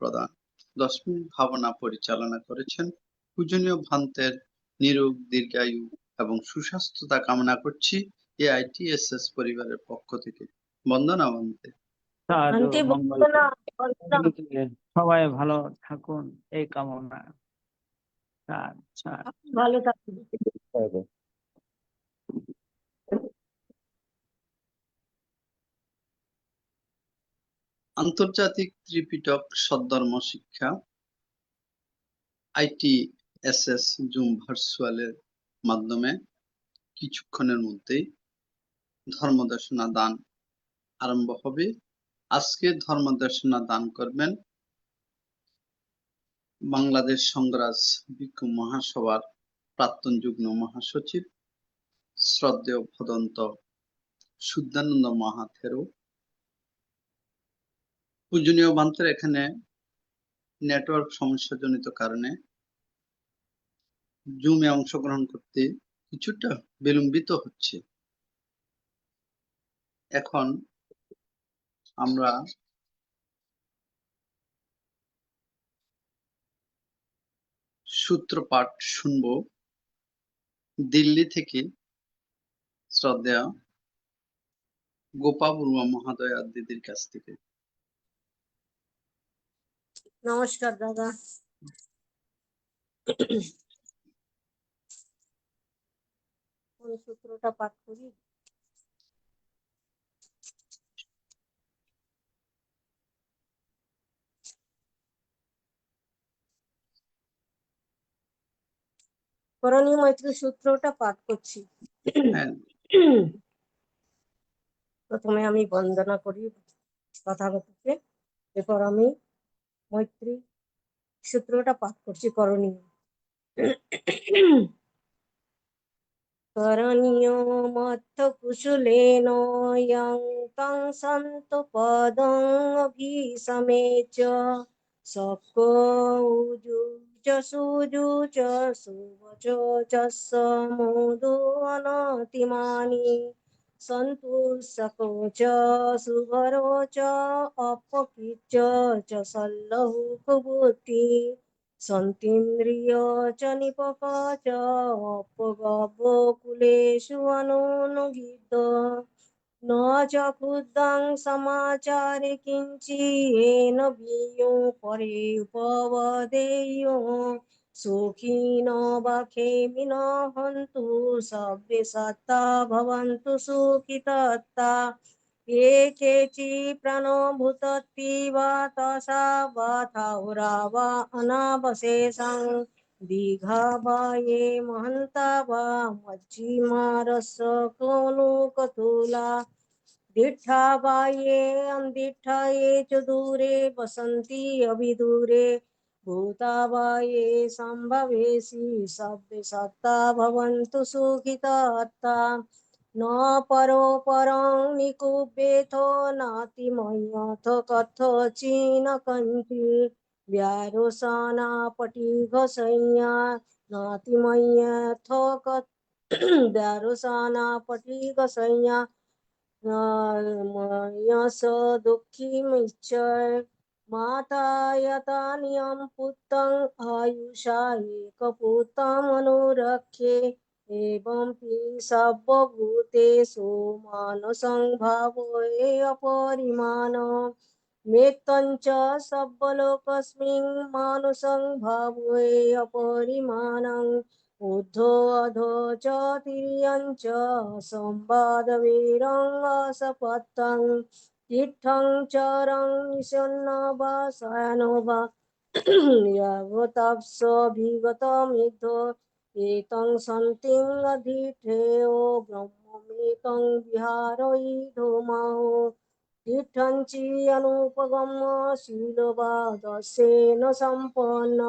প্রদান। 10 মিনিট ভাবনা পরিচালনা করেছেন। পূজনীয় ভান্তের নিরোগ, দীর্ঘায়ু এবং সুস্বাস্থ্যতা কামনা করছি AITSS পরিবারের পক্ষ থেকে। বন্দনা ভান্তে। সাধু আন্টি মঙ্গল বন্দনা বন্দনা। সবাই ভালো থাকুন এই কামনা। আচ্ছা আপনি ভালো থাকুন। আন্তর্জাতিক ত্রিপিটক সদ্ধর্ম শিক্ষা ITSS জুম ভার্চুয়ালের মাধ্যমে কিছুক্ষণের মধ্যেই ধর্মদেশনা দান আরম্ভ হবে। আজকে ধর্মদেশনা দান করবেন বাংলাদেশ সংঘরাজ ভিক্ষু মহাসভার প্রাক্তন যুগ্ম মহাসচিব শ্রদ্ধেয় ভদন্ত শুদ্ধানন্দ মহাথেরো। পূজনীয় ভান্তের এখানে নেটওয়ার্ক সমস্যাজনিত কারণে জুমে অংশগ্রহণ করতে কিছুটা বিলম্বিত হচ্ছে। এখন আমরা সূত্রপাঠ শুনব দিল্লি থেকে শ্রদ্ধেয় গোপা বড়ুয়া মহাদয়া দিদির কাছ থেকে। নমস্কার দাদা। কোন সূত্রটা পাঠ করি? করণীয় মৈত্রী সূত্রটা পাঠ করছি। হ্যাঁ, প্রথমে আমি বন্দনা করি তথাগতকে, এরপর আমি মৈত্রী সূত্রটা পাঠ করছি। করণীয় করণীয় মত্থ কুশলেন ইয়ং তং সন্তু পদং অভিসমেচ সক্ক উজু চ সুজু চ সুবচ চস্য মোদো অনতিমানি সন্তু সকো চ সুভরো চ অপকৃচ্চ চ সল্লহু কুবুতি সন্তীন্দ্রিয় চ নিপক চ অপগব কুলেষু অনুগীত ন চ ক্ষুদ্রং সমাচারে কিঞ্চিয়েন বিয়ো পরে উপবদেয় সুখিন বা খেমিন হন্তু সব্যে সত্তা ভবন্তু সুখিতত্তা ये केचि प्रणोभूतत्वा तसा वाथाउरा वा अनावशेषं दीघा वा ये महन्ता वा मज्जिमारस कोनुकतुला दीक्षा वा ये अन्दीक्षा ये च दूरे वसन्ति अभिदूरे भूता वा ये सम्भवेशि सभ्य सत्ता भवन्तु सुखितात्ता न परो परं निकुब्येथो नाति मय्यथ कथचिन कन्ति व्यारोसाना पटिघसंज्ञा नाति मय्यथ व्यारोसाना पटिघसंज्ञा मय्यस दुःखिमिच्छय माता यतानियं पुत्रं आयुषा एकपुत्रमनुरक्षे एवं सर्वभूतेषु मानसं भावये अपरिमाण मेत्तं च सर्वलोकस्मिन् मानसं भावये अपरिमाणं ऊर्ध्वो अधो च तिर्यं च संवादवीरं असपत्तं तीर्थं चरं निशन्न वा शयनो वा यावताप्सभिगतमिद्धो एतं सन्तिं अधिष्ठेयो ब्रह्ममेतं विहारयिधुमो तीर्थञ्चि अनुपगम्य शीलवादस्येन सम्पन्न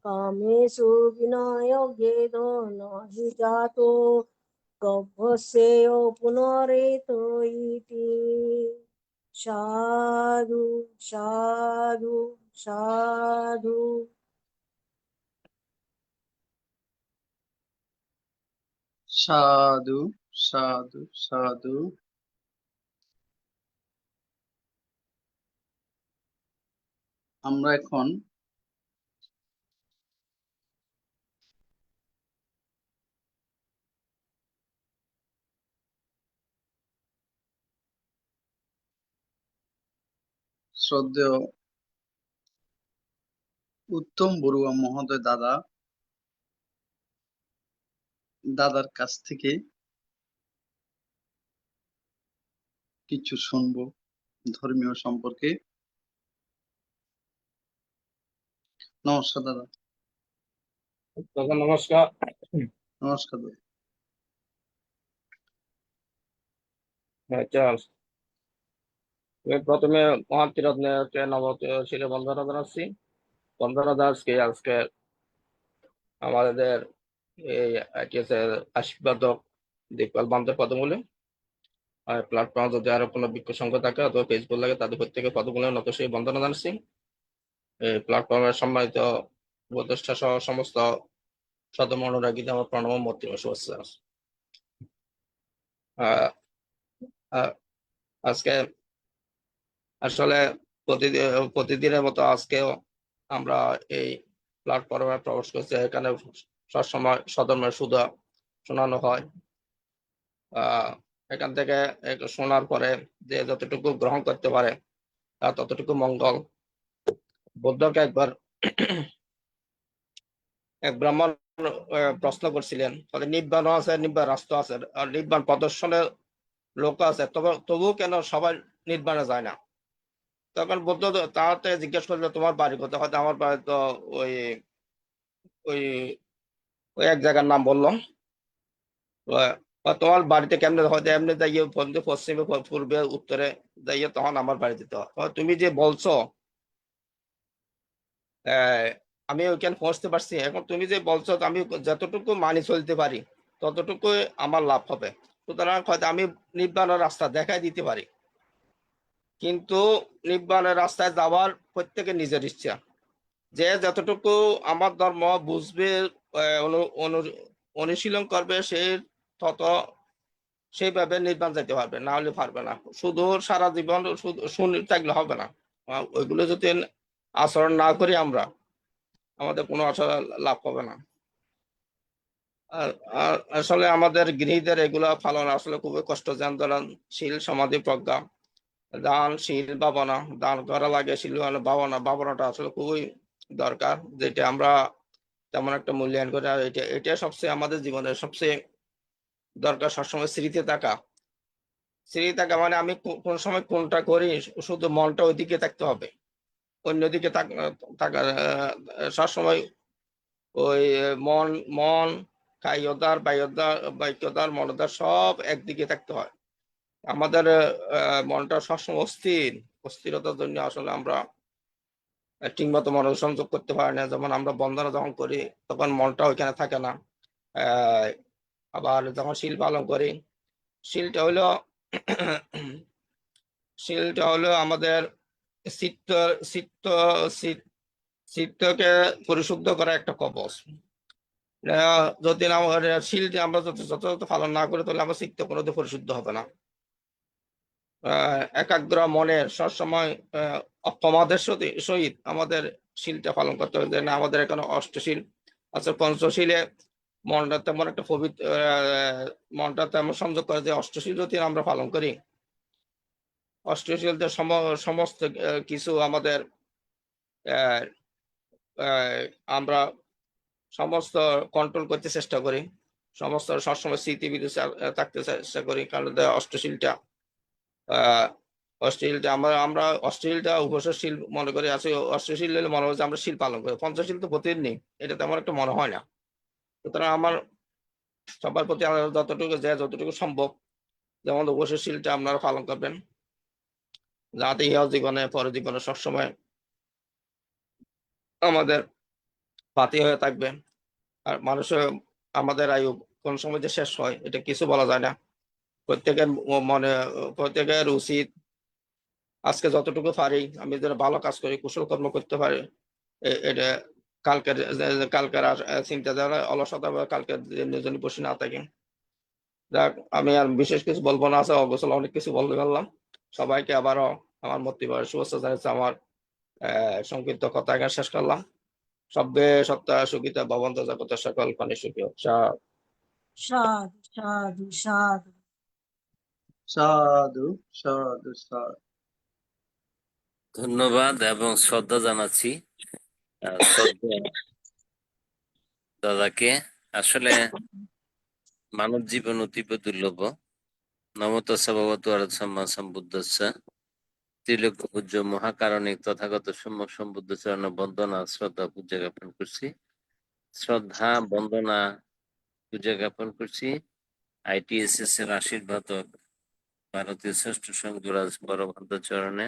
कामेषु विनयभेदो न हि जातो गभ्यस्यो पुनरेतो इति। साधु साधु साधु। সাধু সাধু সাধু। আমরা এখন শ্রদ্ধেয় উত্তম বড়ুয়া মহোদয় দাদার কাছ থেকে কিছু শুনবো ধর্মীয় সম্পর্কে। নমস্কার দাদা। দাদা নমস্কার। নমস্কার দাদা। আচ্ছা, আমি প্রথমে মহাতিরত্নে নবশিরে বন্দনা জানাচ্ছি। বন্দনা দাসকে আজকে আমাদের এই ITS এর আশীর্বাদক দেখভাল বান্ধব পদমূলে আর প্ল্যাটফর্ম যদি আরো কোনো বিজ্ঞ সংঘ থাকে অথবা ফেসবুক লাগে তাদের প্রত্যেকে পদমূলে নত সেই বন্দনা জানাচ্ছি। এই প্ল্যাটফর্মের সম্মানিত উপদেষ্টা সহ সমস্ত সদমনুরাগীদের আমার প্রণব মূর্তি শুভেচ্ছা। আজকে আসলে প্রতিদিনের মতো আজকেও আমরা এই প্ল্যাটফর্মে প্রবেশ করছি। এখানে সবসময় সদর্মের সুধা শোনানো হয়। এখান থেকে শোনার পরে যে যতটুকু গ্রহণ করতে পারে তার ততটুকু মঙ্গল। বুদ্ধকে একবার এক ব্রাহ্মণ প্রশ্ন করছিলেন, তাহলে নিব্বাণ আছে, নিব্বাণ রাস্তা আছে, আর নিব্বাণ প্রদর্শনের লোক আছে, তবুও কেন সবাই নির্বাণে যায় না? তখন বুদ্ধ তাহাতে জিজ্ঞেস করলো, তোমার বাড়ি কোথায়? হয়তো আমার বাড়ি তো ওই ওই ওই এক জায়গার নাম বললো। তোমার বাড়িতে কেমনে? হয়তো এমনি যাইয়ে পশ্চিমে পূর্বে উত্তরে যাইয়ে তখন আমার বাড়ি যেতে হয়। তুমি যে বলছো আমি ওইখানে পৌঁছতে পারছি, এখন তুমি যে বলছো আমি যতটুকু মানি চলতে পারি ততটুকু আমার লাভ হবে। সুতরাং হয়তো আমি নির্বাণের রাস্তা দেখাই দিতে পারি, কিন্তু নির্বাণের রাস্তায় যাওয়ার প্রত্যেকের নিজের ইচ্ছা। যে যতটুকু আমার ধর্ম বুঝবে, অনুশীলন করবে, সে তত সেইভাবে নির্বাণ যেতে পারবে, না হলে পারবে না। শুধু সারা জীবন শুনে থাকলে হবে না। ওইগুলো যদি আচরণ না করি আমরা, আমাদের কোনো আচরণ লাভ হবে না। আর আসলে আমাদের গৃহীদের এগুলো পালন আসলে খুবই কষ্ট। যেন ধরেন শীল, সমাধি, প্রজ্ঞা, দান, শীল, ভাবনা। দান করা লাগে, শীল ভাবনাটা আসলে খুবই দরকার, যেটা আমরা তেমন একটা মূল্যায়ন করি। আর এটা সবচেয়ে আমাদের জীবনের সবচেয়ে দরকার। সবসময় স্মৃতি থাকা মানে আমি কোন সময় কোনটা করি, শুধু মনটা ওইদিকে থাকতে হবে, অন্যদিকে থাকা সবসময় ওই মন কায়োদ্ধার বাক্যদার মনোদার সব একদিকে থাকতে হয়। আমাদের মনটা সবসময় অস্থিরতার জন্য আসলে আমরা ঠিকমতো মনোসংযোগ করতে পারি না। যেমন আমরা বন্দনা যখন করি তখন মনটা ওইখানে থাকে না। আবার যখন শীল পালন করি, শীলটা হলো শীলটা হলো আমাদের চিত্তকে পরিশুদ্ধ করা একটা কবচ। যদি আমার শীলটি আমরা যথাযথ পালন না করি তাহলে আমার চিত্ত কোনোদিন পরিশুদ্ধ হবে না। একাগ্র মনের সবসময় অপমাদের সহিত আমাদের শীলটা পালন করতে হবে। না, আমাদের এখানে অষ্টশীল আছে, পঞ্চশীলে মনটা তেমন একটা পবিত্র, মনটা তেমন সংযোগ করে যে অষ্টশীল যদি আমরা পালন করি, অষ্টশীলতে সমস্ত কিছু আমাদের আমরা সমস্ত কন্ট্রোল করতে চেষ্টা করি, সমস্ত সবসময় স্মৃতিবিদ থাকতে চেষ্টা করি। কারণ অষ্টশীলটা আমরা অষ্টশীলটা উপশীল মনে করি আছে। অষ্টশীল মনে হচ্ছে আমরা শীল পালন করি, পঞ্চশীল তো প্রতিদিন নেই, এটা তেমন একটা মনে হয় না। সুতরাং আমার সবার প্রতি যতটুকু সম্ভব, যেমন উপশীলটা আপনারা পালন করবেন, যাতে ইহা জীবনে পরের জীবনে সবসময় আমাদের পাতি হয়ে থাকবে। আর মানুষের আমাদের আয়ু কোন সময় যে শেষ হয় এটা কিছু বলা যায় না। প্রত্যেকের উচিত আজকে যতটুকু পারি আমি যেন ভালো কাজ করি, কুশল কর্ম করতে পারি। এটা কালকের চিন্তা ধারা, অলসতা বা কালকের জন্য বসে না থাকি। যাক, আমি আর বিশেষ কিছু বলবো না, আছে অবশ্য অনেক কিছু বলতে পারলাম। সবাইকে আবারও আমার মূর্তিবার শুভেচ্ছা জানাচ্ছি। আমার সংক্ষিপ্ত কথা এখানে শেষ করলাম। সব্যে সত্তা সুখিতা ভবন্ত জগত সকল প্রাণী সুখী হোক। সাধু সাধু সাধু। সাধু সাধু সাধু। ধন্যবাদ এবং শ্রদ্ধা জানাচ্ছি শ্রদ্ধা দাদাকে। আসলে মানব জীবন অতীব দুর্লভ। নমতস্য ভগবতো আর্যসম্মা সম্বুদ্ধস্য ত্রিলোক পূজ্য মহাকারণিক তথাগত সম্যক সম্বুদ্ধ চরণ বন্দনা শ্রদ্ধা পূজা জ্ঞাপন করছি। শ্রদ্ধা বন্দনা পূজা জ্ঞাপন করছি ITSS এর আশীর্বাদক ভারতীয় শ্রেষ্ঠ সংঘরাজ বড়ভদ্র চরণে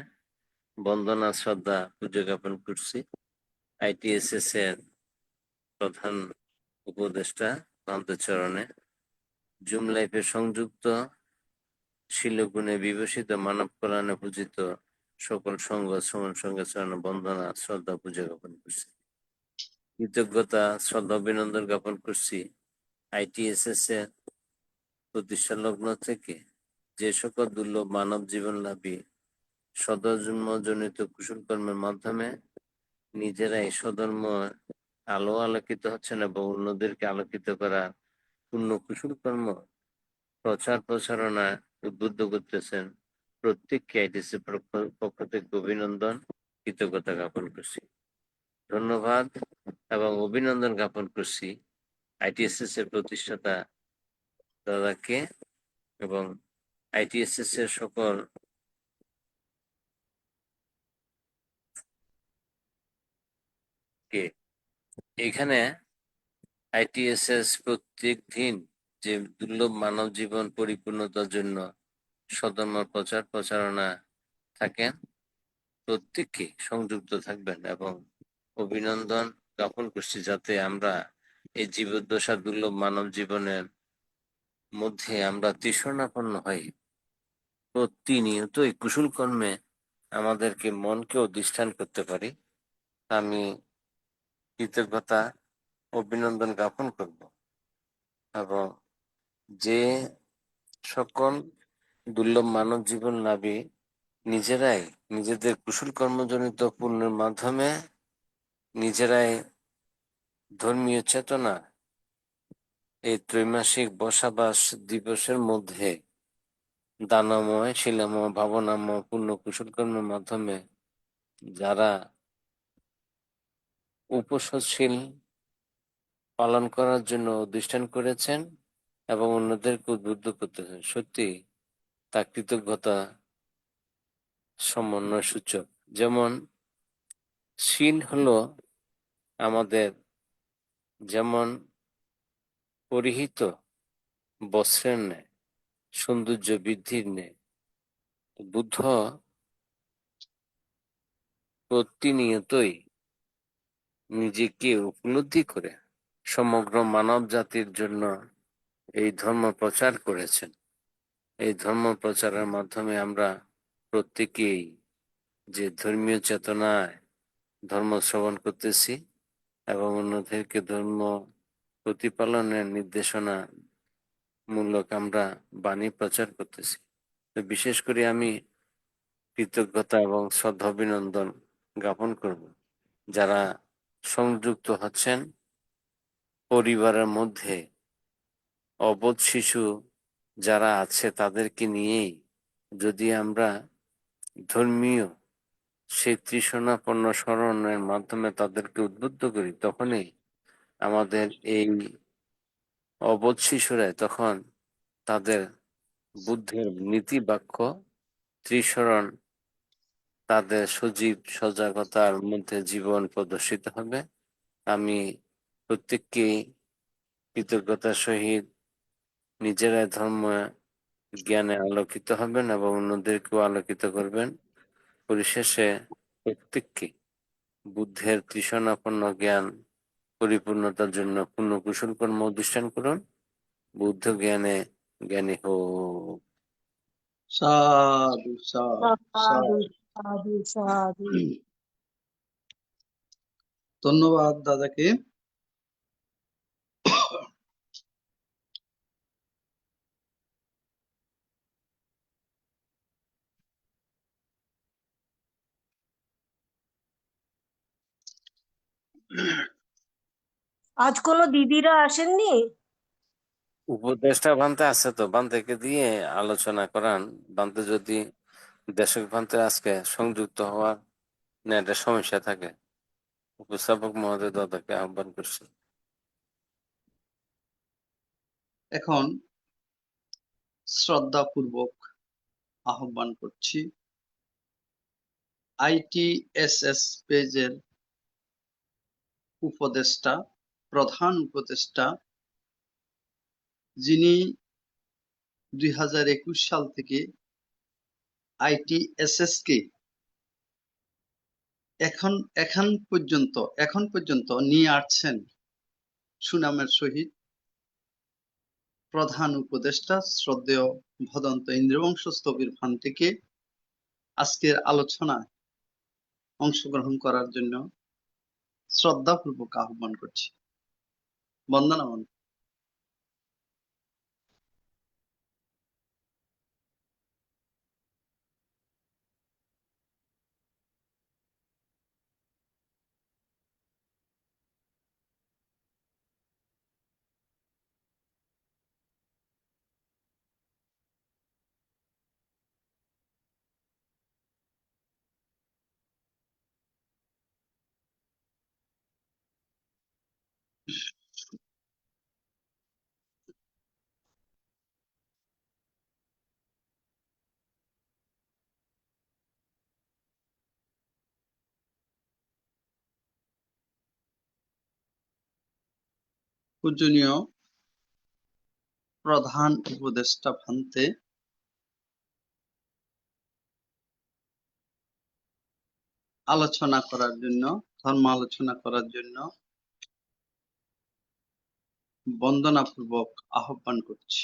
বন্দনা শ্রদ্ধা পূজা জ্ঞাপন করছি। ITSS এর প্রধান উপদেষ্টা ভ্রান্ত চরণে, জুম লাইফে সংযুক্ত শিলগুণে বিভূষিত মানব কল্যাণে পূজিত সকল সংঘ শ্রমণ সংঘের চরণে বন্দনা শ্রদ্ধা পূজা জ্ঞাপন করছি। কৃতজ্ঞতা শ্রদ্ধা অভিনন্দন জ্ঞাপন করছি ITSS এর প্রতিষ্ঠা লগ্ন থেকে যে সকল দুর্লভ মানব জীবন লাভী সদজন্মজনিত কুশল কর্মের মাধ্যমে নিজেরাই স্বধর্ম আলো আলোকিত হচ্ছেন এবং অন্যদেরকে আলোকিত করা পূর্ণ কুশল কর্ম প্রচার প্রচারণা উদ্বুদ্ধ করতেছেন। প্রত্যেককে ITSS পক্ষ থেকে অভিনন্দন কৃতজ্ঞতা জ্ঞাপন করছি, ধন্যবাদ এবং অভিনন্দন জ্ঞাপন করছি ITSS এর প্রতিষ্ঠাতা দাদাকে এবং ITSS এর সকল কে। এখানে ITSS প্রত্যেক দিন যে দুর্লভ মানব জীবন পরিপূর্ণতার জন্য সধর্ম প্রচার প্রচারণা থাকেন, প্রত্যেককে সংযুক্ত থাকবেন এবং অভিনন্দন জ্ঞাপন করছি যাতে আমরা এই জীবদ্দশা দুর্লভ মানব জীবনের মধ্যে আমরা তৃষ্ণাপন্ন হই, প্রতিনিয়ত এই কুশল কর্মে আমাদেরকে মনকে অধিষ্ঠান করতে পারি। আমি কৃতজ্ঞতা অভিনন্দন জ্ঞাপন করব এবং যে সকল দুর্লভ মানব জীবন লাভী নিজেরাই নিজেদের কুশল কর্মজনিত পুণ্যের মাধ্যমে নিজেরাই ধর্মীয় চেতনা এই ত্রৈমাসিক বসাবাস দিবসের মধ্যে দানময় শিলাময় ভাবনাময় পূর্ণ কুশল কর্মের মাধ্যমে যারা উপসৎশীল পালন করার জন্য অধিষ্ঠান করেছেন এবং অন্যদেরকে উদ্বুদ্ধ করতেছেন, সত্যি তা কৃতজ্ঞতা সমন্বয় সূচক। যেমন শীল হলো আমাদের যেমন পরিহিত বস্ত্রের ন্যায়, সৌন্দর্য বৃদ্ধির ন্যায়, বুদ্ধ প্রতিনিয়তই নিজেকে উপলব্ধি করে সমগ্র মানব জাতির জন্য এই ধর্ম প্রচার করেছেন। এই ধর্ম প্রচারের মাধ্যমে আমরা প্রত্যেকেই যে ধর্মীয় চেতনায় ধর্ম শ্রবণ করতেছি এবং অন্যদেরকে ধর্ম প্রতিপালনের নির্দেশনা মূলক আমরা বাণী প্রচার করতেছি। তো বিশেষ করে আমি কৃতজ্ঞতা এবং শ্রদ্ধা অভিনন্দন জ্ঞাপন করব যারা সংযুক্ত হচ্ছেন পরিবারের মধ্যে অবোধ শিশু যারা আছে তাদেরকে নিয়েই যদি আমরা ধর্মীয় সেই তৃষ্ণাপন্ন স্মরণের মাধ্যমে তাদেরকে উদ্বুদ্ধ করি, তখনই আমাদের এই অবোধ শিশুরা তখন তাদের বুদ্ধের নীতি বাক্য ত্রিশরণ তাদের সজীব সজাগতার মধ্যে জীবন প্রদর্শিত হবে। আমি প্রত্যেককে কৃতজ্ঞতার সহিত নিজেরাই ধর্ম জ্ঞানে আলোকিত হবেন এবং অন্যদেরকেও আলোকিত করবেন। পরিশেষে প্রত্যেককে বুদ্ধের তৃষ্ণাপন্ন জ্ঞান পরিপূর্ণতার জন্য পূর্ণ কুশল কর্ম অধিষ্ঠান করুন। বুদ্ধ জ্ঞানে জ্ঞানী হোক। সাধু সাধু সাধু সাধু। সাধু সাধু। ধন্যবাদ দাদাকে। আজ কোনো দিদিরা আসেননি? উপদেষ্টা ভান্তে আছে তো, ভান্তেকে দিয়ে আলোচনা করান। ভান্তে যদি দেশক ভান্তে আজকে সংযুক্ত হওয়ার একটা সমস্যা থাকে, উপস্থাপক মহোদয় দাদাকে আহ্বান করছি। এখন শ্রদ্ধাপূর্বক আহ্বান করছি ITSS পেজের উপদেষ্টা, প্রধান উপদেষ্টা, যিনি 2021 সাল থেকে ITSS কে এখন পর্যন্ত নিয়ে আসছেন সুনামের সহিত, প্রধান উপদেষ্টা শ্রদ্ধেয় ভদন্ত ইন্দ্রবংশ স্থবির ভান্তেকে আজকের আলোচনায় অংশগ্রহণ করার জন্য শ্রদ্ধাপূর্বক আহ্বান করছি। বন্দনা। পূজনীয় প্রধান উপদেষ্টা ভান্তে, ধর্ম আলোচনা করার জন্য বন্দনাপূর্বক আহ্বান করছি।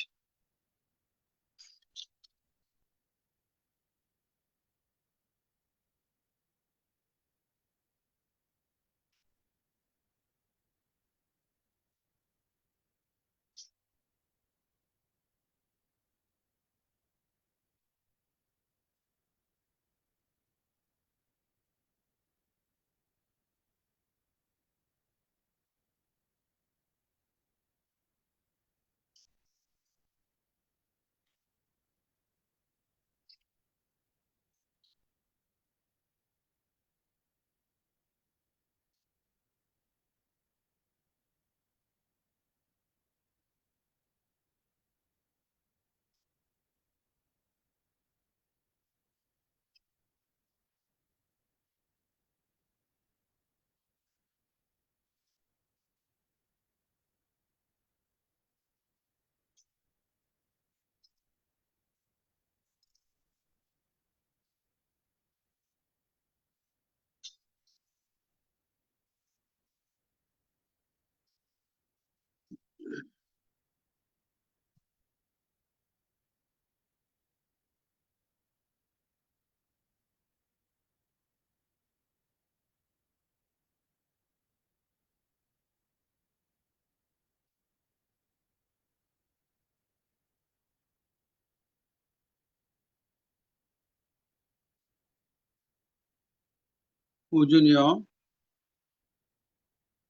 পূজনীয়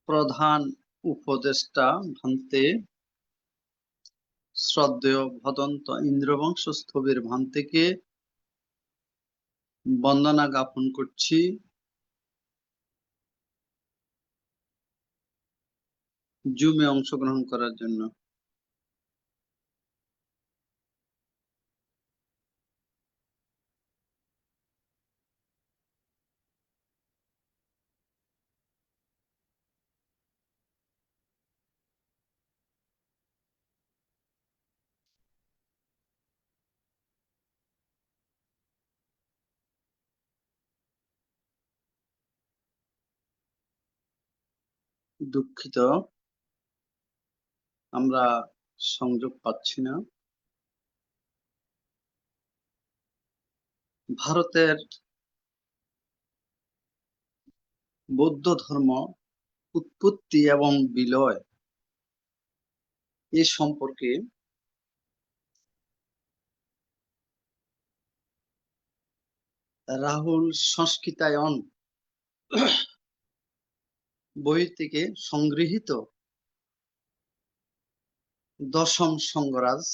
প্রধান উপদেষ্টা ভান্তে, শ্রদ্ধেয় ভদন্ত ইন্দ্রবংশ স্থবির ভান্তেকে বন্দনা জ্ঞাপন করছি। জুমে অংশগ্রহণ করার জন্য। দুঃখিত, আমরা সংযোগ পাচ্ছি না। ভারতের বৌদ্ধ ধর্ম উৎপত্তি এবং বিলয় এ সম্পর্কে রাহুল সংস্কৃতায়ন বই থেকে সংগৃহীত দশম সঙ্গরাজ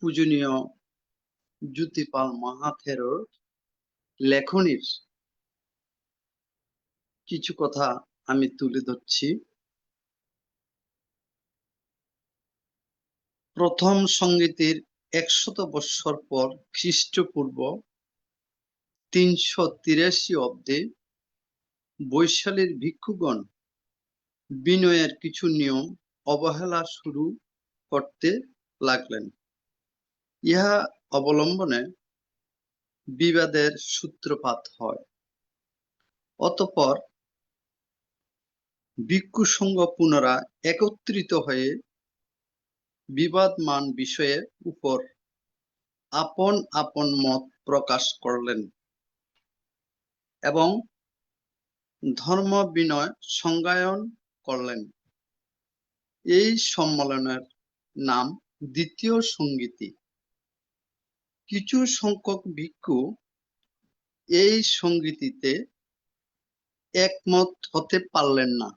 পূজনীয় জ্যোতিপাল মহাথেরোর লেখনীর কিছু কথা আমি তুলে ধরছি। প্রথম সংগীতের 100 বৎসর পর খ্রিস্টপূর্ব 383 অব্দে বৈশালীর ভিক্ষুগণ বিনয়ের কিছু নিয়ম অবহেলা শুরু করতে লাগলেন। ইহা অবলম্বনে বিবাদের সূত্রপাত হয়। অতঃপর ভিক্ষু সংঘ পুনরায় একত্রিত হয়ে বিবাদমান বিষয়ের উপর আপন আপন মত প্রকাশ করলেন এবং ধর্ম বিনয় সংজ্ঞায়ন করলেন। এই সম্মেলনের নাম দ্বিতীয় সংগীতি। কিছু সংখ্যক ভিক্ষু এই সংগীতিতে একমত হতে পারলেন না।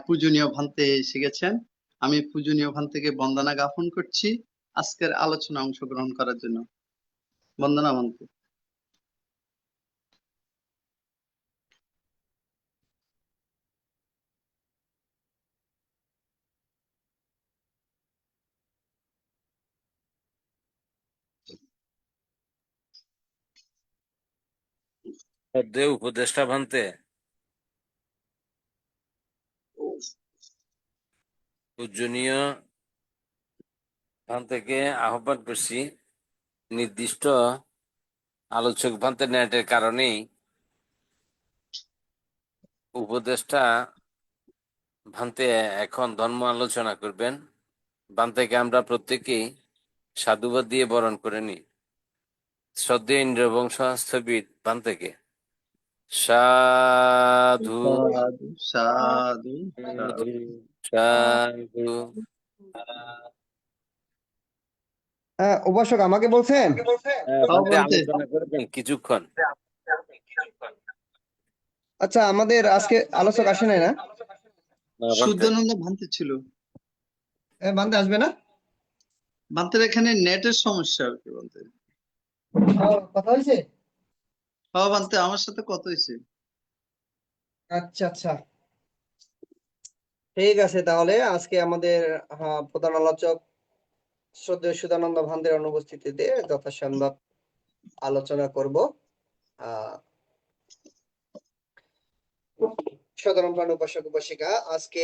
পূজনীয় ভান্তে এসে গেছেন। আমি পূজনীয় ভান্তেকে বন্দনা জ্ঞাপন করছি আজকের আলোচনা অংশগ্রহণ করার জন্য। বন্দনা ভান্তে। শ্রদ্ধেয় উপদেষ্টা ভান্তে, পূজনীয় ভান্তেকে আহ্বান করছি, নির্দিষ্ট আলোচক ভান্তে নেটের কারণেই উপদেষ্টা ভান্তে এখন ধর্ম আলোচনা করবেন। ভান্তেকে আমরা প্রত্যেকেই সাধুবাদ দিয়ে বরণ করে নিই। শ্রদ্ধেয় ইন্দ্রবংশ স্থবির ভান্তেকে সাধু সাধু সাধু সাধু। সাধু। হ্যাঁ, উপাসক আমাকে বলছেন? ভান্তে ভান্তে। আলোচনা করবেন কিছুক্ষণ। আচ্ছা, আমাদের আজকে আলোচক আসে নাই না? ভান্তে শুদ্ধানন্দ ভান্তে ছিল। বান্দে আসবে না? ভান্তের এখানে নেটের সমস্যা আর কি বলতে। কথা হয়েছে? ভান্তে আমার সাথে কথা হয়েছে। আচ্ছা আচ্ছা, ঠিক আছে। তাহলে আজকে আমাদের প্রধান আলোচক শ্রদ্ধেয় সুধানন্দ ভান্তের অনুপস্থিতিতে যথাসম্ভব আলোচনা করব। সাধারণ প্রাণ উপাসক উপাসিকা, আজকে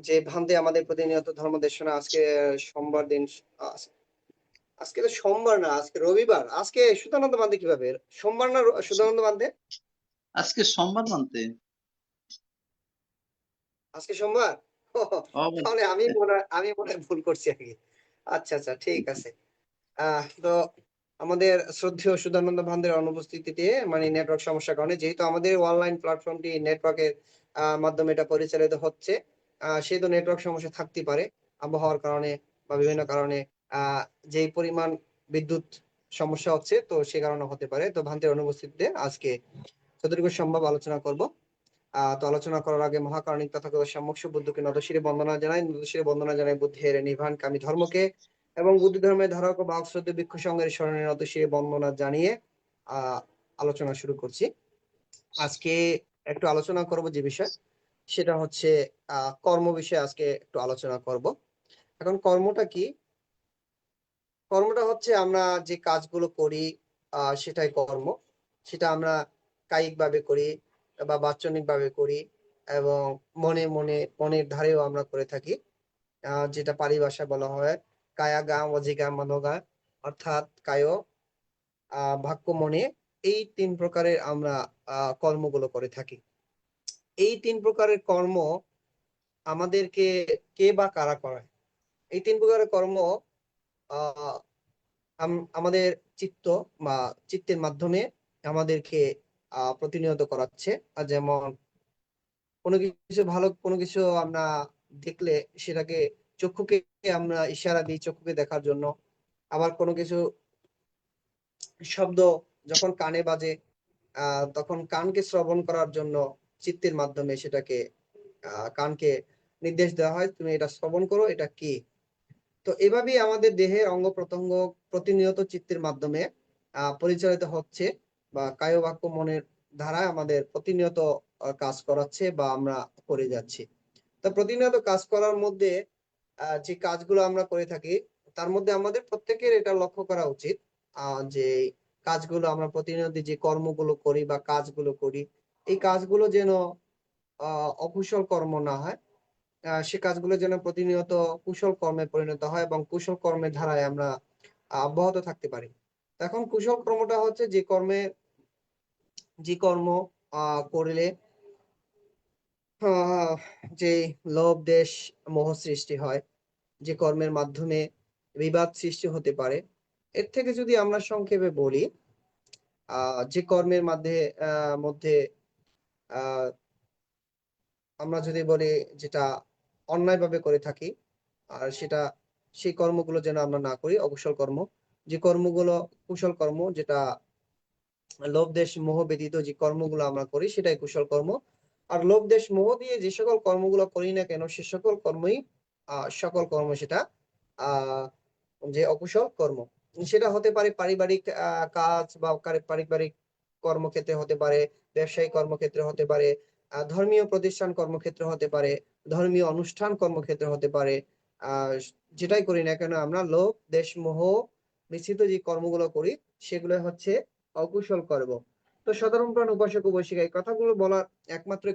যে ভান্তে আমাদের প্রতিনিয়ত ধর্ম দেশনা, আজকে সোমবার দিন, আজকে তো সোমবার না, আজকে রবিবার। আজকে সুধানন্দ ভান্তে কিভাবে সোমবার না সুধানন্দ ভান্তে? আজকে সোমবার ভান্তে। আজকে সোমবার। ভান্তে। তাহলে আমি মনে হয় ভুল করছি আর কি। আচ্ছা আচ্ছা, ঠিক আছে। তো আমাদের শ্রদ্ধেয় সুধানন্দ ভান্তের অনুপস্থিতিতে মানে নেটওয়ার্ক সমস্যার কারণে, যেহেতু আমাদের অনলাইন প্ল্যাটফর্মটি নেটওয়ার্কের মাধ্যমে এটা পরিচালিত হচ্ছে, সেহেতু নেটওয়ার্ক সমস্যা থাকতে পারে আবহাওয়ার কারণে বা বিভিন্ন কারণে। যেই পরিমাণ বিদ্যুৎ সমস্যা হচ্ছে, তো সে কারণে হতে পারে। তো ভান্তের অনুপস্থিতিতে আজকে যতটুকু সম্ভব আলোচনা করব। তো আলোচনা করার আগে মহাকারণিক তথাগত সম্মুখ বুদ্ধকে নতশিরে বন্দনা জানাই। নতশিরে বন্দনা জানাই বুদ্ধের নির্বাণ কামী ধর্মকে এবং বুদ্ধ ধর্মের ধারক ও বাকশ্রদ্ধ ভিক্ষু সংঘের স্মরণে নতশিরে বন্দনা জানিয়ে আলোচনা শুরু করছি। আজকে একটু আলোচনা করব যে বিষয়, সেটা হচ্ছে কর্ম বিষয়ে আজকে একটু আলোচনা করব। এখন কর্মটা কি? কর্মটা হচ্ছে আমরা যে কাজগুলো করি, সেটাই কর্ম। সেটা আমরা কায়িক ভাবে করি বা বাচনিক ভাবে করি এবং মনের ধারেও আমরা করে থাকি। যেটা পালি ভাষায় বলা হয় কায়াগা অজিগা মনোগা, অর্থাৎ কায়, বাক্য, মনে, এই 3 প্রকারের আমরা কর্মগুলো করে থাকি। এই 3 প্রকারের কর্ম আমাদেরকে কে বা কারা করায়? এই 3 প্রকারের কর্ম আহ আমাদের চিত্ত বা চিত্তের মাধ্যমে আমাদেরকে প্রতিনিয়ত করাচ্ছে। যেমন কোনো কিছু ভালো কোনো কিছু আমরা দেখলে সেটাকে চক্ষুকে আমরা ইশারা দিই চক্ষুকে দেখার জন্য। আবার কোনো কিছু শব্দ যখন কানে বাজে, তখন কানকে শ্রবণ করার জন্য চিত্তের মাধ্যমে সেটাকে কানকে নির্দেশ দেওয়া হয়, তুমি এটা শ্রবণ করো, এটা কি। তো এভাবেই আমাদের দেহের অঙ্গ প্রত্যঙ্গ প্রতিনিয়ত চিত্তের মাধ্যমে পরিচালিত হচ্ছে, বা কায় বাক্য মনের ধারায় আমাদের প্রতিনিয়ত কাজ করাচ্ছে বা আমরা করে যাচ্ছি। তো প্রতিনিয়ত কাজ করার মধ্যে যে কাজগুলো আমরা করে থাকি, তার মধ্যে আমাদের প্রত্যেকের এটা লক্ষ্য করা উচিত যে কাজগুলো আমরা প্রতিনিয়ত যে কর্মগুলো করি বা কাজগুলো করি, এই কাজগুলো যেন অকুশল কর্ম না হয়। সে কাজগুলো যেন প্রতিনিয়ত কুশল কর্মে পরিণত হয় এবং কুশল কর্মের ধারায় আমরা অব্যাহত থাকতে পারি। এখন কুশল কর্মটা হচ্ছে যে কর্ম করলে যে লোভ দেশ মোহ সৃষ্টি হয়, যে কর্মের মাধ্যমে বিবাদ সৃষ্টি হতে পারে। এর থেকে যদি আমরা সংক্ষেপে বলি, যে কর্মের মধ্যে আহ আমরা যদি বলি যেটা অন্যায়ভাবে করে থাকি, আর সেই কর্মগুলো যেন আমরা না করি, অকুশল কর্ম। যে কর্মগুলো কুশল কর্ম, যেটা লোভ দেশ মোহ ব্যতীত যে কর্মগুলো আমরা করি, সেটাই কুশল কর্ম। আর লোভ দেশ মোহ দিয়ে যে সকল কর্মগুলো করি না কেন, সে সকল কর্মই সকল কর্ম সেটা আহ যে অকুশল কর্ম। সেটা হতে পারে পারিবারিক কাজ বা পারিবারিক কর্মক্ষেত্রে হতে পারে, ব্যবসায়িক কর্মক্ষেত্রে হতে পারে, ধর্মীয় প্রতিষ্ঠান কর্মক্ষেত্রে হতে পারে, ধর্মীয় অনুষ্ঠান কর্মক্ষেত্রে হতে পারে। আহ যেটাই করি না কেন আমরা লোভ দেশ মোহ মিশ্রিত যে কর্মগুলো করি, সেগুলো হচ্ছে অকুশল কর্ম। তো সাধারণ প্রাণ উপাসক উপাসিকা, এই কথাগুলো বলার একমাত্র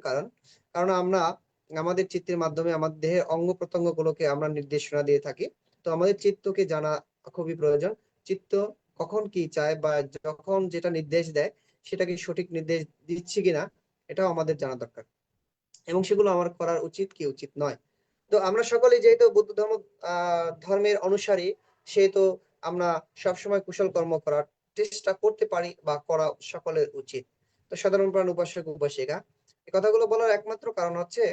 কারণ আমরা আমাদের চিত্তের মাধ্যমে আমাদের দেহের অঙ্গ প্রত্যঙ্গ গুলোকে আমরা নির্দেশনা দিয়ে থাকি। তো আমাদের চিত্তকে জানা খুবই প্রয়োজন। চিত্ত কখন কি চায় বা যখন যেটা নির্দেশ দেয়, সেটা কি সঠিক নির্দেশ দিচ্ছে কিনা, এটাও আমাদের জানা দরকার, এবং সেগুলো আমার করার উচিত কি উচিত নয়। তো আমরা সকলে যেহেতু বুদ্ধ ধর্মের অনুসারী, সেহেতু আমরা সবসময় কুশল কর্ম করার চেষ্টা করতে পারি বা করা সকলের উচিত। তো সাধারণ প্রাণ উপাসক উপাসিকা, এই কথাগুলো বলার একমাত্র কারণ হচ্ছে,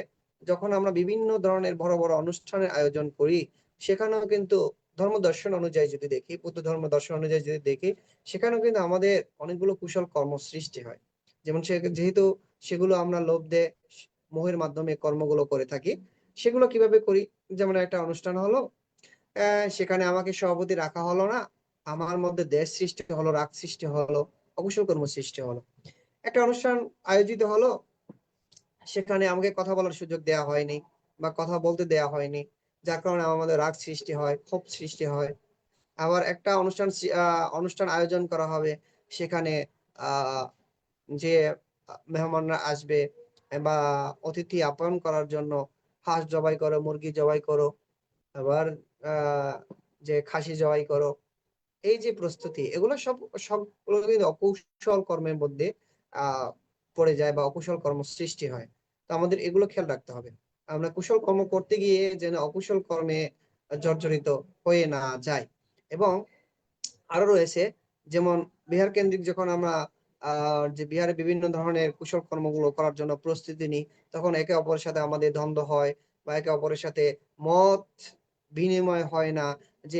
যখন আমরা বিভিন্ন ধরনের বড় বড় অনুষ্ঠানের আয়োজন করি, সেখানেও কিন্তু ধর্ম দর্শন অনুযায়ী যদি দেখি, বুদ্ধ ধর্ম দর্শন অনুযায়ী যদি দেখি, সেখানেও কিন্তু আমাদের অনেকগুলো কুশল কর্ম সৃষ্টি হয়। যেমন যেহেতু সেগুলো আমরা লোভ দেহ মোহের মাধ্যমে কর্মগুলো করে থাকি, সেগুলো কিভাবে করি। যেমন একটা অনুষ্ঠান হলো, সেখানে আমাকে সভাপতি রাখা হলো না, আমার মধ্যে দেশ সৃষ্টি হলো, রাগ সৃষ্টি হলো, অকুশল কর্ম সৃষ্টি হলো। একটা অনুষ্ঠান আয়োজিত হলো, সেখানে আমাকে কথা বলার সুযোগ দেওয়া হয়নি বা কথা বলতে দেওয়া হয়নি, যার কারণে আমার মধ্যে রাগ সৃষ্টি হয়, ক্ষোভ সৃষ্টি হয়। আবার একটা অনুষ্ঠান আয়োজন করা হবে, সেখানে আহ যে মেহমানরা আসবে বা অতিথি আপ্যায়ন করার জন্য হাঁস জবাই করো, মুরগি জবাই করো, আবার যে খাসি জবাই করো, এই যে প্রস্তুতি, এগুলো সবগুলো কিন্তু অকুশল কর্মের মধ্যে আহ পড়ে যায় বা অকুশল কর্ম সৃষ্টি হয়। তো আমাদের এগুলো খেয়াল রাখতে হবে, আমরা কুশল কর্ম করতে গিয়ে যেন অকুশল কর্মে জর্জরিত হয়ে না যায়। এবং আরো রয়েছে, যেমন বিহার কেন্দ্রিক যখন আমরা যে বিহারে বিভিন্ন ধরনের কুশল কর্মগুলো করার জন্য প্রস্তুতি নিই, তখন একে অপরের সাথে আমাদের দ্বন্দ্ব হয় বা একে অপরের সাথে মত বিনিময় হয় না, যে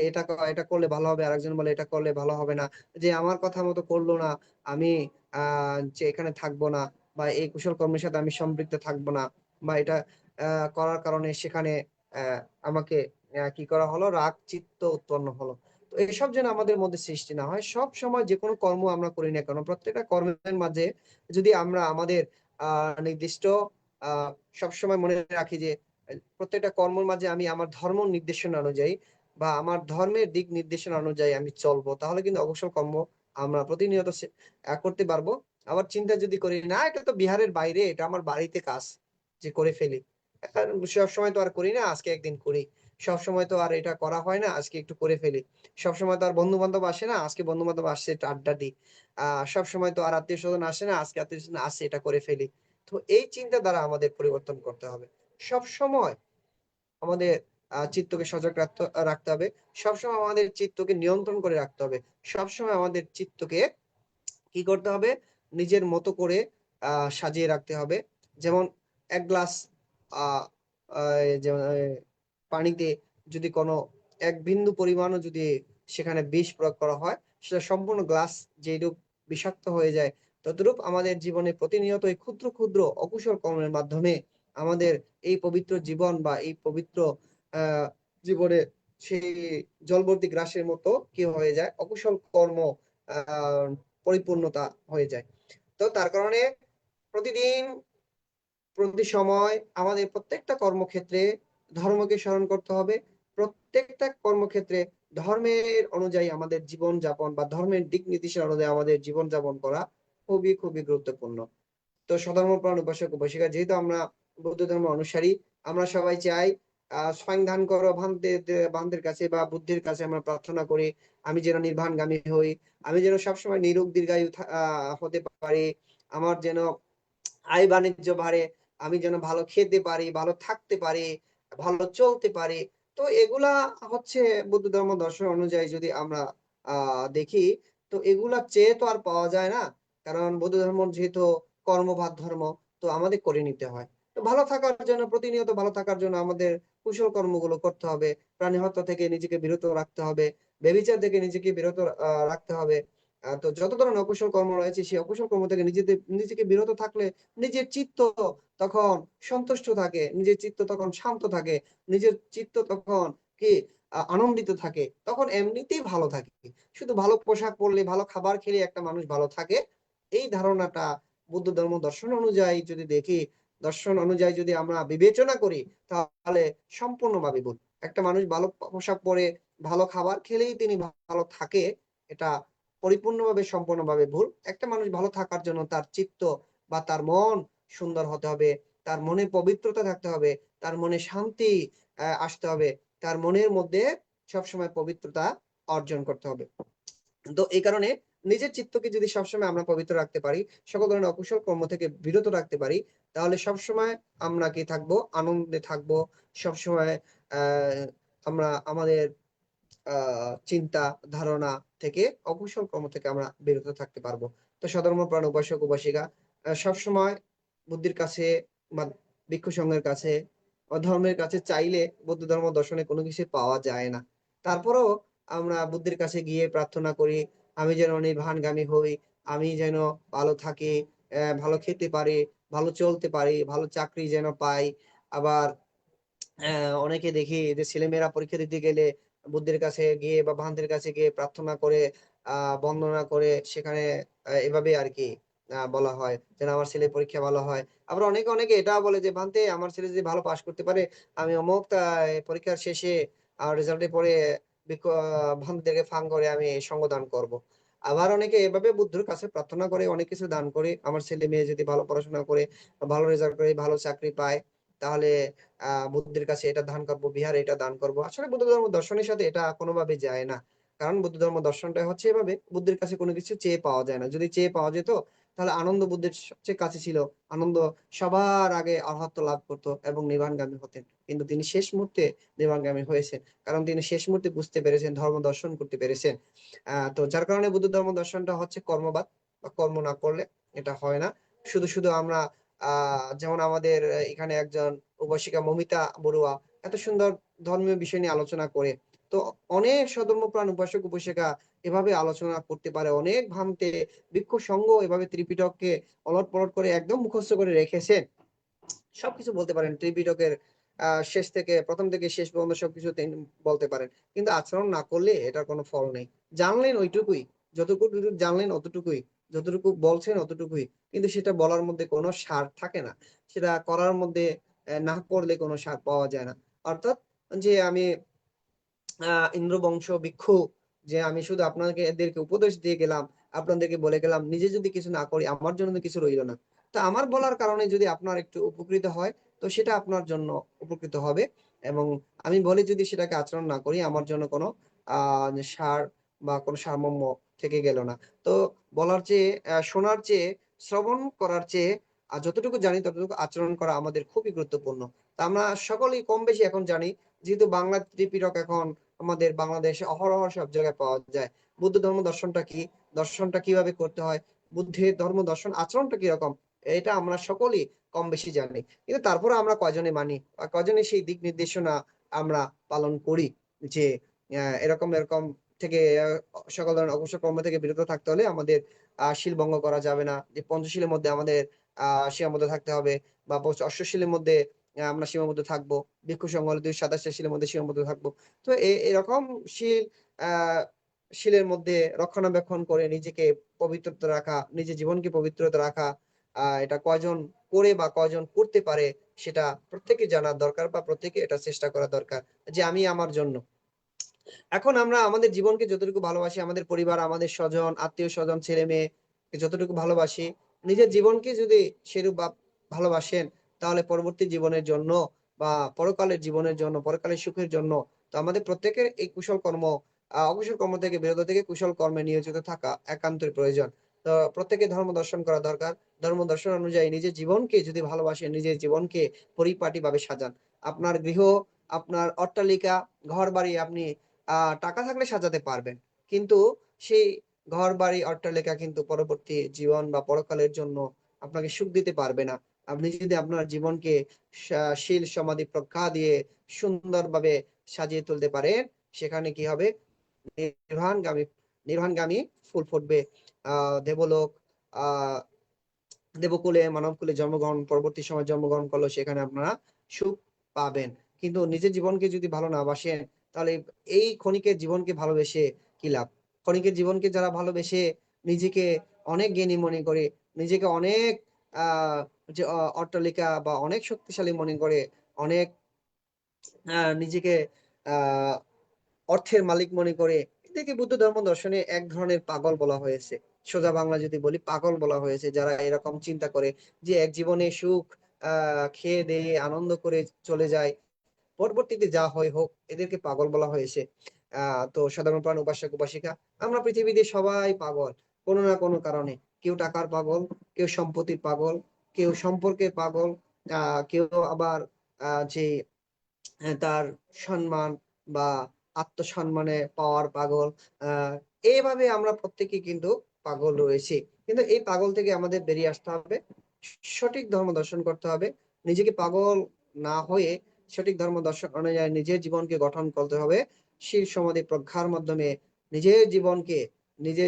এটা করলে ভালো হবে, আরেকজন বলে এটা করলে ভালো হবে না, যে আমার কথা মতো করলো না, আমি যে এখানে থাকবো না, বা এই কুশল কর্মের সাথে আমি সম্পৃক্ত থাকবো না, বা এটা করার কারণে সেখানে আহ আমাকে কি করা হলো, রাগ চিত্ত উৎপন্ন হলো। তো এসব যেন আমাদের মধ্যে সৃষ্টি না হয়। সব সময় যে কোনো কর্ম আমরা করি না কেন, প্রত্যেকটা কর্মের মাঝে যদি আমরা আমাদের নির্দিষ্ট আহ সবসময় মনে রাখি যে প্রত্যেকটা কর্মের মাঝে আমি আমার ধর্ম নির্দেশনা অনুযায়ী বা আমার ধর্মের দিক নির্দেশনা অনুযায়ী আমি চলবো, তাহলে কিন্তু অবসর কর্ম আমরা প্রতিনিয়ত করতে পারবো। আবার চিন্তা যদি করি না, এটা তো বিহারের বাইরে, এটা আমার বাড়িতে কাজ, যে করে ফেলি, সব সময় তো আর করি না, আজকে একদিন করি, সব সময় তো আর এটা করা হয় না, আজকে একটু করে ফেলি, সবসময় তো আর বন্ধু বান্ধব আসে না, আজকে বন্ধু বান্ধব আসছে একটু আড্ডা দিই, সবসময় তো আর আত্মীয় স্বজন আসে না, আজকে আত্মীয় স্বজন আসে, এটা করে ফেলি। তো এই চিন্তা দ্বারা আমাদের পরিবর্তন করতে হবে। সব সময় আমাদের চিত্তকে সজাগ রাখতে হবে, সবসময় আমাদের চিত্তকে নিয়ন্ত্রণ করে রাখতে হবে, সবসময় আমাদের চিত্তকে কি করতে হবে, নিজের মতো করে সাজিয়ে রাখতে হবে। যেমন এক গ্লাস আহ যেমন পানিতে যদি কোনো এক বিন্দু পরিমাণও যদি সেখানে বিষ প্রয়োগ করা হয়, সেটা সম্পূর্ণ গ্লাস যেরূপ বিষাক্ত হয়ে যায় তদ্রূপ আমাদের জীবনে প্রতিনিয়ত এই ক্ষুদ্র ক্ষুদ্র অকুশল কর্মের মাধ্যমে আমাদের এই পবিত্র জীবন বা এই পবিত্র জীবনে সেই জলবর্তী গ্রাসের মতো কি হয়ে যায়, অকুশল কর্ম পরিপূর্ণতা হয়ে যায়। তো তার কারণে প্রতিদিন প্রতি সময় আমাদের প্রত্যেকটা কর্মক্ষেত্রে ধর্মকে স্মরণ করতে হবে। প্রত্যেকটা কর্মক্ষেত্রে ধর্মের অনুযায়ী আমাদের জীবন যাপন বা ধর্মের দিক নির্দেশনা অনুযায়ী আমাদের জীবন যাপন করা খুবই খুবই গুরুত্বপূর্ণ। তো সধর্মপ্রাণ উপাসক উপাসিকা, যেহেতু আমরা বৌদ্ধ ধর্ম অনুসারী, আমরা সবাই চাই স্বয়ং ধ্যান করো ভান্তের কাছে বা বুদ্ধির কাছে আমরা প্রার্থনা করি আমি যেন নির্বাণগামী হই, আমি যেন সবসময় নিরোগ দীর্ঘায়ু হতে পারি, আমার যেন আয় বাণিজ্য বাড়ে, আমি যেন ভালো খেতে পারি, ভালো থাকতে পারি, ভালো চলতে পারি। তো এগুলা হচ্ছে বুদ্ধ ধর্ম দর্শন অনুযায়ী যদি আমরা দেখি, তো এগুলা চেয়ে তো আর পাওয়া যায় না। কারণ বৌদ্ধ ধর্ম যেহেতু কর্মবাদ ধর্ম, তো আমাদের করে নিতে হয়। তো ভালো থাকার জন্য, প্রতিনিয়ত ভালো থাকার জন্য আমাদের কুশল কর্মগুলো করতে হবে। প্রাণী হত্যা থেকে নিজেকে বিরত রাখতে হবে, ব্যভিচার থেকে নিজেকে বিরত রাখতে হবে। তো যত ধরনের অকুশল কর্ম রয়েছে সেই অকুশল কর্ম থেকে নিজেকে বিরত থাকলে নিজের চিত্ত তখন সন্তুষ্ট থাকে, নিজের চিত্ত তখন শান্ত থাকে, নিজের চিত্ত তখন কি আনন্দিত থাকে, তখন এমনিতেই ভালো থাকে। শুধু ভালো পোশাক পরলে, ভালো খাবার খেলে একটা মানুষ ভালো থাকে, এই ধারণাটা বুদ্ধ ধর্ম দর্শন অনুযায়ী যদি দেখি, দর্শন অনুযায়ী যদি আমরা বিবেচনা করি, তাহলে সম্পূর্ণভাবে ভুল। একটা মানুষ ভালো পোশাক পরে, ভালো খাবার খেলেই তিনি ভালো থাকে, এটা পরিপূর্ণভাবে সম্পূর্ণভাবে ভুল। একটা মানুষ ভালো থাকার জন্য তার চিত্ত বা তার মন সুন্দর হতে হবে, তার মনে পবিত্রতা থাকতে হবে, তার মনে শান্তি আসতে হবে, তার মনের মধ্যে সবসময় পবিত্রতা অর্জন করতে হবে। তো এই কারণে নিজের চিত্তকে যদি সবসময় আমরা পবিত্র রাখতে পারি, সকল ধরনের অকুশল কর্ম থেকে বিরত রাখতে পারি, তাহলে সবসময় আমরা কি থাকবো, আনন্দে থাকবো। সবসময় আমরা আমাদের চিন্তা ধারণা থেকে, অকুশল কর্ম থেকে আমরা বিরত থাকতে পারবো। তো সধর্মপ্রাণ উপাসক উপাসিকা, সবসময় বুদ্ধির কাছে বা ভিক্ষু সংঘের কাছে বা ধর্মের কাছে চাইলে বৌদ্ধ ধর্ম দর্শনে কোনো কিছু পাওয়া যায় না। তারপরেও আমরা বুদ্ধির কাছে গিয়ে প্রার্থনা করি আমি যেন নির্বাণগামী হই, আমি যেন ভালো থাকি, ভালো খেতে পারি, ভালো চলতে পারি, ভালো চাকরি যেন পাই। আবার অনেকে দেখি যে ছেলেমেয়েরা পরীক্ষা দিতে গেলে বুদ্ধের কাছে গিয়ে বা ভান্তের কাছে গিয়ে প্রার্থনা করে, বন্দনা করে, সেখানে এভাবে আর কি বলা হয় যেন আমার ছেলে পরীক্ষা ভালো হয়। আবার অনেকে অনেকে এটা বলে যে ভান্তে আমার ছেলে যদি ভালো পাশ করতে পারে, আমি অমুক পরীক্ষার শেষে রেজাল্টে পরে ভান্তেরকে ফাং করে আমি সঙ্গ দান করব। আবার অনেকে এভাবে বুদ্ধর কাছে প্রার্থনা করে, অনেক কিছু দান করে, আমার ছেলে মেয়ে যদি ভালো পড়াশোনা করে, ভালো রেজাল্ট করে, ভালো চাকরি পায়, তাহলে বুদ্ধের কাছে এটা দান করব, বিহারে এটা দান করব। আসলে বুদ্ধ ধর্ম দর্শনের সাথে এটা কোনোভাবে যায় না। কারণ বুদ্ধ ধর্ম দর্শনটা হচ্ছে এভাবে, বুদ্ধের কাছে কোনো কিছু চেয়ে পাওয়া যায় না। যদি চেয়ে পাওয়া যেত, তাহলে আনন্দ বুদ্ধের সবচেয়ে কাছে ছিল। আনন্দ সবার আগে অরহত্ব লাভ করতো এবং নির্বাণগামী হতেন। কিন্তু তিনি শেষ মুহূর্তে নির্বাণগামী হয়েছেন, কারণ তিনি শেষ মুহূর্তে বুঝতে পেরেছেন, ধর্ম দর্শন করতে পেরেছেন। তো যার কারণে বুদ্ধ ধর্ম দর্শনটা হচ্ছে কর্মবাদ, বা কর্ম না করলে এটা হয় না। শুধু শুধু আমরা যেমন আমাদের এখানে একজন উপাসিকা মমিতা বড়ুয়া এত সুন্দর ধর্মীয় বিষয় নিয়ে আলোচনা করে, তো অনেক সধর্মপ্রাণ উপাসক উপাসিকা এভাবে আলোচনা করতে পারে। অনেক ভান্তে ভিক্ষু সংঘ এভাবে ত্রিপিটককে অলট পলট করে একদম মুখস্থ করে রেখেছে, সবকিছু বলতে পারেন ত্রিপিটকের শেষ থেকে প্রথম থেকে শেষ পর্যন্ত সবকিছু তিনি বলতে পারেন, কিন্তু আচরণ না করলে এটার কোনো ফল নেই। জানলেন ওইটুকুই, যতটুকু জানলেন অতটুকুই, যতটুকু বলছেন অতটুকুই, কিন্তু সেটা বলার মধ্যে কোনো সার থাকে না, সেটা করার মধ্যে না করলে কোনো সার পাওয়া যায় না। অর্থাৎ যে আমি ইন্দ্রবংশ ভিক্ষু, যে আমি শুধু আপনাকে এদেরকে উপদেশ দিয়ে গেলাম, আপনাদেরকে বলে গেলাম, নিজে যদি কিছু না করি আমার জন্য তো কিছু রইল না। তো আমার বলার কারণে যদি আপনার একটু উপকৃত হয়, তো সেটা আপনার জন্য উপকৃত হবে, এবং আমি বলি যদি সেটাকে আচরণ না করি, আমার জন্য কোনো সার বা কোনো সারমর্ম থেকে গেল না। তো বলার চেয়ে, শোনার চেয়ে, শ্রবণ করার চেয়ে যতটুকু জানি ততটুকু আচরণ করা আমাদের খুবই গুরুত্বপূর্ণ। তা আমরা সকলেই কম বেশি এখন জানি, যেহেতু বাংলা ত্রিপিটক এখন আমাদের বাংলাদেশে অহরহ সব জায়গায় পাওয়া যায়। বুদ্ধ ধর্ম দর্শনটা কি, দর্শনটা কিভাবে করতে হয়, বুদ্ধের ধর্ম দর্শন আচরণটা কিরকম, এটা আমরা সকলেই কম বেশি জানি। কিন্তু তারপরে আমরা কয়জনে মানি, কয়জনে সেই দিক নির্দেশনা আমরা পালন করি, যে এরকম এরকম থেকে সকল ধরনের অবশ্য কর্ম থেকে বিরত থাকতে হলে আমাদের শিল ভঙ্গ করা যাবে না, যে পঞ্চশীলের মধ্যে আমাদের সীমাবদ্ধ থাকতে হবে, বা অষ্টশীলের মধ্যে আমরা সীমাবদ্ধ থাকবো, ভিক্ষু সংঘ হলে 227 শিলের মধ্যে সীমাবদ্ধ থাকবো। তো এরকম শিল আহ শিলের মধ্যে রক্ষণাবেক্ষণ করে নিজেকে পবিত্রতা রাখা, নিজের জীবনকে পবিত্রতা রাখা, এটা কয়জন করে বা কয়জন করতে পারে সেটা প্রত্যেকে জানার দরকার, বা প্রত্যেকে এটা চেষ্টা করা দরকার যে আমি আমার জন্য। এখন আমরা আমাদের জীবনকে যতটুকু ভালোবাসি, আমাদের পরিবার, আমাদের স্বজন, আত্মীয় স্বজন, ছেলে মেয়ে যতটুকু ভালোবাসি, নিজের জীবনকে যদি সেরূপ ভালোবাসেন, তাহলে পরবর্তী জীবনের জন্য বা পরকালের জীবনের জন্য, পরকালের সুখের জন্য, তো আমাদের প্রত্যেকের এই কুশল কর্ম, অকুশল কর্ম থেকে বিরত থেকে কুশল কর্মে নিয়োজিত থাকা একান্তই প্রয়োজন। তো প্রত্যেকে ধর্ম দর্শন করা দরকার। ধর্ম দর্শন অনুযায়ী নিজের জীবনকে যদি ভালোবাসেন, নিজের জীবনকে পরিপাটি ভাবে সাজান। আপনার গৃহ, আপনার অট্টালিকা, ঘর বাড়ি আপনি টাকা থাকলে সাজাতে পারবেন, কিন্তু সেই ঘর বাড়ি অট্টালিকা কিন্তু পরবর্তী জীবন বা পরকালের জন্য আপনাকে সুখ দিতে পারবে না। আপনি যদি আপনার জীবনকে শীল সমাধি প্রজ্ঞা দিয়ে সুন্দরভাবে সাজিয়ে তুলতে পারেন, সেখানে কি হবে? নির্বাণগামী নির্বাণগামী ফুল ফুটবে। দেবলোক, আহ দেবকুলে, মানবকুলে জন্মগ্রহণ, পরবর্তী সময় জন্মগ্রহণ করলো, সেখানে আপনারা সুখ পাবেন। কিন্তু নিজের জীবনকে যদি ভালো না বাসেন, তাহলে এই ক্ষণিকের জীবনকে ভালোবেসে কি লাভ? ক্ষণিকের জীবনকে যারা ভালোবেসে নিজেকে অনেক জ্ঞানী মনে করে, নিজেকে অনেক আহ যে অট্টালিকা বা অনেক শক্তিশালী মনে করে, অনেক নিজেকে আহ অর্থের মালিক মনে করে, এদেরকে বুদ্ধ ধর্ম দর্শনে এক ধরনের পাগল বলা হয়েছে। সোজা বাংলা যদি বলি, পাগল বলা হয়েছে। যারা এরকম চিন্তা করে যে এক জীবনে সুখ খেয়ে দেয়ে আনন্দ করে চলে যায়, পরবর্তীতে যা হয় হোক, এদেরকে পাগল বলা হয়েছে। তো সাধারণ প্রাণ উপাসক উপাসিকা, আমরা পৃথিবীতে সবাই পাগল কোনো না কোনো কারণে। কেউ টাকার পাগল, কেউ সম্পত্তির পাগল, কেউ সম্পর্কের পাগল, কেউ আবার যে তার সম্মান বা আত্মসম্মানে পাওয়ার পাগল। আহ এইভাবে আমরা প্রত্যেকে কিন্তু পাগল রয়েছি। কিন্তু এই পাগল থেকে আমাদের বেরিয়ে আসতে হবে, সঠিক ধর্ম দর্শন করতে হবে। নিজেকে পাগল না হয়ে সঠিক ধর্ম দর্শন অনুযায়ী নিজের জীবনকে গঠন করতে হবে। শীল সমাধি প্রজ্ঞার মাধ্যমে নিজের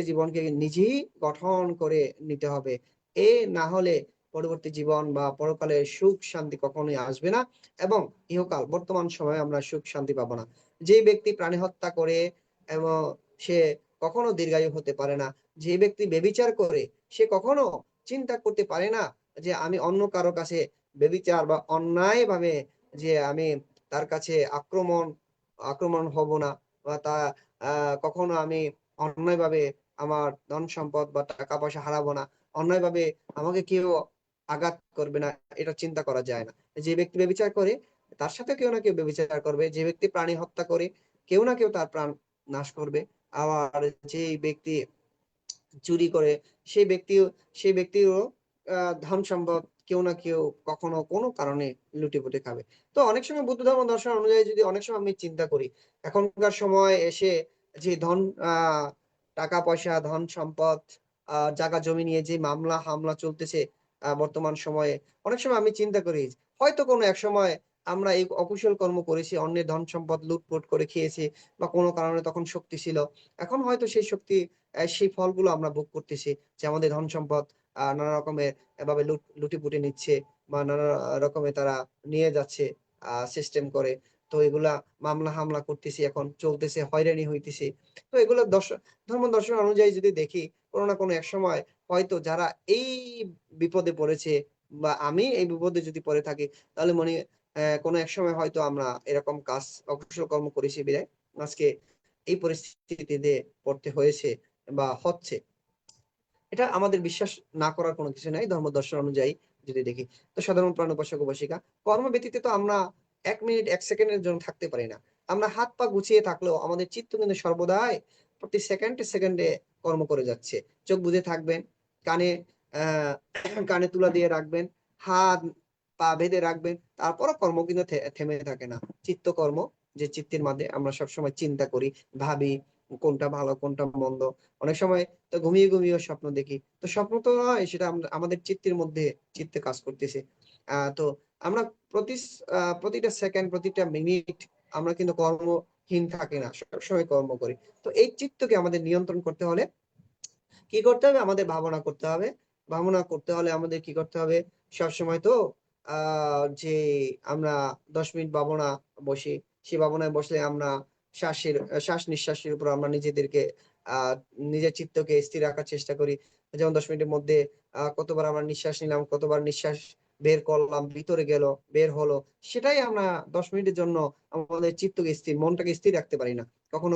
জীবনকে নিজেই গঠন করে নিতে হবে। এ না হলে পরবর্তী জীবন বা পরকালে সুখ শান্তি কখনোই আসবে না, এবং ইহকাল বর্তমান সময়ে আমরা সুখ শান্তি পাবো না। যে ব্যক্তি প্রাণী হত্যা করে এবং সে কখনো দীর্ঘায়ু হতে পারে না। যে ব্যক্তি ব্যভিচার করে সে কখনো চিন্তা করতে পারে না যে আমি অন্য কারো কাছে ব্যভিচার বা অন্যায় ভাবে যে আমি তার কাছে আক্রমণ হব না, বা তা কখনো আমি অন্যায় ভাবে আমার ধন সম্পদ বা টাকা পয়সা হারাবো না, অন্যায় ভাবে আমাকে কেউ আঘাত করবে না, এটা চিন্তা করা যায় না। যে ব্যক্তি ব্যভিচার করে তার সাথে কেউ না কেউ ব্যভিচার করবে। যে ব্যক্তি প্রাণী হত্যা করে কেউ না কেউ তার প্রাণ নাশ করবে। আবার যে ব্যক্তি চুরি করে সেই ব্যক্তিরও ধন সম্পদ কেউ না কেউ কখনো কোনো কারণে লুটেপুটে খাবে। তো অনেক সময় বুদ্ধ ধর্ম দর্শন অনুযায়ী যদি অনেক সময় আমি চিন্তা করি, এখনকার সময় এসে যে টাকা পয়সা, ধন সম্পদ, জায়গা জমি নিয়ে যে মামলা হামলা চলতেছে বর্তমান সময়ে, অনেক সময় আমি চিন্তা করি হয়তো কোনো এক সময় আমরা এই অকুশল কর্ম করেছি, অন্যের ধন সম্পদ লুটপুট করে খেয়েছি, বা কোনো কারণে তখন শক্তি ছিল, এখন হয়তো সেই শক্তি সেই ফলগুলো আমরা ভোগ করতেছি, যে আমাদের ধন সম্পদ নানা রকমের এভাবে লুটিপুটি নিচ্ছে, বা নানা রকমের তারা নিয়ে যাচ্ছে সিস্টেম করে। তো এগুলা মামলা হামলা করতেছি, এখন চলতেছে, হয়রানি হইতেছি। তো এগুলো ধর্ম দর্শন অনুযায়ী যদি দেখি, কোনো না কোনো এক সময় হয়তো যারা এই বিপদে পড়েছে, বা আমি এই বিপদে যদি পড়ে থাকি, তাহলে মনে কোনো এক সময় হয়তো আমরা এরকম কাজ অকুশল কর্ম করেছি বিধায় আজকে এই পরিস্থিতিতে পড়তে হয়েছে বা হচ্ছে। এটা আমাদের বিশ্বাস না করার কোনো কিছু নাই ধর্ম দর্শন অনুযায়ী যদি দেখি। তো সাধারণ প্রাণ উপাসক উপাসিকা, কর্ম ব্যতীত তো আমরা 1 মিনিট 1 সেকেন্ডের জন্য থাকতে পারি না। আমরা হাত পা গুছিয়ে থাকলেও আমাদের চিত্ত কিন্তু সর্বদাই প্রতি সেকেন্ডে সেকেন্ডে কর্ম করে যাচ্ছে। চোখ বুজে থাকবেন, কানে আহ কানে তুলা দিয়ে রাখবেন, হাত পা বেঁধে রাখবেন, তারপরও কর্ম কিন্তু থেমে থাকে না। চিত্ত কর্ম, যে চিত্তের মাঝে আমরা সবসময় চিন্তা করি, ভাবি কোনটা ভালো কোনটা মন্দ। অনেক সময় তো ঘুমিয়ে ঘুমিয়ে স্বপ্ন দেখি, তো স্বপ্ন তো নয়, সেটা আমাদের চিত্তের মধ্যে চিত্তে কাজ করতেছে। তো আমরা প্রতিটা সেকেন্ড, প্রতিটা মিনিট আমরা কিন্তু কর্মহীন থাকি না, সবসময় কর্ম করি। তো এই চিত্তকে আমাদের নিয়ন্ত্রণ করতে হলে কি করতে হবে? আমাদের ভাবনা করতে হবে। ভাবনা করতে হলে আমাদের কি করতে হবে? সবসময় তো যে আমরা ১০ মিনিট ভাবনা বসি। সেই ভাবনায় বসলে আমরা শ্বাস-নিঃশ্বাসের উপর আমরা নিজেদেরকে আ নিজের চিত্তকে স্থির রাখার চেষ্টা করি। যেমন ১০ মিনিটের মধ্যে কতবার আমরা নিঃশ্বাস নিলাম, কতবার নিঃশ্বাস বের করলাম, ভিতরে গেল, বের হলো। সেটাই আমরা ১০ মিনিটের জন্য আমাদের চিত্তকে মনটাকে স্থির রাখতে পারি না। কখনো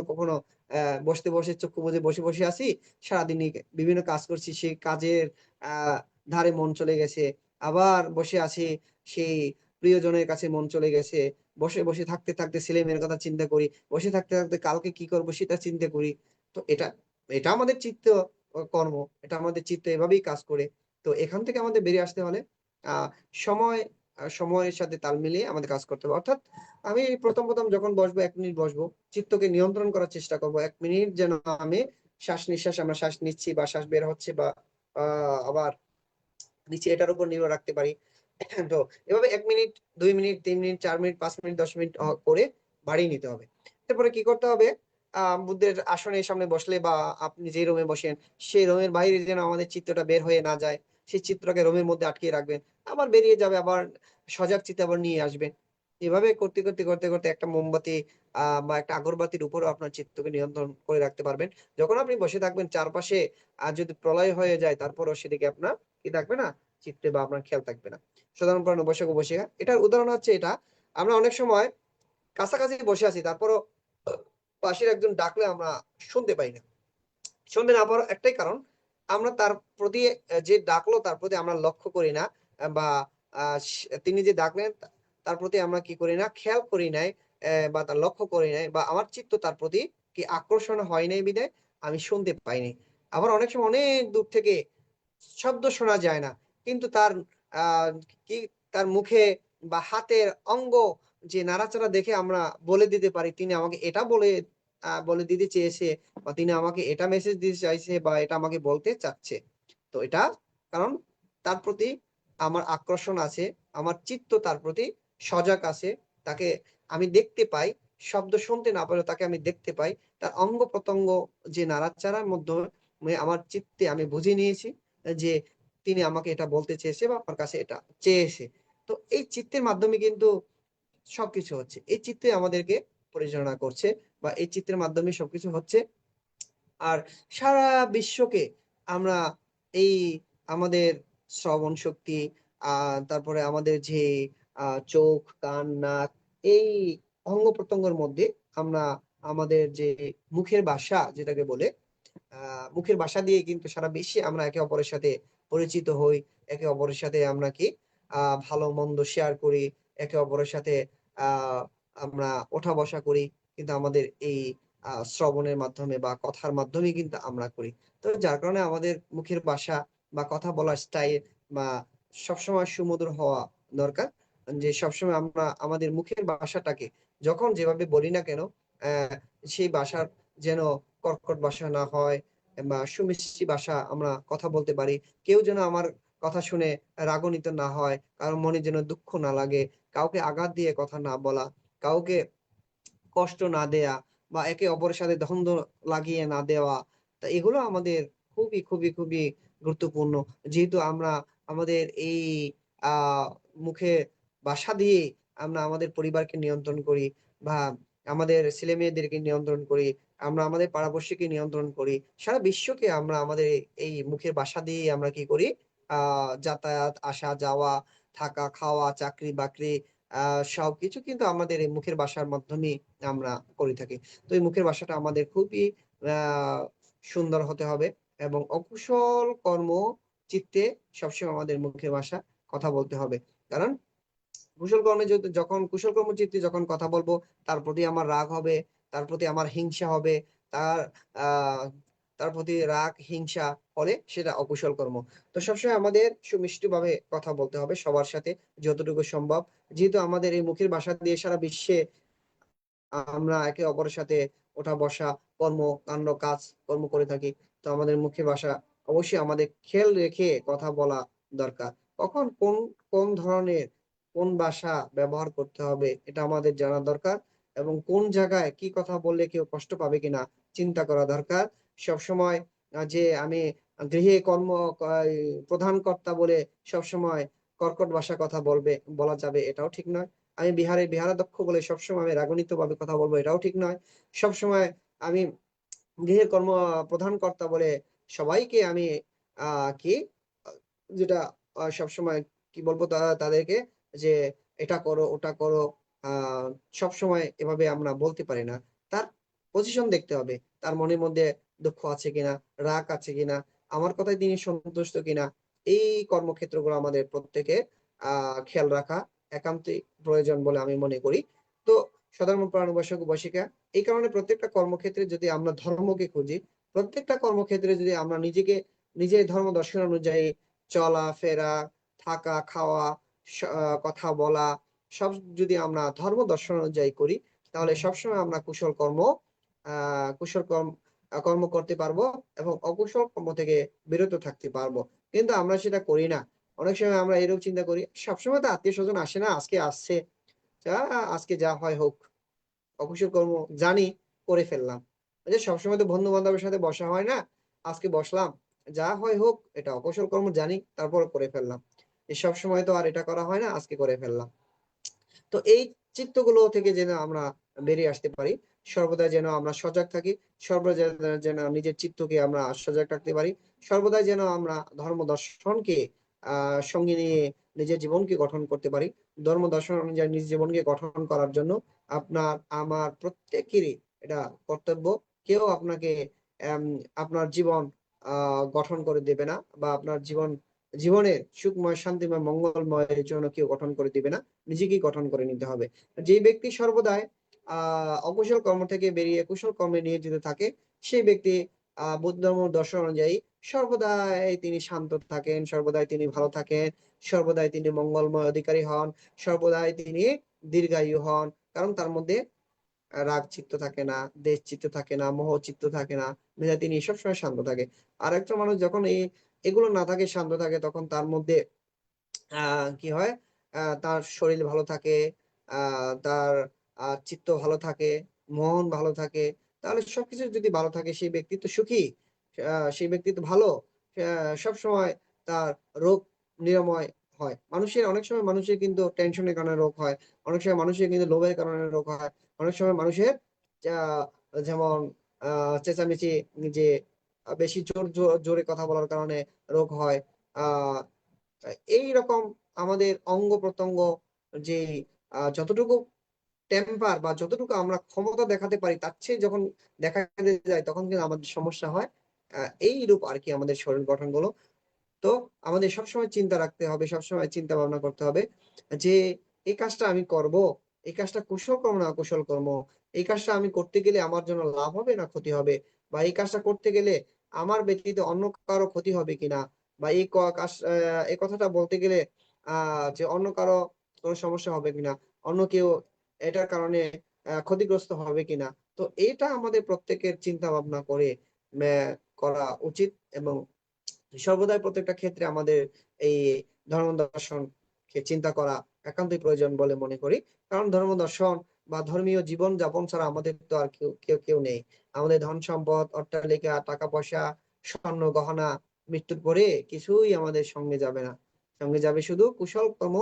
বসে চক্ষু বুজে বসে আছি। সারাদিনই বিভিন্ন কাজ করছি। সেই কাজের আ ধারে মন চলে গেছে। আবার বসে আছি, সেই প্রিয়জনের কাছে মন চলে গেছে। বসে থাকতে ছেলে-মেয়ের কথা চিন্তা করি। বসে থাকতে কালকে কি করব সেটা চিন্তা করি। তো এটা আমাদের কর্ম। এটা আমাদের চিত্ত এভাবেই কাজ করে। তো এখান থেকে আমাদের বেরিয়ে আসতে হলে আ সময় সময়ের সাথে তাল মিলিয়ে আমাদের কাজ করতে হবে। অর্থাৎ আমি প্রথম যখন বসবো ১ মিনিট বসবো, চিত্তকে নিয়ন্ত্রণ করার চেষ্টা করব। ১ মিনিট যেন আমি আমরা শ্বাস নিচ্ছি বা শ্বাস বের হচ্ছে বা আ আবার নিচে এটার উপর নির্ভর রাখতে পারি। তো এভাবে ১ minute, ২ minute, ৩ minute, ৪ minute, ৫ minute, ১০ minute করে বাড়িয়ে নিতে হবে। এরপরে কি করতে হবে? বুদ্ধের আসনের সামনে বসলে বা আপনি যে রুমে বসেন, সেই রুমের বাইরে যেন আমাদের চিত্তটা বের হয়ে না যায়। সেই চিত্রটাকে রুমের মধ্যে আটকিয়ে রাখবেন। আবার বেরিয়ে যাবে, আবার সজাগ চিত্তে আবার নিয়ে আসবেন। এভাবে করতে একটা মোমবাতি বা একটা আগরবাতির উপরেও আপনার চিত্তকে নিয়ন্ত্রণ করে রাখতে পারবেন। যখন আপনি বসে থাকবেন চারপাশে যদি প্রলয় হয়ে যায় তারপরেও সেদিকে আপনার কি থাকবে না? চিত্তে বা আপনার খেয়াল থাকবে না। সাধারণ প্রাণ বসে এটার উদাহরণ হচ্ছে এটা। আমরা অনেক সময় কাছাকাছি বসে আছি তারপরও পাশের একজন ডাকলে আমরা শুনতে পাই না। শুনতে না পাওয়ার একটাই কারণ, আমরা তার প্রতি যে ডাকলো তার প্রতি আমরা লক্ষ্য করি না বা তিনি যে ডাকলেন তার প্রতি আমরা কি করি না? খেয়াল করি নাই বা তার লক্ষ্য করি নাই বা আমার চিত্ত তার প্রতি কি আকর্ষণ হয় নাই বিধায় আমি শুনতে পাইনি। আবার অনেক সময় অনেক দূর থেকে শব্দ শোনা যায় না। কিন্তু আ কি তার মুখে বা হাতের অঙ্গ যে নাড়াচাড়া দেখে আমরা বলে দিতে পারি তিনি আমাকে এটা বলে দিতে চেয়েছে বা তিনি আমাকে এটা মেসেজ দিতে চাইছে বা এটা আমাকে বলতে চাচ্ছে। তো এটা কারণ তার প্রতি আমার আকর্ষণ আছে, আমার চিত্ত তার প্রতি সজাগ আছে। তাকে আমি দেখতে পাই, শব্দ শুনতে না পারলেও তাকে আমি দেখতে পাই। তার অঙ্গ-প্রত্যঙ্গ যে নাড়াচাড়ার মাধ্যমে আমার চিত্তে আমি বুঝে নিয়েছি যে তিনি আমাকে এটা বলতে চেয়েছে বা আমার কাছে এটা চেয়েছে। তো এই চিত্তের মাধ্যমে কিন্তু সবকিছু হচ্ছে। এই চিত্তই আমাদেরকে পরিচালনা করছে বা এই চিত্রের মাধ্যমে সবকিছু হচ্ছে। আর সারা বিশ্বকে আমরা এই আমাদের শ্রবণ শক্তি, আ তারপরে আমাদের যে চোখ, কান, নাক এই অঙ্গ-প্রত্যঙ্গের মধ্যে আমরা আমাদের যে মুখের ভাষা যেটাকে বলে আ মুখের ভাষা দিয়ে কিন্তু সারা বিশ্বে আমরা একে অপরের সাথে পরিচিত হই। একে অপরের সাথে আমরা কি ভালো-মন্দ শেয়ার করি। একে অপরের সাথে আ আমরা ওঠা-বসা করি। কিন্তু আমাদের এই শ্রবণের মাধ্যমে বা কথার মাধ্যমেই কিন্তু আমরা করি। তো যার কারণে আমাদের মুখের ভাষা বা কথা বলার স্টাইল বা সবসময় সুমধুর হওয়া দরকার। যে সবসময় আমরা আমাদের মুখের ভাষাটাকে যখন যেভাবে বলি না কেন সেই ভাষার যেন কর্কট ভাষা না হয় বা সুমিষ্টি ভাষা আমরা কথা বলতে পারি। কেউ যেন আমার কথা শুনে রাগান্বিত না হয়, কারো মনে যেন দুঃখ না লাগে, কাউকে আঘাত দিয়ে কথা না বলা, কাউকে কষ্ট না দেয়া বা একে অপরের সাথে দ্বন্দ্ব লাগিয়ে না দেওয়া। তা এগুলো আমাদের খুবই গুরুত্বপূর্ণ। যেহেতু আমরা আমাদের এই আ মুখে ভাষা দিয়ে আমরা আমাদের পরিবারকে নিয়ন্ত্রণ করি বা আমাদের ছেলে-মেয়েদেরকে নিয়ন্ত্রণ করি। আমরা আমাদের পাড়া-পড়শিকে নিয়ন্ত্রণ করি। সারা বিশ্বকে আমরা আমাদের এই মুখের ভাষা দিয়েই আমরা কি করি? আ যাতায়াত, আসা যাওয়া, থাকা, খাওয়া, চাকরি-বাকরি আ সবকিছু কিন্তু আমাদের এই মুখের ভাষার মাধ্যমেই আমরা করে থাকি। তো এই মুখের ভাষাটা আমাদের খুবই আ সুন্দর হতে হবে এবং অকুশল কর্ম চিত্তে সবসময় আমাদের মুখের ভাষা কথা বলতে হবে। কারণ কুশল কর্মচিত্তে যখন কথা বলবো, তার প্রতি আমার রাগ হবে, তার প্রতি আমার হিংসা হবে, তার আ তার প্রতি রাগ, হিংসা হলে সেটা অকুশল কর্ম। তো সবসময় আমাদের সুমিষ্টভাবে কথা বলতে হবে সবার সাথে যতটুকু সম্ভব। যেহেতু আমাদের এই মুখের ভাষা দিয়ে সারা বিশ্বে আমরা একে অপরের সাথে ওঠা-বসা, কর্মকাণ্ড, কাজকর্ম করে থাকি। তো আমাদের মুখের ভাষা অবশ্যই আমাদের খেয়াল রেখে কথা বলা দরকার। কখন কোন ধরনের কোন ভাষা ব্যবহার করতে হবে এটা আমাদের জানা দরকার এবং কোন জায়গায় কি কথা বললে কেউ কষ্ট পাবে কিনা চিন্তা করা দরকার। সবসময় যে আমি গৃহে প্রধান কর্তা বলে সবসময় কর্কট ভাষা কথা বলা যাবে, এটাও ঠিক নয়। আমি বিহারাধ্যক্ষ বলে সবসময় আমি রাগান্বিত ভাবে কথা বলবো, এটাও ঠিক নয়। সবসময় আমি গৃহের প্রধান কর্তা বলে সবাইকে আমি কি যেটা সবসময় কি বলবো তাদেরকে যে এটা করো ওটা করো, সবসময় এভাবে আমরা বলতে পারি না। তার পজিশন দেখতে হবে, তার মনের মধ্যে দুঃখ আছে কিনা, রাগ আছে কিনা, আমার কথায় তিনি সন্তুষ্ট কিনা। এই কর্মক্ষেত্রগুলো আমাদের প্রত্যেকে খেয়াল রাখা একান্তই প্রয়োজন বলে আমি মনে করি। তো সাধারণ প্রাণবাসক উপাসিকা, এই কারণে প্রত্যেকটা কর্মক্ষেত্রে যদি আমরা ধর্মকে খুঁজি, প্রত্যেকটা কর্মক্ষেত্রে যদি আমরা নিজের ধর্ম দর্শন অনুযায়ী চলাফেরা, থাকা, খাওয়া, কথা বলা সব যদি আমরা ধর্ম দর্শন অনুযায়ী করি, তাহলে সবসময় আমরা কর্ম করতে পারবো এবং অকুশল কর্ম থেকে বিরত থাকতে পারবো। কিন্তু আমরা সেটা করি না। অনেক সময় আমরা এরকম চিন্তা করি, সবসময় তো আত্মীয় স্বজন আসে না, আজকে আসছে, আজকে যা হয় হোক, অকুশল কর্ম জানি করে ফেললাম। যে সবসময় তো বন্ধু বান্ধবের সাথে বসা হয় না, আজকে বসলাম, যা হয় হোক, এটা অকুশল কর্ম জানি তারপর করে ফেললাম। সব সময় তো আর এটা করা হয় না, আজকে করে ফেললাম। তো এই চিত্তগুলো থেকে যেন আমরা বেরিয়ে আসতে পারি, সর্বদা যেন আমরা সজাগ থাকি, সর্বদা যেন নিজের চিত্তকে আমরা সজাগ রাখতে পারি, সর্বদাই যেন আমরা ধর্ম দর্শনকে সঙ্গে নিয়ে নিজের জীবনকে গঠন করতে পারি। ধর্ম দর্শন অনুযায়ী নিজের জীবনকে গঠন করার জন্য আপনার আমার প্রত্যেকেরই এটা কর্তব্য। কেউ আপনাকে আপনার জীবন গঠন করে দেবে না, বা আপনার জীবনের সুখময়, শান্তিময়, মঙ্গলময়ের জন্য কেউ গঠন করে দিবে না, নিজেকেই গঠন করে নিতে হবে। যে ব্যক্তি সর্বদাই অকুশল কর্ম থেকে বেরিয়ে কুশল কর্মে নিয়োজিত থাকে, সেই ব্যক্তি বৌদ্ধ ধর্ম দর্শন অনুযায়ী সর্বদাই তিনি শান্ত থাকেন, সর্বদাই তিনি ভালো থাকেন, সর্বদাই তিনি মঙ্গলময় অধিকারী হন, সর্বদাই তিনি দীর্ঘায়ু হন। কারণ তার মধ্যে রাগ চিত্ত থাকে না, দেশ চিত্ত থাকে না, মোহ চিত্ত থাকে না, বিধায় তিনি সবসময় শান্ত থাকে। আর একটা মানুষ যখন এগুলো না থাকে, শান্ত থাকে, তখন তার মধ্যে কি হয়, তার শরীর ভালো থাকে, তার চিত্ত ভালো থাকে, মন ভালো থাকে। তাহলে সবকিছু যদি ভালো থাকে, সেই ব্যক্তি তো সুখী, সেই ব্যক্তি তো ভালো, সবসময় তার রোগ নিরাময় হয়। অনেক সময় মানুষের কিন্তু টেনশনের কারণে রোগ হয়, অনেক সময় মানুষের কিন্তু লোভের কারণে রোগ হয়, অনেক সময় মানুষের যেমন চেঁচামেচি, যে বেশি জোরে কথা বলার কারণে রোগ হয়। আহ এইরকম আমাদের অঙ্গ প্রত্যঙ্গ যে যতটুকু টেম্পার বা যতটুকু আমরা ক্ষমতা দেখাতে পারি, তার চেয়ে যখন দেখাতে যায়, তখন কিন্তু আমাদের সমস্যা হয়। এইরূপ আর কি আমাদের শরীর গঠন গুলো। তো আমাদের সবসময় চিন্তা রাখতে হবে, সবসময় চিন্তা ভাবনা করতে হবে যে এই কাজটা আমি করব, এই কাজটা কুশল কর্ম না অকুশল কর্ম, এই কাজটা আমি করতে গেলে আমার জন্য লাভ হবে না ক্ষতি হবে, বা এই কাজটা করতে গেলে আমার ব্যতীত অন্য কারো ক্ষতি হবে কিনা, বা এই কথাটা বলতে গেলে যে অন্য কারো কোনো সমস্যা হবে কিনা, অন্য কেউ এটার কারণে ক্ষতিগ্রস্ত হবে কিনা। তো এটা আমাদের প্রত্যেকের চিন্তা ভাবনা করে করা উচিত, এবং সর্বদাই প্রত্যেকটা ক্ষেত্রে আমাদের এই ধর্ম দর্শনকে চিন্তা করা একান্তই প্রয়োজন বলে মনে করি। কারণ ধর্ম দর্শন বা ধর্মীয় জীবন যাপন ছাড়া আমাদের তো আর কেউ নেই। আমাদের ধন সম্পদ, অট্টালিকা, টাকা পয়সা, স্বর্ণ গহনা মৃত্যুর পরে কিছুই আমাদের সঙ্গে যাবে না। সঙ্গে যাবে শুধু কুশল কর্ম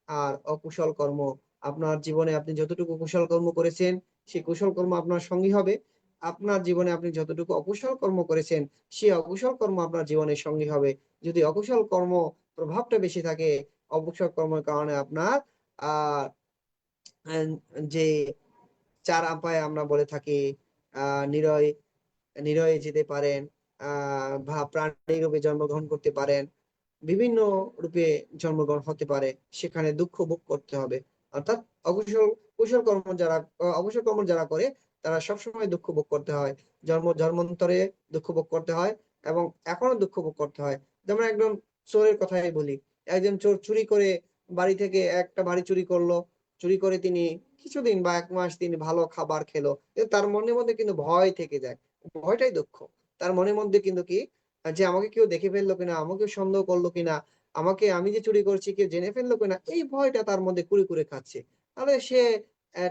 আর অকুশল কর্ম। আপনার জীবনে আপনি যতটুকু কুশল কর্ম করেছেন, সেই কুশল কর্ম আপনার সঙ্গী হবে। আপনার জীবনে আপনি যতটুকু অকুশল কর্ম করেছেন, সেই অকুশল কর্ম আপনার জীবনের সঙ্গী হবে। যদি অকুশল কর্ম প্রভাবটা বেশি থাকে, অকুশল কর্মের কারণে আপনার আহ যে চার আপায় আমরা বলে থাকি, নিরয় নিরয়ে যেতে পারেন, বা প্রাণী রূপে জন্মগ্রহণ করতে পারেন, বিভিন্ন রূপে জন্মগ্রহণ হতে পারে, সেখানে দুঃখ ভোগ করতে হবে। অর্থাৎ কুশল কর্ম অকুশল কর্ম যারা করে, তারা সবসময় দুঃখ ভোগ করতে হয়, জন্মান্তরে দুঃখ ভোগ করতে হয়, এবং এখনো দুঃখ ভোগ করতে হয়। যেমন একজন চোরের কথাই বলি, একজন চোর চুরি করে বাড়ি থেকে একটা বাড়ি চুরি করলো, চুরি করে তিনি কিছুদিন বা 1 মাস তিনি ভালো খাবার খেলো, কিন্তু তার মনের মধ্যে কিন্তু ভয় থেকে যায়, ভয়টাই দুঃখ। তার মনের মধ্যে কিন্তু কি, যে আমাকে কেউ দেখে ফেললো কিনা, আমাকে সন্দেহ করলো কিনা, আমি যে চুরি করছি কেউ জেনে ফেললো কিনা, এই ভয়টা তার মধ্যে কুরে কুরে খাচ্ছে। তাহলে সে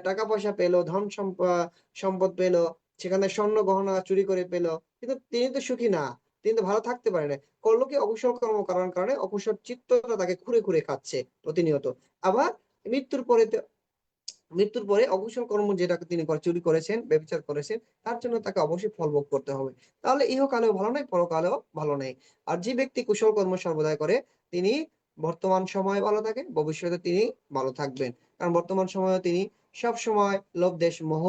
টাকা পয়সা পেলো, সম্পদ পেলো, সেখানে স্বর্ণ গহনা চুরি করে পেলো, কিন্তু তিনি তো সুখী না। তিনি তো ভালো থাকতে পারে না। করলো কি অকুশল কর্ম করার কারণে অকুশল চিত্তটা তাকে খুঁড়ে খুঁড়ে খাচ্ছে প্রতিনিয়ত। আবার মৃত্যুর পরে অকুশল কর্ম যেটা তিনি চুরি করেছেন, ব্যভিচার করেছেন, তার জন্য তাকে অবশ্যই ফল ভোগ করতে হবে। তাহলে ইহকালেও ভালো নাই, পরকালেও ভালো নেই। আর যে ব্যক্তি কুশল কর্ম সর্বদাই করে তিনি বর্তমান সময়ে ভালো থাকে, ভবিষ্যতে তিনি ভালো থাকবেন। কারণ বর্তমান সময়ে তিনি সব সময় লোভ দেশ মোহ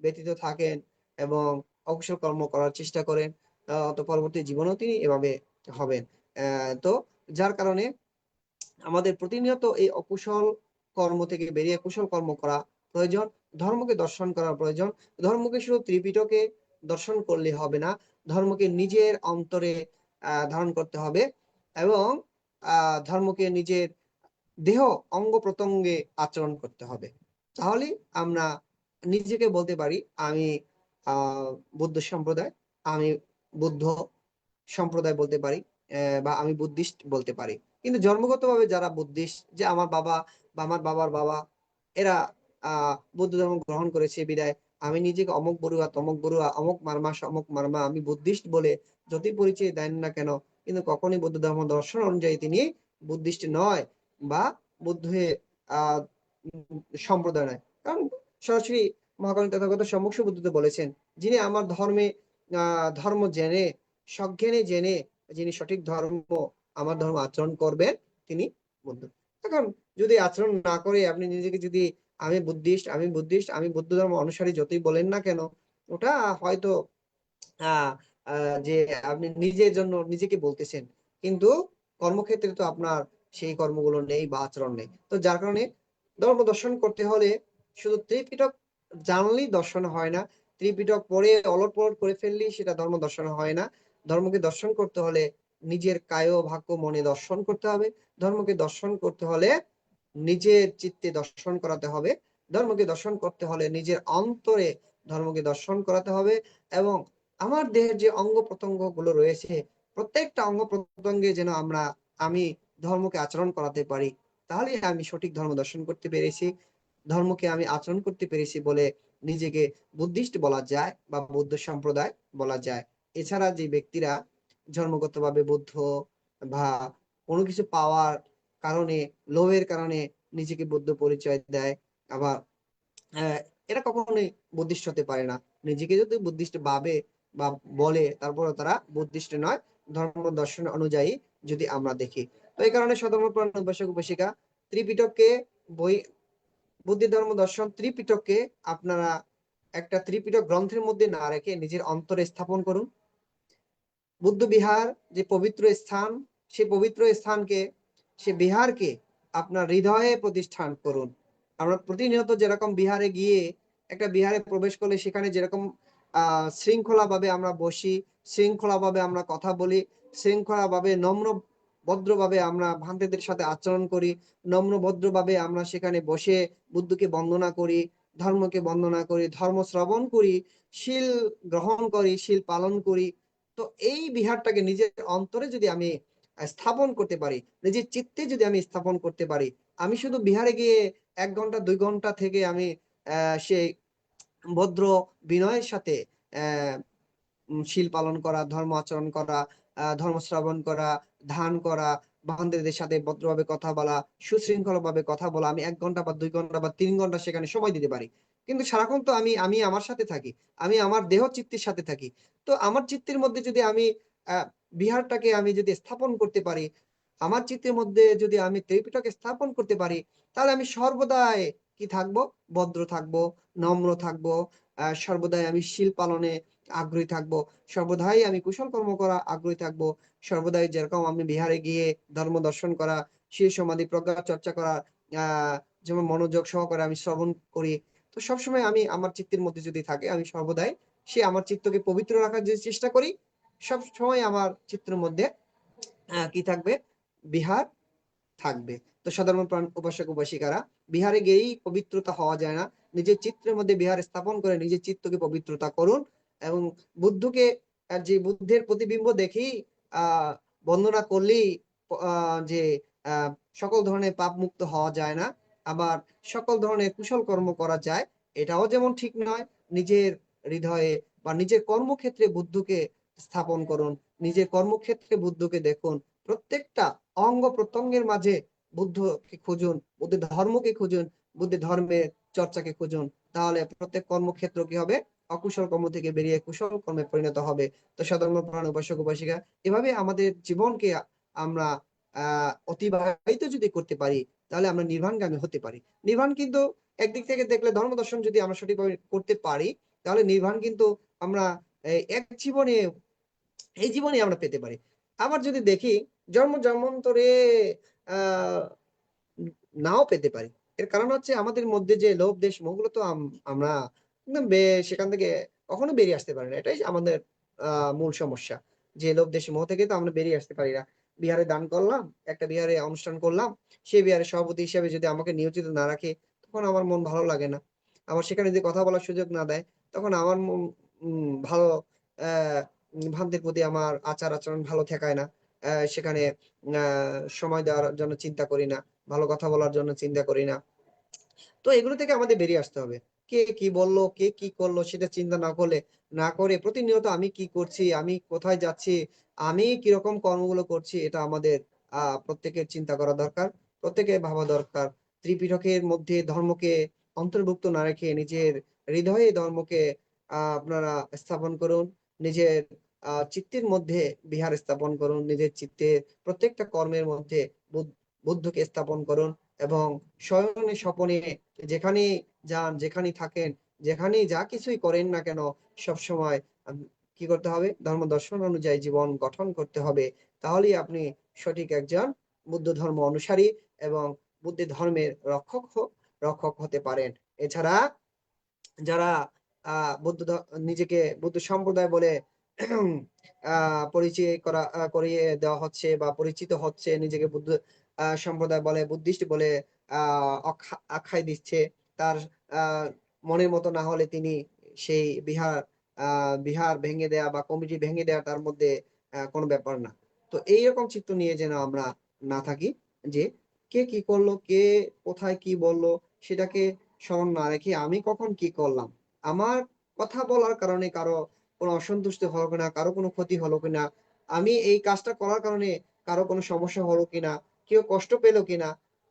ব্যতীত থাকেন এবং অকুশল কর্ম করার চেষ্টা করেন। তো পরবর্তী জীবনেও তিনি এভাবে হবেন। তো যার কারণে আমাদের প্রতিনিয়ত এই অকুশল কর্ম থেকে বেরিয়ে কুশল কর্ম করা প্রয়োজন। ধর্মকে দর্শন করা প্রয়োজন। ধর্মকে শুধু ত্রিপিটকে দর্শন করলে হবে না, ধর্মকে নিজের অন্তরে ধারণ করতে হবে এবং ধর্মকে নিজের দেহ অঙ্গ প্রত্যঙ্গে আচরণ করতে হবে। তাহলে আমরা নিজেকে বলতে পারি আমি বুদ্ধ সম্প্রদায়, আমি বুদ্ধ সম্প্রদায় বলতে পারি, বা আমি বুদ্ধিস্ট বলতে পারি। কিন্তু জন্মগতভাবে যারা বুদ্ধিস্ট, যে আমার বাবা বা আমার বাবার বাবা এরা বৌদ্ধ ধর্ম গ্রহণ করেছে বিদায় আমি নিজেকে অমুক বড়ুয়া তমক বড়ুয়া অমুক মারমা সমক মারমা আমি বুদ্ধিস্ট বলে যতই পরিচয় দেন না কেন, কিন্তু কখনোই বৌদ্ধ ধর্ম দর্শন অনুযায়ী তিনি বুদ্ধিস্ট নয় বা বুদ্ধে আহ সম্প্রদায় নয়। কারণ সরাসরি মহাকালী তথাগত সম্মুখ বুদ্ধদেব বলেছেন, যিনি আমার ধর্ম জেনে সজ্ঞানে জেনে যিনি সঠিক ধর্ম আমার ধর্ম আচরণ করবেন তিনি বুদ্ধ। এখন যদি আচরণ না করে আপনি নিজেকে যদি আমি বুদ্ধিস্ট আমি বৌদ্ধ ধর্ম অনুসারী যতই বলেন না কেন, ওটা হয়তো যে আপনি নিজের জন্য নিজেকে বলতেছেন, কিন্তু কর্মক্ষেত্রে তো আপনার সেই কর্মগুলো নেই বা আচরণ নেই। তো যার কারণে ধর্ম দর্শন করতে হলে শুধু ত্রিপিটক জানলেই দর্শন হয় না, ত্রিপিটক পড়ে অলট পলট করে ফেললেই সেটা ধর্ম দর্শন হয় না। ধর্মকে দর্শন করতে হলে নিজের কায় বাক্য মনে দর্শন করতে হবে। ধর্মকে দর্শন করতে হলে নিজের চিত্তে দর্শন করাতে হবে। ধর্মকে দর্শন করতে হলে নিজের অন্তরে ধর্মকে দর্শন করাতে হবে। এবং আমার দেহের যে অঙ্গ প্রত্যঙ্গ গুলো রয়েছে প্রত্যেকটা অঙ্গ প্রত্যঙ্গে যেন আমি ধর্মকে আচরণ করাতে পারি, তাহলে আমি সঠিক ধর্ম দর্শন করতে পেরেছি, ধর্মকে আমি আচরণ করতে পেরেছি বলে নিজেকে বুদ্ধিস্ট বলা যায় বা বৌদ্ধ সম্প্রদায় বলা যায়। এছাড়া যে ব্যক্তিরা জন্মগতভাবে বুদ্ধ বা কোনো কিছু পাওয়ার কারণে লোভের কারণে নিজেকে বুদ্ধ পরিচয় দেয়, আবার এরা কখনোই বুদ্ধিস্ট হতে পারে না। নিজেকে যদি বুদ্ধিস্ট ভাবে বা বলে তারপরে তারা বুদ্ধিস্ট নয়, ধর্ম দর্শন অনুযায়ী যদি আমরা দেখি। তো এই কারণে সধর্মপ্রাণ উপাসক উপাসিকা ত্রিপিটককে বই বুদ্ধি ধর্ম দর্শন ত্রিপিটককে আপনারা একটা ত্রিপিটক গ্রন্থের মধ্যে না রেখে নিজের অন্তরে স্থাপন করুন। বুদ্ধ বিহার যে পবিত্র স্থান, সে পবিত্র স্থানকে সে বিহারকে আপনার হৃদয়ে প্রতিষ্ঠান করুন। আমরা প্রতিনিয়ত যেরকম বিহারে গিয়ে একটা বিহারে প্রবেশ করলে সেখানে যেরকম শৃঙ্খলা ভাবে আমরা বসি, শৃঙ্খলা ভাবে আমরা কথা বলি, শৃঙ্খলা ভাবে নম্র ভদ্রভাবে আমরা ভান্তেদের সাথে আচরণ করি, নম্র ভদ্রভাবে আমরা সেখানে বসে বুদ্ধকে বন্দনা করি, ধর্মকে বন্দনা করি, ধর্ম শ্রবণ করি, শীল গ্রহণ করি, শীল পালন করি। তো এই বিহারটাকে নিজের অন্তরে যদি আমি স্থাপন করতে পারি, নিজের চিত্তে যদি আমি স্থাপন করতে পারি, আমি শুধু বিহারে গিয়ে 1 ঘন্টা 2 ঘন্টা থেকে আমি সেই ভদ্র বিনয়ের সাথে শীল পালন করা, ধর্ম আচরণ করা, ধর্ম শ্রবণ করা, ধ্যান করা, বান্ধবদের সাথে ভদ্রভাবে কথা বলা, সুশৃঙ্খল ভাবে কথা বলা, আমি 1 ঘন্টা বা 2 ঘন্টা বা 3 ঘন্টা সেখানে সময় দিতে পারি। কিন্তু সারাক্ষণ তো আমি আমার সাথে থাকি, আমি আমার দেহ চিত্তের সাথে থাকি। তো আমার চিত্তের মধ্যে যদি আমি বিহারটাকে আমি যদি স্থাপন করতে পারি, আমার চিত্তের মধ্যে যদি আমি ত্রিপিটকে স্থাপন করতে পারি, তাহলে আমি সর্বদাই কি থাকবো? ভদ্র থাকবো, নম্র থাকবো, সর্বদাই আমি শীল পালনে আগ্রহী থাকবো, সর্বদাই আমি কুশল কর্ম করা আগ্রহী থাকবো, সর্বদাই যেরকম আমি বিহারে গিয়ে ধর্ম দর্শন করা, শীল সমাধি প্রজ্ঞা চর্চা করা, যেমন মনোযোগ সহকারে আমি শ্রবণ করি। তো সবসময় আমি আমার চিত্তের মধ্যে যদি থাকে, আমি সর্বদাই সে আমার চিত্তকে পবিত্র রাখার যে চেষ্টা করি, সব সময় আমার চিত্রের মধ্যে কি থাকবে? বিহার থাকবে। তো সাধারণ প্রাণ উপাসক উপাসিকারা বিহারে গিয়েই পবিত্রতা হওয়া যায় না, নিজের চিত্রের মধ্যে বিহার স্থাপন করে নিজের চিত্তকে পবিত্রতা করুন। এবং বুদ্ধকে যে বুদ্ধের প্রতিবিম্ব দেখেই বন্দনা করলেই যে সকল ধরনের পাপ মুক্ত হওয়া যায় না, আবার সকল ধরনের কুশল কর্ম করা যায়, এটাও যেমন ঠিক নয়। নিজের হৃদয়ে বা নিজের কর্মক্ষেত্রে বুদ্ধকে স্থাপন করুন, নিজের কর্মক্ষেত্রে বুদ্ধকে দেখুন, প্রত্যেকটা অঙ্গ প্রত্যঙ্গের মাঝে বুদ্ধকে খুঁজুন, বুদ্ধের ধর্মকে খুঁজুন, বুদ্ধের ধর্মের চর্চাকে খুঁজুন। তাহলে প্রত্যেক কর্মক্ষেত্র কি হবে? অকুশল কর্ম থেকে বেরিয়ে কুশল কর্মে পরিণত হবে। তো সধর্মপ্রাণ উপাসক উপাসিকা, এভাবে আমাদের জীবনকে আমরা অতিবাহিত যদি করতে পারি, তাহলে আমরা নির্বাণগামী হতে পারি। নির্বাণ কিন্তু একদিক থেকে দেখলে ধর্ম দর্শন যদি আমরা সঠিকভাবে করতে পারি, তাহলে নির্বাণ কিন্তু আমরা এই জীবনে আমরা পেতে পারি। আবার যদি দেখি জন্ম জন্মান্তরে আহ নাও পেতে পারি। এর কারণ হচ্ছে আমাদের মধ্যে যে লোভ দেশ মোহগুলো তো আমরা একদম সেখান থেকে কখনো বেরিয়ে আসতে পারি না। এটাই আমাদের মূল সমস্যা, যে লোভ দেশ মোহ থেকে তো আমরা বেরিয়ে আসতে পারি না। বিহারে দান করলাম, একটা বিহারে অনুষ্ঠান করলাম, সেই বিহারের সভাপতি হিসেবে যদি আমাকে নিয়োজিত না রাখে, তখন আমার মন ভালো লাগে না। আমার সেখানে যদি কথা বলার সুযোগ না দেয়, তখন আমার মন ভালো ভান্তের প্রতি আমার আচার আচরণ ভালো ঠেকায় না। সেখানে সময় দেওয়ার জন্য চিন্তা করি না, ভালো কথা বলার জন্য চিন্তা করি না। তো এগুলো থেকে আমাদের বেরিয়ে আসতে হবে। কে কি বললো, কে কি করলো সেটা চিন্তা না করে প্রতিনিয়ত আমি কি করছি, আমি কোথায় যাচ্ছি, আমি কিরকম কর্মগুলো করছি, এটা আমাদের প্রত্যেকের চিন্তা করা দরকার, প্রত্যেকের ভাবা দরকার। ত্রিপিটকের মধ্যে ধর্মকে অন্তর্ভুক্ত না রেখে নিজের হৃদয়ে ধর্মকে আপনারা স্থাপন করুন। নিজের চিত্তের মধ্যে বিহার স্থাপন করুন, নিজের চিত্তের প্রত্যেকটা কর্মের মধ্যে বুদ্ধকে স্থাপন করুন, এবং শয়নে স্বপনে যেখানে যান, যেখানে থাকেন, যেখানেই যা কিছুই করেন না কেন, সবসময় কি করতে হবে? ধর্ম দর্শন অনুযায়ী জীবন গঠন করতে হবে। তাহলেই আপনি সঠিক একজন বুদ্ধ ধর্ম অনুসারী এবং বুদ্ধের ধর্মের রক্ষক হতে পারেন। এছাড়া যারা নিজেকে বুদ্ধ সম্প্রদায় বলে পরিচয় করিয়ে দেওয়া হচ্ছে বা পরিচিত হচ্ছে, নিজেকে বুদ্ধ সম্প্রদায় বলে, বুদ্ধিস্ট বলে আখ্যাই দিচ্ছে, তার মনের মতো না হলে তিনি সেই বিহার ভেঙে দেয়া বা কমিটি ভেঙে দেয়া তার মধ্যে কোনো ব্যাপার না। তো এইরকম চিত্ত নিয়ে যেন আমরা না থাকি, যে কে কি করলো, কে কোথায় কি বললো সেটাকে স্মরণ না রেখে আমি কখন কি করলাম, আমার কথা বলার কারণে কারো কোনো অসন্তুষ্ট হলো কিনা, কারো কোনো ক্ষতি হলো কিনা, আমি এই কাজটা করার কারণে কারো কোনো সমস্যা হলো কিনা, কেউ কষ্ট পেলো কিনা,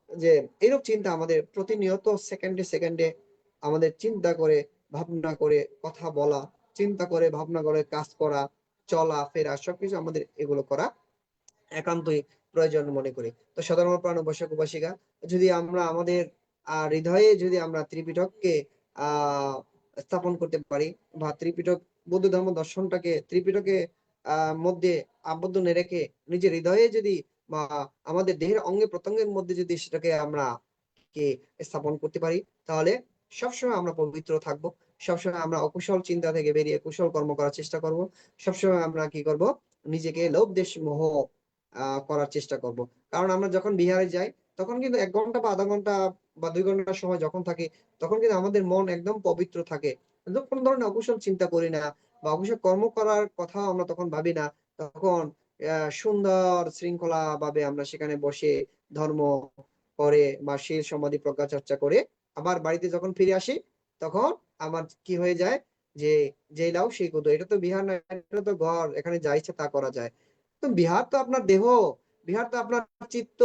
যে এরকম চিন্তা আমাদের প্রতিনিয়ত সেকেন্ডে সেকেন্ডে আমাদের চিন্তা করে ভাবনা করে কথা বলা, চিন্তা করে ভাবনা করে কাজ করা, চলা ফেরা সবকিছু আমাদের এগুলো করা একান্তই প্রয়োজন মনে করি। তো সধর্মপ্রাণ উপাসক উপাসিকা, যদি আমরা আমাদের হৃদয়ে যদি আমরা ত্রিপিটককে স্থাপন করতে পারি, বা ত্রিপিটক বৌদ্ধ ধর্ম দর্শনটাকে ত্রিপিটকে মধ্যে আবদ্ধ না রেখে নিজের হৃদয়ে যদি বা আমাদের দেহের অঙ্গে প্রত্যঙ্গের মধ্যে যদি সেটাকে আমরা স্থাপন করতে পারি, তাহলে সবসময় আমরা পবিত্র থাকবো। সবসময় আমরা অকুশল চিন্তা থেকে বেরিয়ে কুশল কর্ম করার চেষ্টা করব। সবসময় আমরা কি করব? নিজেকে লোভ দেশ মোহ করার চেষ্টা করব। কারণ আমরা যখন বিহারে যাই, তখন কিন্তু 1 ঘন্টা বা আধা ঘন্টা বা 2 ঘন্টার সময় যখন থাকে, তখন কিন্তু আমাদের মন একদম পবিত্র থাকে, কিন্তু কোনো ধরনের অকুশল চিন্তা করি না বা অকুশল কর্ম করার কথা আমরা তখন ভাবি না। তখন সুন্দর শৃঙ্খলা ভাবে আমরা সেখানে বসে ধর্ম করে বা শীল সমাধি প্রজ্ঞা চর্চা করে আবার বাড়িতে যখন ফিরে আসি, তখন আমার কি হয়ে যায়, যে যেই লাউ সেই কদু। এটা তো বিহার না, এটা তো ঘর, এখানে যা ইচ্ছা তা করা যায়। তো বিহার তো আপনার দেহ, বিহার তো আপনার চিত্ত,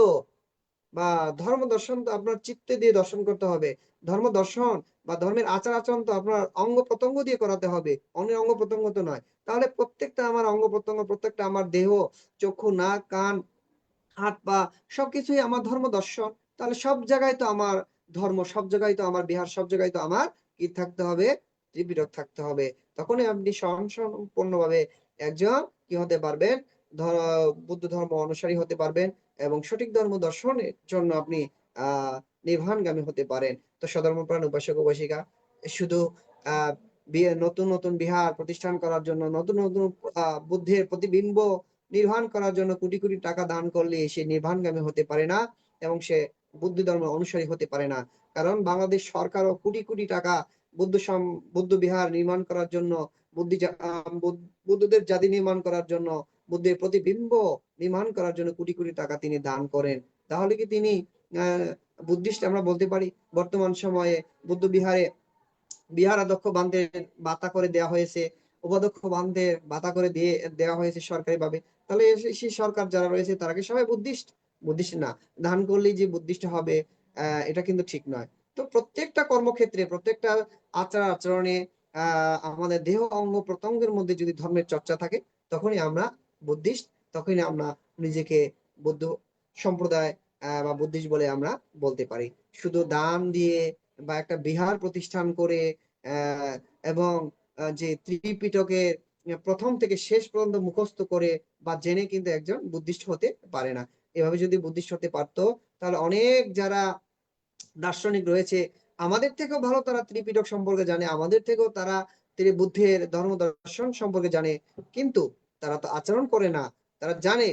বা ধর্ম দর্শন তো আপনার চিত্তে দিয়ে দর্শন করতে হবে। ধর্ম দর্শন বা ধর্মের আচার আচরণ তো আপনার অঙ্গ প্রত্যঙ্গ দিয়ে করাতে হবে, অন্য অঙ্গ প্রত্যঙ্গ তো নয়। তাহলে প্রত্যেকটা আমার অঙ্গ প্রত্যঙ্গ, প্রত্যেকটা আমার দেহ, চক্ষু নাক কান হাত পা সবকিছুই আমার ধর্ম দর্শন। তাহলে সব জায়গায় তো আমার ধর্ম, সব জায়গায় তো আমার বিহার, সব জায়গায় তো আমার কি থাকতে হবে? ত্রিপিটক থাকতে হবে। তখনই আপনি স্বয়ংসম্পূর্ণভাবে একজন কি হতে পারবেন? বুদ্ধ ধর্ম অনুসারী হতে পারবেন, এবং সঠিক ধর্ম দর্শনের জন্য আপনি নির্বাণগামী হতে পারেন। তো সধর্মপ্রাণ উপাসক উপাসিকা, শুধু নতুন নতুন বিহার প্রতিষ্ঠান করার জন্য, নতুন নতুন বুদ্ধের প্রতিবিম্ব নির্মাণ করার জন্য কোটি কোটি টাকা দান করলে সে নির্বাণগামী হতে পারে না, এবং সে বুদ্ধ ধর্ম অনুসারী হতে পারে না। কারণ বাংলাদেশ সরকারও কোটি কোটি টাকা বুদ্ধ বিহার নির্মাণ করার জন্য, বুদ্ধদের জাতি নির্মাণ করার জন্য, বুদ্ধের প্রতিবিম্ব নির্মাণ করার জন্য কোটি কোটি টাকা তিনি দান করেন। তাহলে কি তিনি বুদ্ধিস্ট আমরা বলতে পারি? বর্তমান সময়ে বুদ্ধ বিহারে বিহারাধ্যক্ষ বাতা করে দেওয়া হয়েছে, উপাধ্যক্ষ বান্ধের ভাতা করে দিয়ে দেওয়া হয়েছে সরকারি ভাবে, তাহলে সেই সরকার যারা রয়েছে তারা কি সবাই বুদ্ধিস্ট? বুদ্ধিস্ট না। দান করলেই যে বুদ্ধিস্ট হবে এটা কিন্তু ঠিক নয়। তো প্রত্যেকটা কর্মক্ষেত্রে, প্রত্যেকটা আচার আচরণে আমাদের দেহ অঙ্গ প্রত্যঙ্গের মধ্যে যদি ধর্মের চর্চা থাকে, তখনই আমরা বুদ্ধিস্ট, তখনই আমরা নিজেকে বৌদ্ধ সম্প্রদায় বা বুদ্ধিস্ট বলে আমরা বলতে পারি। শুধু দান দিয়ে বা একটা বিহার প্রতিষ্ঠান করে এবং যে ত্রিপিটকের প্রথম থেকে শেষ পর্যন্ত মুখস্থ করে বা জেনে কিন্তু একজন বুদ্ধিস্ট হতে পারে না। এভাবে যদি বুদ্ধিস্ট হতে পারতো, তাহলে অনেক যারা দার্শনিক রয়েছে আমাদের থেকেও ভালো তারা ত্রিপিটক সম্পর্কে জানে, আমাদের থেকেও তারা বুদ্ধের ধর্ম দর্শন সম্পর্কে জানে, কিন্তু তারা তো আচরণ করে না। তারা জানে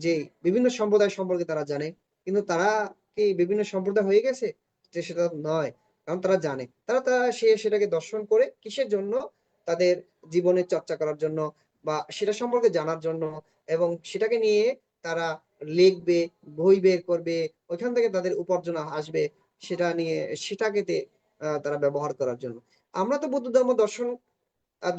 যে বিভিন্ন সম্প্রদায় সম্পর্কে তারা জানে, কিন্তু তারা কি বিভিন্ন সম্প্রদায় হয়ে গেছে? যে সেটা নয়, কারণ তারা জানে, তারা তারা সেটাকে দর্শন করে কিসের জন্য? তাদের জীবনের চর্চা করার জন্য বা সেটা সম্পর্কে জানার জন্য, এবং সেটাকে নিয়ে তারা লিখবে, বই বের করবে, ওইখান থেকে তাদের উপার্জন আসবে, সেটা নিয়ে সেটাকে তারা ব্যবহার করার জন্য। আমরা তো বৌদ্ধ ধর্ম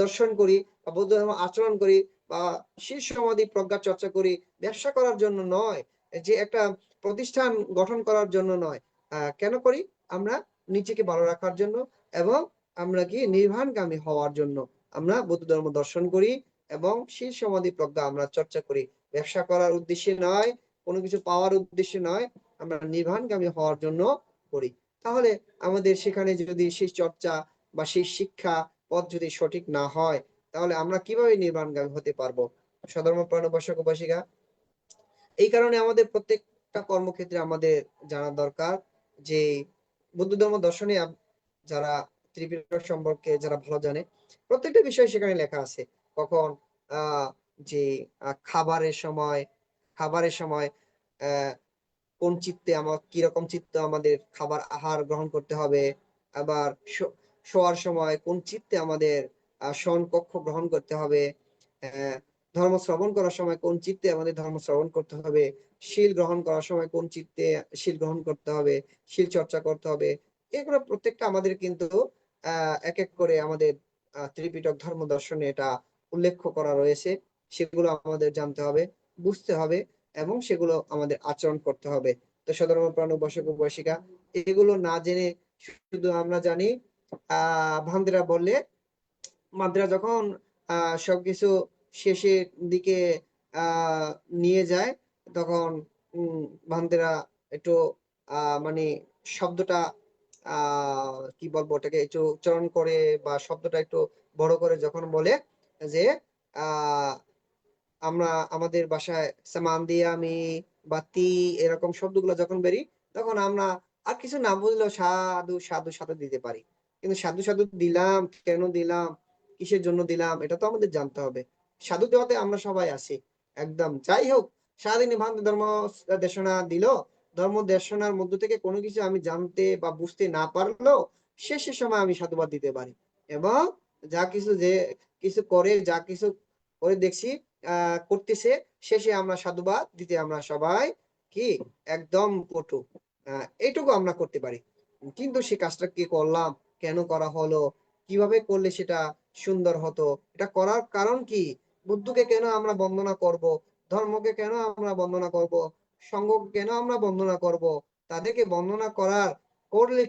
দর্শন করি বা বৌদ্ধ ধর্ম আচরণ করি বা শীল সমাধি প্রজ্ঞা চর্চা করি ব্যবসা করার জন্য নয়, যে একটা প্রতিষ্ঠান গঠন করার জন্য নয়। কেন করি? আমরা নিজেকে ভালো রাখার জন্য এবং আমরা কি নির্বাণগামী হওয়ার জন্য আমরা বৌদ্ধ ধর্ম দর্শন করি এবং শীল সমাধি প্রজ্ঞা আমরা চর্চা করি। ব্যবসা করার উদ্দেশ্যে নয়, কোনো কিছু পাওয়ার উদ্দেশ্যে নয়, আমরা নির্বাণগামী হওয়ার জন্য করি। তাহলে আমাদের সেখানে যদি সেই চর্চা বা সেই শিক্ষা পথ যদি সঠিক না হয়, তাহলে আমরা কিভাবে নির্বাণগামী হতে পারবো? সধর্মপ্রাণ উপাসক উপাসিকা, এই কারণে আমাদের প্রত্যেকটা কর্মক্ষেত্রে আমাদের জানা দরকার যে বৌদ্ধ ধর্ম দর্শনে যারা ত্রিপিটক সম্পর্কে যারা ভালো জানে, প্রত্যেকটা বিষয় সেখানে লেখা আছে। কখন যে খাবারের সময় কোন চিত্তে কিরকম চিত্ত আমাদের খাবার আহার গ্রহণ করতে হবে, আবার শোয়ার সময় কোন চিত্তে আমাদের শয়ন কক্ষ গ্রহণ করতে হবে, ধর্ম শ্রবণ করার সময় কোন চিত্তে আমাদের ধর্ম শ্রবণ করতে হবে, শীল গ্রহণ করার সময় কোন চিত্তে শীল গ্রহণ করতে হবে, শীল চর্চা করতে হবে। এগুলো প্রত্যেকটা আমাদের কিন্তু এক এক করে আমাদের ত্রিপিটক ধর্ম দর্শনে এটা উল্লেখ করা রয়েছে। সেগুলো আমাদের জানতে হবে, বুঝতে হবে এবং সেগুলো আমাদের আচরণ করতে হবে। তো সধর্মপ্রাণ উপাসক উপাসিকা, এগুলো না জেনে শুধু আমরা জানি ভান্তিরা বললে, মাদ্রা যখন সবকিছু শেষের দিকে নিয়ে যায়, তখন ভান্তিরা একটু মানে শব্দটা কি বলবো ওটাকে একটু উচ্চারণ করে বা শব্দটা একটু বড় করে যখন বলে যে আমরা আমাদের বাসায় সামান দিয়ে আমি বা তি এরকম শব্দগুলো যখন বেরি, তখন আমরা আর কিছু না বুঝলেও সাধু সাধু সাধু দিতে পারি। কিন্তু সাধু সাধু দিলাম, কেন দিলাম, কিসের জন্য দিলাম, এটা তো আমাদের জানতে হবে। সাধু দেওয়াতে আমরা সবাই আছি একদম। যাই হোক, সারাদিনে ভান্তি ধর্ম দেশনা দিল, ধর্ম দেশনার মধ্য থেকে কোনো কিছু আমি জানতে বা বুঝতে না পারলেও শেষের সময় আমি সাধুবাদ দিতে পারি, এবং যা কিছু যে কিছু করে, যা কিছু করে দেখছি করতেছে, শেষে আমরা সাধুবাদ দিতে আমরা সবাই কি একদম পটু। এইটুকু আমরা করতে পারি, কিন্তু সে কাজটা কি করলাম, কেন করা হলো, কিভাবে করলে সেটা সুন্দর হতো, এটা করার কারণ কি, বুদ্ধকে কেন আমরা বন্দনা করব, ধর্মকে কেন আমরা বন্দনা করব, সংঘকে কেন আমরা বন্দনা করব, তাদেরকে বন্দনা করলে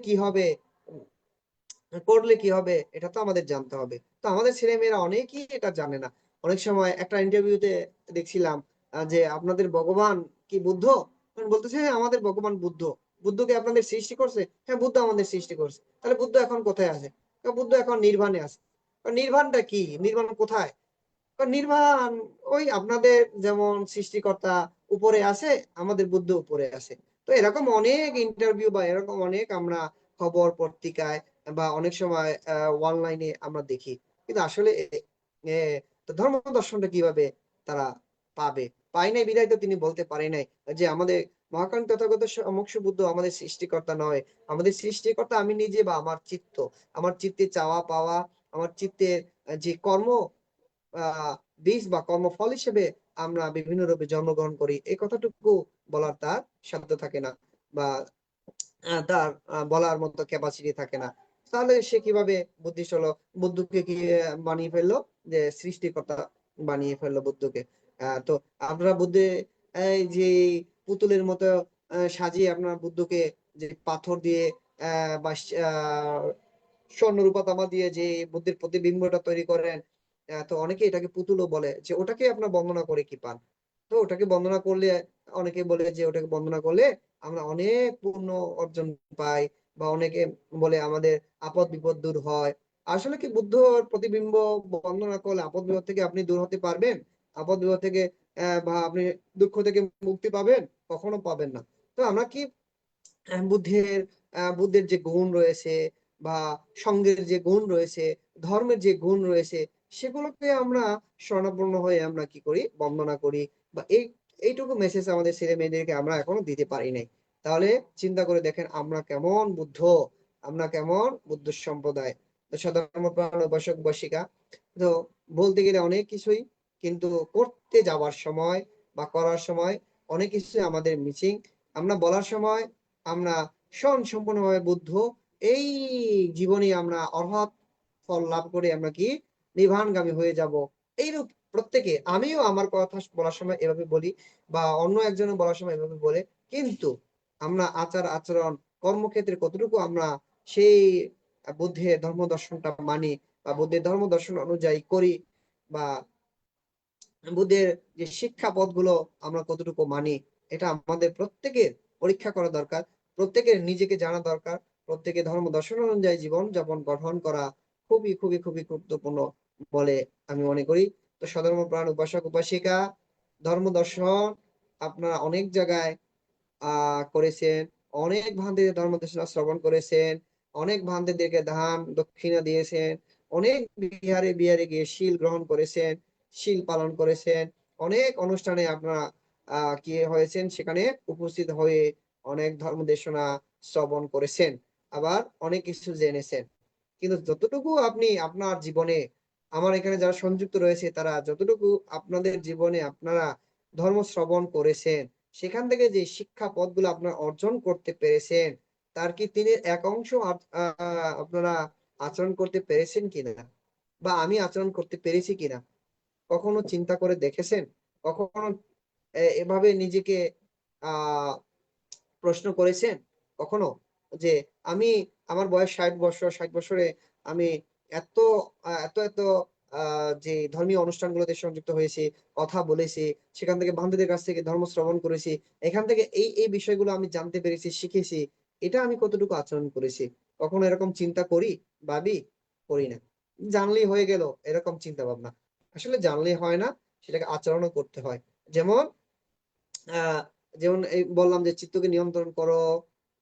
কি হবে এটা তো আমাদের জানতে হবে। তো আমাদের ছেলে মেয়েরা অনেকেই এটা জানে না। অনেক সময় একটা ইন্টারভিউতে দেখছিলাম যে আপনাদের ভগবান কি বুদ্ধ? বলতেছে হ্যাঁ আমাদের ভগবান বুদ্ধ। বুদ্ধকে আপনাদের সৃষ্টি করছে? হ্যাঁ বুদ্ধ আমাদের সৃষ্টি করছে। তাহলে বুদ্ধ এখন কোথায় আছে? বুদ্ধ এখন নির্বাণে আছে। নির্বাণটা কি? নির্বাণ কোথায়? নির্বাণ ওই আপনাদের যেমন সৃষ্টিকর্তা উপরে আছে, আমাদের বুদ্ধ উপরে আছে। তো এরকম অনেক ইন্টারভিউ বা এরকম অনেক আমরা খবর পত্রিকায় বা অনেক সময় অনলাইনে আমরা দেখি, কিন্তু আসলে তো ধর্ম দর্শনটা কিভাবে তারা পায় নাই বিধায় তো তিনি বলতে পারে নাই যে আমাদের মহাকাল তথাগত মোক্ষ বুদ্ধ আমাদের সৃষ্টিকর্তা নয়, আমাদের সৃষ্টিকর্তা আমি নিজে বা আমার চিত্ত, আমার চিত্তে চাওয়া পাওয়া, আমার চিত্তের যে কর্ম বীজ বা কর্মফল হিসেবে আমরা বিভিন্ন রূপে জন্মগ্রহণ করি, এই কথাটুকু বলার তার সাধ্য থাকে না বা তার বলার মতো ক্যাপাসিটি থাকে না। তাহলে সে কিভাবে বুদ্ধিষ্ট হলো? বুদ্ধকে কি বানিয়ে ফেললো? যে সৃষ্টিকর্তা বানিয়ে ফেললো বুদ্ধকে। তো আপনারা বুদ্ধে এই যে পুতুলের মতো সাজিয়ে আপনার বুদ্ধকে যে পাথর দিয়ে বা স্বর্ণ রূপা তামা দিয়ে যে বুদ্ধির প্রতিবিম্বটা তৈরি করেন, তো অনেকে এটাকে পুতুলও বলে, যে ওটাকে আপনার বন্দনা করে কি পান? তো ওটাকে বন্দনা করলে, অনেকে বলে যে ওটাকে বন্দনা করলে আমরা অনেক পুণ্য অর্জন পাই, বা অনেকে বলে আমাদের আপদ বিপদ দূর হয়। আসলে কি বুদ্ধর প্রতিবিম্ব বন্দনা করলে আপদ বিপদ থেকে আপনি দূর হতে পারবেন? আপদ বিপদ থেকে বা আপনি দুঃখ থেকে মুক্তি পাবেন? কখনো পাবেন না। তো আমরা কি বুদ্ধের যে গুণ রয়েছে, বা সঙ্গের যে গুণ রয়েছে, ধর্মের যে গুণ রয়েছে, সেগুলোকে আমরা শরণাপন্ন হয়ে আমরা কি করি? বন্দনা করি। বা এইটুকু মেসেজ আমাদের ছেলে মেয়েদেরকে আমরা এখনো দিতে পারি নাই। তাহলে চিন্তা করে দেখেন আমরা কেমন বুদ্ধ, আমরা কেমন বুদ্ধ সম্প্রদায়। তো সধর্মপ্রাণ উপাসক উপাসিকা, তো বলতে গেলে অনেক কিছুই, কিন্তু করতে যাওয়ার সময় বা করার সময় অনেক কিছুই আমাদের মিসিং। আমরা বলার সময় আমরা সম্পূর্ণভাবে বুদ্ধ, এই জীবনে আমরা অর্হৎ ফল লাভ করে আমরা কি নির্বাণগামী হয়ে যাব। এইরূপ প্রত্যেকে, আমিও আমার কথা বলার সময় এভাবে বলি, বা অন্য একজনও বলার সময় এভাবে বলে, কিন্তু আমরা আচার আচরণ কর্মক্ষেত্রে কতটুকু আমরা সেই বুদ্ধের ধর্ম দর্শনটা মানি, বা বুদ্ধের ধর্ম দর্শন অনুযায়ী করি, বা বুদ্ধের যে শিক্ষা পথগুলো আমরা কতটুকু মানি, এটা আমাদের প্রত্যেকের পরীক্ষা করা দরকার। প্রত্যেকের নিজেকে জানা দরকার। প্রত্যেকের ধর্ম দর্শন অনুযায়ী জীবন যাপন গঠন করা খুবই খুবই খুবই গুরুত্বপূর্ণ বলে আমি মনে করি। তো সধর্মপ্রাণ উপাসক উপাসিকা, ধর্ম দর্শন আপনারা অনেক জায়গায় করেছেন, অনেক ভান্তিদের ধর্ম দেশনা শ্রবণ করেছেন, অনেক ভান্তিদেরকে দান দক্ষিণা দিয়েছেন, অনেক বিহারে বিহারে গিয়ে শীল গ্রহণ করেছেন, শীল পালন করেছেন, অনেক অনুষ্ঠানে আপনারা কি হয়েছেন, সেখানে উপস্থিত হয়ে অনেক ধর্ম দেশনা শ্রবণ করেছেন, আবার অনেক কিছু জেনেছেন। কিন্তু যতটুকু আপনি আপনার জীবনে, আমার এখানে যারা সংযুক্ত রয়েছে, তারা যতটুকু আপনাদের জীবনে আপনারা ধর্ম শ্রবণ করেছেন, সেখান থেকে যে শিক্ষা পথগুলো আপনারা অর্জন করতে পেরেছেন, তার কি তিনি এক অংশ আপনারা আচরণ করতে পেরেছেন কিনা, বা আমি আচরণ করতে পেরেছি কিনা, কখনো চিন্তা করে দেখেছেন? কখনো এভাবে নিজেকে আহ প্রশ্ন করেছেন কখনো, যে আমি, আমার বয়স 60 বছর, 60 বছরে আমি এত এত এত যে ধর্মীয় অনুষ্ঠানগুলোতে সংযুক্ত হয়েছি, কথা বলেছি, সেখান থেকে বান্ধবদের কাছ থেকে ধর্ম শ্রবণ করেছি, এখান থেকে এই বিষয়গুলো আমি জানতে পেরেছি, শিখেছি, এটা আমি কতটুকু আচরণ করেছি? কখনো এরকম চিন্তা করি, ভাবি? করি না। জানলেই হয়ে গেল এরকম চিন্তা ভাবনা। আসলে জানলেই হয় না, সেটাকে আচরণও করতে হয়। যেমন আহ যেমন এই বললাম যে চিত্তকে নিয়ন্ত্রণ করো,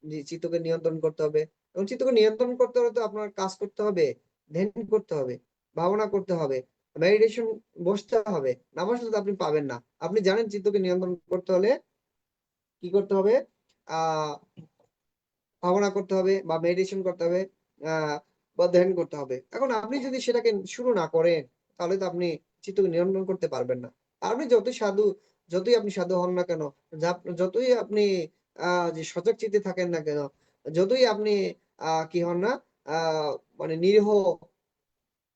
যে চিত্তকে নিয়ন্ত্রণ করতে হবে, এবং চিত্তকে নিয়ন্ত্রণ করতে হলে তো আপনার কাজ করতে হবে, ধ্যান করতে হবে, ভাবনা করতে হবে, মেডিটেশন বসতে হবে। না বসলে তো আপনি পাবেন না। আপনি জানেন চিত্তকে নিয়ন্ত্রণ করতে হলে কি করতে হবে? আহ ভাবনা করতে হবে, বা মেডিটেশন করতে হবে, আহ বা ধ্যান করতে হবে। এখন আপনি যদি সেটাকে শুরু না করেন, তাহলে তো আপনি চিত্তকে নিয়ন্ত্রণ করতে পারবেন না। আপনি যতই আপনি সাধু হন না কেন, যতই আপনি যে সজাগ চিত্তে থাকেন না কেন, যতই আপনি কি হন না, আহ মানে নিরীহ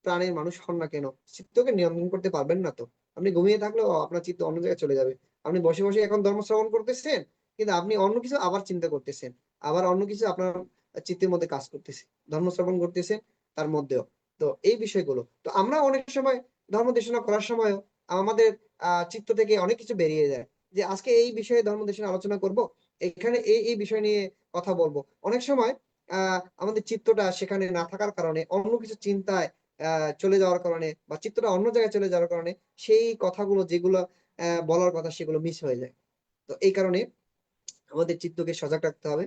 প্রাণের মানুষ হন না কেন, চিত্তকে নিয়ন্ত্রণ করতে পারবেন না। তো আপনি ঘুমিয়ে থাকলেও আপনার চিত্ত অন্য জায়গায় চলে যাবে। আপনি বসে বসে এখন ধর্ম শ্রবণ করতেছেন, কিন্তু আপনি অন্য কিছু আবার চিন্তা করতেছেন, আবার অন্য কিছু আপনার চিত্তের মধ্যে কাজ করতেছে, ধর্ম শ্রবণ করতেছেন তার মধ্যেও। তো এই বিষয়গুলো তো আমরা অনেক সময় ধর্ম দেশনা করার সময় আমাদের চিত্ত থেকে অনেক কিছু বেরিয়ে যায়, যে আজকে এই বিষয়ে ধর্ম দেশনা আলোচনা করব, এখানে এই বিষয় নিয়ে কথা বলবো। অনেক সময় আমাদের চিত্তটা সেখানে না থাকার কারণে, অন্য কিছু চিন্তায় চলে যাওয়ার কারণে, বা চিত্তটা অন্য জায়গায় চলে যাওয়ার কারণে সেই কথাগুলো যেগুলো বলার কথা সেগুলো মিস হয়ে যায়। তো এই কারণে আমাদের চিত্তকে সজাগ রাখতে হবে।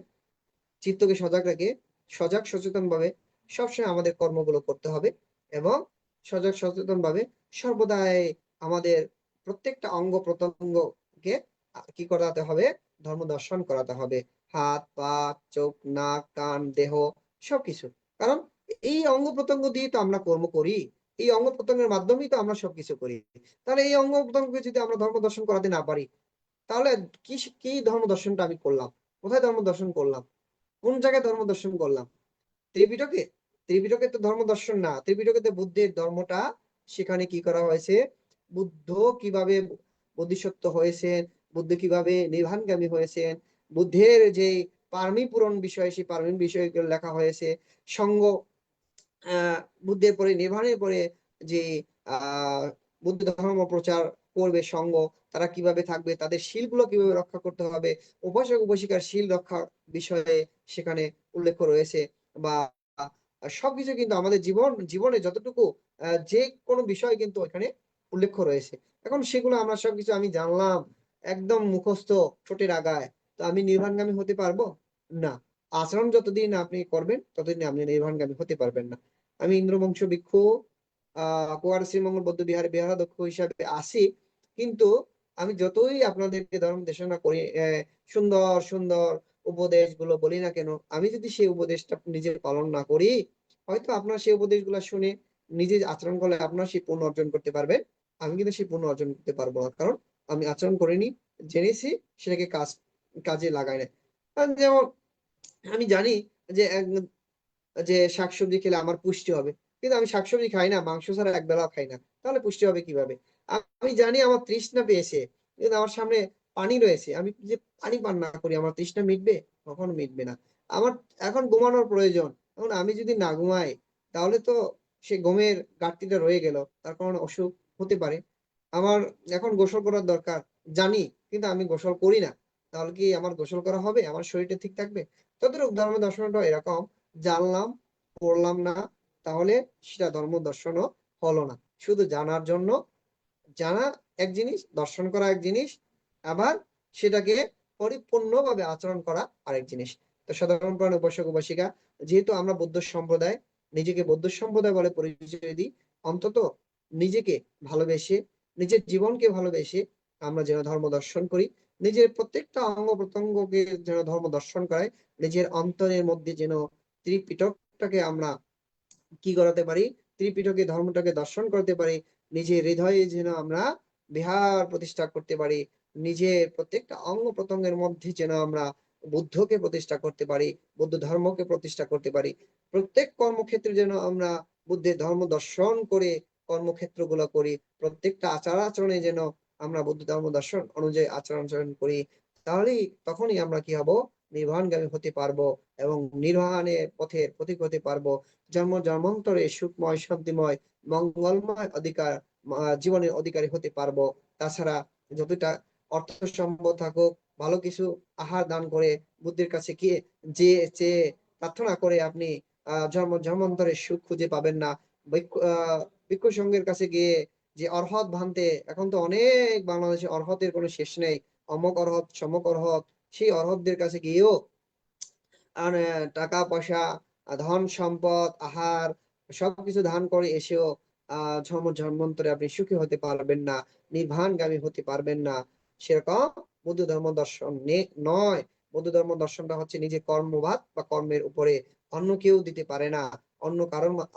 চিত্তকে সজাগ রেখে সজাগ সচেতন ভাবে সবসময় আমাদের কর্মগুলো করতে হবে, এবং সজাগ সচেতন ভাবে সর্বদাই আমাদের প্রত্যেকটা অঙ্গ প্রত্যঙ্গকে কি করাতে হবে? ধর্ম দর্শন করাতে হবে। হাত পা, চোখ, নাক, কান, দেহ, সবকিছু। কারণ এই অঙ্গ প্রত্যঙ্গ দিয়ে তো আমরা কর্ম করি, এই অঙ্গ প্রত্যঙ্গের মাধ্যমেই তো আমরা সবকিছু করি। তাহলে এই অঙ্গ প্রত্যঙ্গকে যদি আমরা ধর্ম দর্শন করাতে না পারি, তাহলে কি কি ধর্ম দর্শনটা আমি করলাম? কোথায় ধর্ম দর্শন করলাম? কোন জায়গায় ধর্ম দর্শন করলাম? ত্রিপিটকে? ত্রিপিটকে তো ধর্ম দর্শন না, ত্রিপিটকে তো বুদ্ধের ধর্মটা সেখানে কি করা হয়েছে, বুদ্ধ কিভাবে বোধিসত্ত্ব হয়েছেন, বুদ্ধ কিভাবে নির্বাণগামী হয়েছেন, বুদ্ধের যে পারমি পূরণ বিষয়, সেই পারমি বিষয়গুলো লেখা হয়েছে। সঙ্গ বুদ্ধের পরে নির্বাণের পরে যে বুদ্ধ ধর্ম প্রচার করবে সঙ্গ, তারা কিভাবে থাকবে, তাদের শীলগুলো কিভাবে রক্ষা করতে হবে, উপাসক উপাসিকার শীল রক্ষা বিষয়ে সেখানে উল্লেখ রয়েছে। বা সবকিছু কিন্তু আমাদের জীবনে যতটুকু যে কোনো বিষয় কিন্তু এখানে উল্লেখ রয়েছে। এখন সেগুলো আমরা সবকিছু আমি জানলাম একদম মুখস্থ ঠোঁটের আগায়, তো আমি নির্বাণগামী হতে পারবো না। আচরণ যতদিন আপনি করবেন ততদিন আপনি নির্বাণগামী হতে পারবেন না। আমি ইন্দ্রবংশ ভিক্ষু কুয়ার শ্রীমঙ্গল বৌদ্ধ বিহারে বিহারাধ্যক্ষ হিসাবে আসি, কিন্তু আমি যতই আপনাদেরকে ধর্ম দেশনা করি, সুন্দর সুন্দর উপদেশগুলো বলি না কেন, আমি যদি সেই উপদেশটা নিজে পালন না করি, হয়তো আপনার সেই উপদেশগুলো শুনে নিজে আচরণ করলে আপনার সেই পুণ্য অর্জন করতে পারবেন, আমি কিন্তু সেই পুণ্য অর্জন করতে পারবো না, কারণ আমি আচরণ করিনি, জেনেছি, সেটাকে কাজে লাগাই না। যেমন আমি জানি যে যে শাকসবজি খেলে আমার পুষ্টি হবে, কিন্তু আমি শাকসবজি খাই না, মাংস ছাড়া এক বেলাও খাই না, তাহলে পুষ্টি হবে কিভাবে? আমি জানি আমার তৃষ্ণা পেয়েছে, কিন্তু আমার সামনে পানি রয়েছে, আমি যে পানি পান না করি, আমার তৃষ্ণা মিটবে? কখনো মিটবে না। আমার এখন ঘুমানোর প্রয়োজন, এখন আমি যদি না ঘুমাই, তাহলে তো সে ঘুমের ঘাটতিটা রয়ে গেল, তার কারণে অসুখ হতে পারে। আমার এখন গোসল করার দরকার, জানি, কিন্তু আমি গোসল করি না, তাহলে কি আমার গোসল করা হবে? আমার শরীরটা ঠিক থাকবে? ততটুকু ধর্ম দর্শনটা এরকম, জানলাম, পড়লাম না, তাহলে সেটা ধর্ম দর্শনও হলো না। শুধু জানার জন্য, জানা এক জিনিস, দর্শন করা এক জিনিস, আবার সেটাকে পরিপূর্ণভাবে আচরণ করা আরেক জিনিস। তো সাধারণ প্রাণ উপাসক উপাসিকা, যেহেতু আমরা বৌদ্ধ সম্প্রদায়, নিজেকে বৌদ্ধ সম্প্রদায় বলে পরিচয় দিই, অন্তত নিজেকে ভালোবেসে, নিজের জীবনকে ভালোবেসে আমরা যেন ধর্ম দর্শন করি, নিজের প্রত্যেকটা অঙ্গ প্রত্যঙ্গকে যেন ধর্ম দর্শন করায়, নিজের অন্তরের মধ্যে যেন ত্রিপিটকটাকে আমরা কি করাতে পারি, ত্রিপিটকে ধর্মটাকে দর্শন করতে পারি, নিজের হৃদয়ে যেন আমরা বিহার প্রতিষ্ঠা করতে পারি, নিজের প্রত্যেকটা অঙ্গ প্রত্যঙ্গের মধ্যে যেন আমরা বুদ্ধকে প্রতিষ্ঠা করতে পারি, বৌদ্ধ ধর্মকে প্রতিষ্ঠা করতে পারি, প্রত্যেক কর্মক্ষেত্রে যেন আমরা বুদ্ধের ধর্ম দর্শন করে কর্মক্ষেত্রগুলো করি, প্রত্যেকটা আচার আচরণে যেন আমরা বৌদ্ধ ধর্ম দর্শন অনুযায়ী আচরণ আচরণ করি, তাহলেই তখনই আমরা কি হব, নির্বাণগামী হতে পারবো এবং নির্বাণের পথের পথিক হতে পারবো। জন্ম জন্মান্তরে সুখময় শান্তিময় মঙ্গলময় জীবনের অধিকারী হতে পারবো। তাছাড়া যতটা অর্থ সম্পদ থাকুক, ভালো কিছু আহার দান করে বুদ্ধের কাছে গিয়ে যে চেয়ে প্রার্থনা করে আপনি জন্ম জন্মান্তরে সুখ খুঁজে পাবেন না। ভিক্ষু সংঘের কাছে গিয়ে যে অর্হত ভান্তে, এখন তো অনেক বাংলাদেশে অর্হতের কোনো শেষ নেই, অমক অর্হত সমক অর্হত, সেই অর্হতদের কাছে গিয়েও আর টাকা পয়সা, ধন সম্পদ, আহার সবকিছু দান করে এসেও জন্মান্তরে আপনি সুখী হতে পারবেন না, নির্বাণগামী হতে পারবেন না। সেরকম বৌদ্ধ ধর্ম দর্শন নয়। বৌদ্ধ ধর্ম দর্শনটা হচ্ছে নিজে কর্মবাদ বা কর্মের উপরে, অন্য কেউ দিতে পারে না,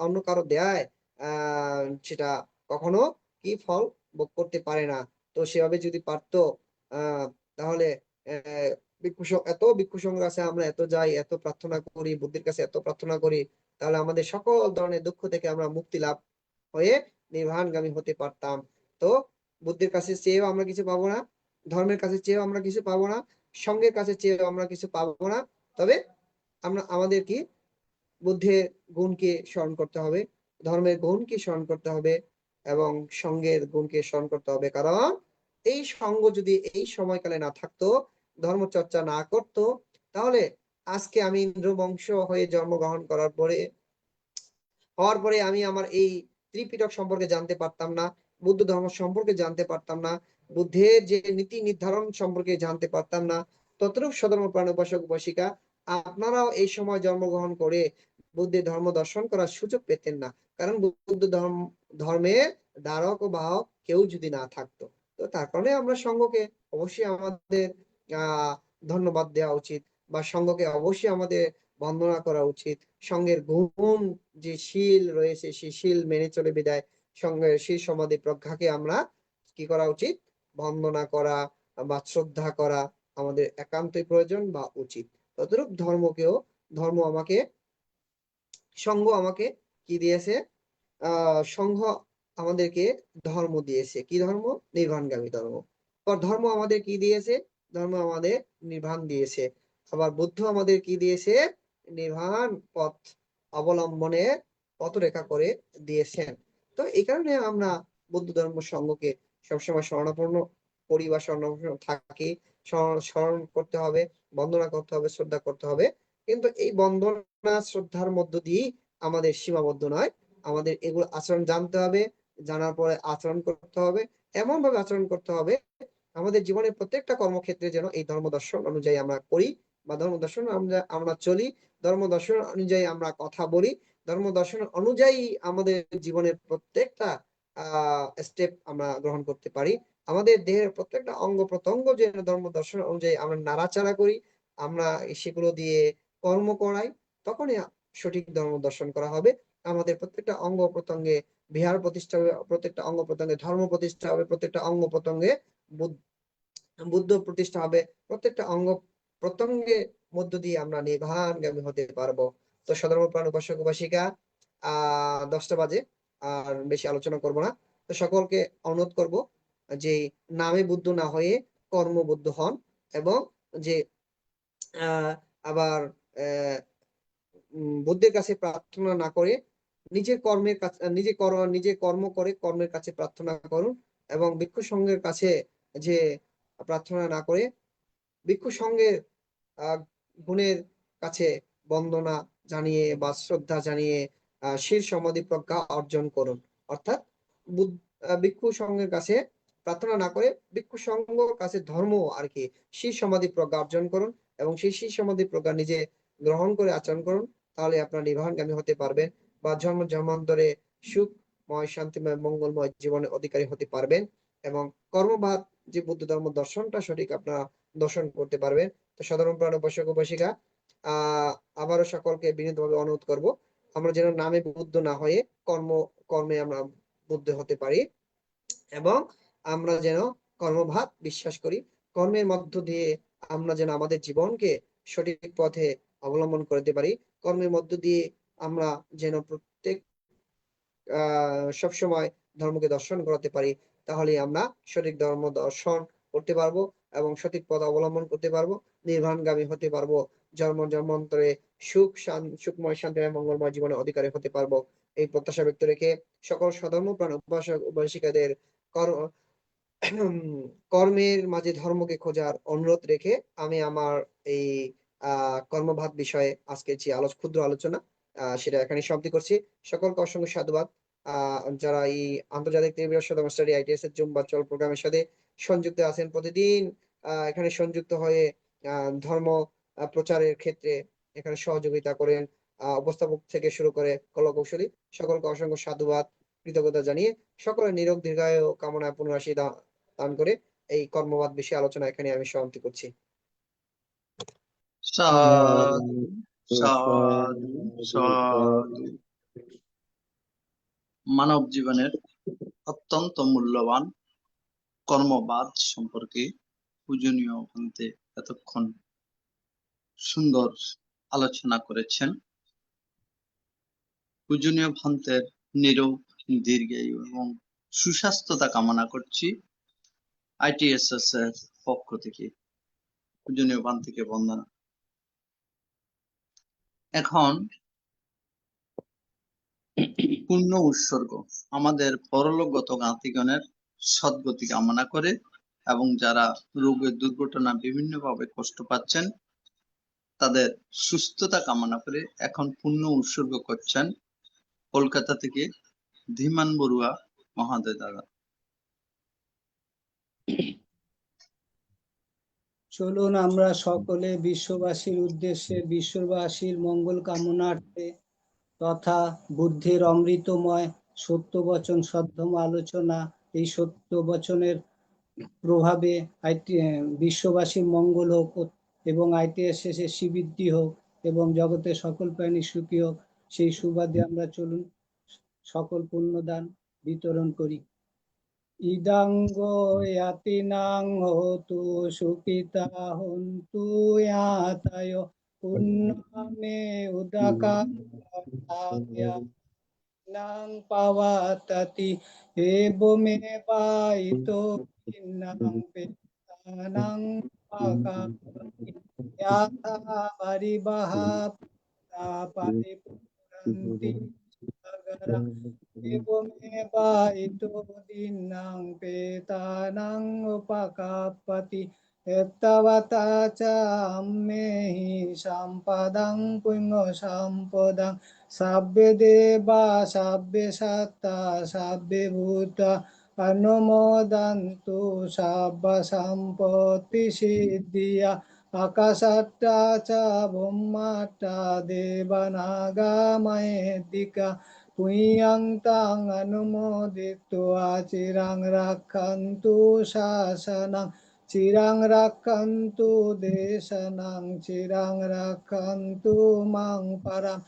অন্য কারো দেয় সেটা কখনো কি ফল ভোগ করতে পারে না। তো সেভাবে যদি পারতো তাহলে আহ এত ভিক্ষু সংঘ আছে, আমরা এত যাই, এত প্রার্থনা করি, বুদ্ধির কাছে এত প্রার্থনা করি, তাহলে আমাদের সকল ধরনের দুঃখ থেকে আমরা মুক্তি লাভ হয়ে নির্বাণগামী হতে পারতাম। তো বুদ্ধির কাছে চেয়েও আমরা কিছু পাবো না, ধর্মের কাছে চেয়েও আমরা কিছু পাবো না, সঙ্গের কাছে চেয়েও আমরা কিছু পাবো না। তবে আমাদের কি, বুদ্ধের গুণকে স্মরণ করতে হবে, ধর্মের গুণকে স্মরণ করতে হবে এবং সঙ্গের গুণকে স্মরণ করতে হবে। কারণ এই সঙ্গ যদি এই সময়কালে না থাকতো, ধর্মচর্চা না করতো, তাহলে আজকে আমি ইন্দ্রবংশ হয়ে জন্মগ্রহণ হওয়ার পরে আমি আমার এই ত্রিপিটক সম্পর্কে জানতে পারতাম না, বুদ্ধ ধর্ম সম্পর্কে জানতে পারতাম না, বুদ্ধের যে নীতি নির্ধারণ সম্পর্কে জানতে পারতাম না। ততটুকু সাধারণ প্রাণ উপাসক উপাসিকা, আপনারাও এই সময় জন্মগ্রহণ করে বুদ্ধের ধর্ম দর্শন করার সুযোগ পেতেন না, কারণ বুদ্ধ ধর্মের ধারক ও বাহক কেউ যদি না থাকতো। তো তার কারণে আমরা সঙ্ঘকে অবশ্যই আমাদের ধন্যবাদ দেওয়া উচিত, বা সঙ্ঘকে অবশ্যই আমাদের বন্দনা করা উচিত। সঙ্গের গুণ যে শীল রয়েছে, সেই শীল মেনে চলে বিদায় সঙ্গের সেই সমাধি প্রজ্ঞাকে আমরা কি করা উচিত, বন্দনা করা বা শ্রদ্ধা করা আমাদের একান্তই প্রয়োজন বা উচিত। ততরূপ ধর্ম আমাকে সংঘ আমাকে কি দিয়েছে? সংঘ আমাদেরকে ধর্ম দিয়েছে। কি ধর্ম? নির্বাণগামী ধর্ম। ধর্ম আমাদের কি দিয়েছে? ধর্ম আমাদের নির্বাণ দিয়েছে। আবার বুদ্ধ আমাদের কি দিয়েছে? নির্বাণ পথ অবলম্বনের পথরেখা করে দিয়েছেন। তো এই কারণে আমরা বৌদ্ধ ধর্ম সংঘকে সবসময় শরণাপন্ন করি বা শরণাপন্ন থাকি। স্মরণ করতে হবে, বন্দনা করতে হবে, শ্রদ্ধা করতে হবে। কিন্তু এই বন্দনা শ্রদ্ধার মধ্য দিয়েই আমাদের সীমাবদ্ধ নয়। আমাদের এগুলো আচরণ জানতে হবে, জানার পরে আচরণ করতে হবে, এমন ভাবে আচরণ করতে হবে আমাদের জীবনের প্রত্যেকটা কর্মক্ষেত্রে যেন এই ধর্ম দর্শন অনুযায়ী আমরা করি বা ধর্ম দর্শন আমরা চলি, ধর্ম দর্শন অনুযায়ী আমরা কথা বলি, ধর্ম দর্শন অনুযায়ী আমাদের জীবনের প্রত্যেকটা স্টেপ আমরা গ্রহণ করতে পারি। আমাদের দেহের প্রত্যেকটা অঙ্গ প্রত্যঙ্গ যেন ধর্ম দর্শন অনুযায়ী আমরা নাড়াচাড়া করি, আমরা সেগুলো দিয়ে কর্ম করাই, তখনই সঠিক ধর্ম দর্শন করা হবে। আমাদের প্রত্যেকটা অঙ্গ প্রত্যঙ্গে বিহার প্রতিষ্ঠা হবে, প্রত্যেকটা অঙ্গ প্রত্যঙ্গে ধর্ম প্রতিষ্ঠা হবে, প্রত্যেকটা অঙ্গ প্রত্যঙ্গে বুদ্ধ প্রতিষ্ঠা হবে, প্রত্যেকটা অঙ্গ প্রত্যঙ্গের মধ্য দিয়ে আমরা নির্বাণগামী হতে পারবো। তো সধর্মপ্রাণ উপাসক উপাসিকা 10টা বাজে, আর বেশি আলোচনা করব না। তো সকলকে অনুরোধ করব যে নামে বুদ্ধ না হয়ে কর্মবুদ্ধ হন, এবং যে আবার বুদ্ধের কাছে প্রার্থনা না করে নিজের কর্মের কাছে নিজে কর্ম করে কর্মের কাছে প্রার্থনা করুন, এবং ভিক্ষু সংঘের কাছে যে প্রার্থনা না করে ভিক্ষু সংঘের গুণের কাছে বন্দনা জানিয়ে বা শ্রদ্ধা জানিয়ে শির সমাধি প্রজ্ঞা অর্জন করুন। অর্থাৎ ভিক্ষু সংঘের কাছে প্রার্থনা না করে ভিক্ষু সংঘের কাছে ধর্ম আর কি শির সমাধি প্রজ্ঞা অর্জন করুন, এবং সেই শির সমাধি প্রজ্ঞা নিজে গ্রহণ করে আচরণ করুন। তাহলে আপনার নির্বাণগামী হতে পারবেন বা জন্ম জন্মান্তরে সুখময় শান্তিময় মঙ্গলময় জীবনের অধিকারী হতে পারবেন, এবং কর্মবাদ যে বুদ্ধ ধর্ম দর্শনটা সঠিক আপনারা দর্শন করতে পারবেন। তো সাধারণ প্রাণ উপাসক উপাসিকা আবারও সকলকে বিনীতভাবে অনুরোধ করব, আমরা যেন নামে বুদ্ধ না হয়ে কর্মে আমরা বুদ্ধ হতে পারি, এবং আমরা যেন কর্মভাগ বিশ্বাস করি, কর্মের মধ্য দিয়ে আমরা যেন আমাদের জীবনকে সঠিক পথে অবলম্বন করতে পারি, কর্মের মধ্য দিয়ে আমরা যেন প্রত্যেক সবসময় ধর্মকে দর্শন করাতে পারি। তাহলে আমরা সঠিক ধর্ম দর্শন করতে পারবো এবং সঠিক পথ অবলম্বন করতে পারবো, নির্বাণগামী হতে পারবো, জন্ম জন্মান্তরে সুখময় শান্তিময় মঙ্গলময় জীবনের অধিকারী হতে পারবো। এই প্রত্যাশা ব্যক্ত রেখে সকল সধর্ম প্রাণ উপাসক উপাসিকাদের কর্মের মাঝে ধর্মকে খোঁজার অনুরোধ রেখে আমি আমার এই কর্মভাগ বিষয়ে আজকে যে ক্ষুদ্র আলোচনা সেটা এখানে সমাপ্তি করছি। সকলকে অসংখ্য সাধুবাদ। যারা এই আন্তর্জাতিক ত্রিবিধ স্টাডি আইটিএস এর জুম ভার্চুয়াল প্রোগ্রামের সাথে সংযুক্ত আছেন, প্রতিদিন এখানে সংযুক্ত হয়ে ধর্ম প্রচারের ক্ষেত্রে এখানে সহযোগিতা করেন উপস্থাপক থেকে শুরু করে কলাকৌশলী, সকলকে অসংখ্য সাধুবাদ কৃতজ্ঞতা জানিয়ে সকলের নিরোগ দীর্ঘায়ু কামনায় পুনরাশি দান করে এই কর্মবাদ বিষয়ে আলোচনা এখানে আমি সমাপ্তি করছি। সাধু সাধু সাধু। মানব জীবনের অত্যন্ত মূল্যবান কর্মবাদ সম্পর্কে পূজনীয় ভান্তে এতক্ষণ সুন্দর আলোচনা করেছেন। পূজনীয় ভান্তের নিরোগ দীর্ঘায়ু এবং সুস্বাস্থ্যতা কামনা করছি আইটিএসএস এর পক্ষ থেকে। পূজনীয় ভান্তিকে বন্দনা। এখন পূর্ণ উৎসর্গ আমাদের পরলোকগত জ্ঞাতিগণের সদ্গতি কামনা করে, এবং যারা রোগের দুর্ঘটনা বিভিন্নভাবে কষ্ট পাচ্ছেন তাদের সুস্থতা কামনা করে এখন পূর্ণ উৎসর্গ করছেন কলকাতা থেকে ধীমান বড়ুয়া মহাদয় দাদা। চলুন আমরা সকলে বিশ্ববাসীর উদ্দেশ্যে বিশ্ববাসীর মঙ্গল কামনার্থে তথা বুদ্ধির অমৃতময় সত্য বচন সদ্ধম আলোচনা, এই সত্য বচনের প্রভাবে বিশ্ববাসীর মঙ্গল হোক এবং আইটিএসএস এর শ্রীবৃদ্ধি হোক এবং জগতের সকল প্রাণী সুখী হোক, সেই সুবাদে আমরা চলুন সকল পুণ্যদান বিতরণ করি। ইদাঙ্গ ইয়াতিনাং হতু সুখিতা হন্তু ইয়াতায় পুণ্যমে উদাকা নাং পাওয়াতাতি এবমেবাইতো নাং পেতানাং পাকাপতি ইয়াথা পারিবাহা পারিপুরন্তি সাগরা এবমেবাইতো দিনাং পেতানাং পাকাপতি এত্তাবতা চা আম্মেহি সাম্পদাং পুণ্য সাম্পদাং সাব্বে দেবা সাব্বে সত্তা সাব্বে ভূতা অনুমোদন্তু সাব্বা সম্পত্তি সিদ্ধিয়া আকাশাট্টা চ ব্রহ্মাট্টা দেবানাগা মহেদ্দিকা পুণ্যং তাং অনুমোদিত্বা চিরাং রাক্ষন্তু শাসনং চিরাং রাক্ষন্তু দেশনং চিরাং রাক্ষন্তু মাং পরম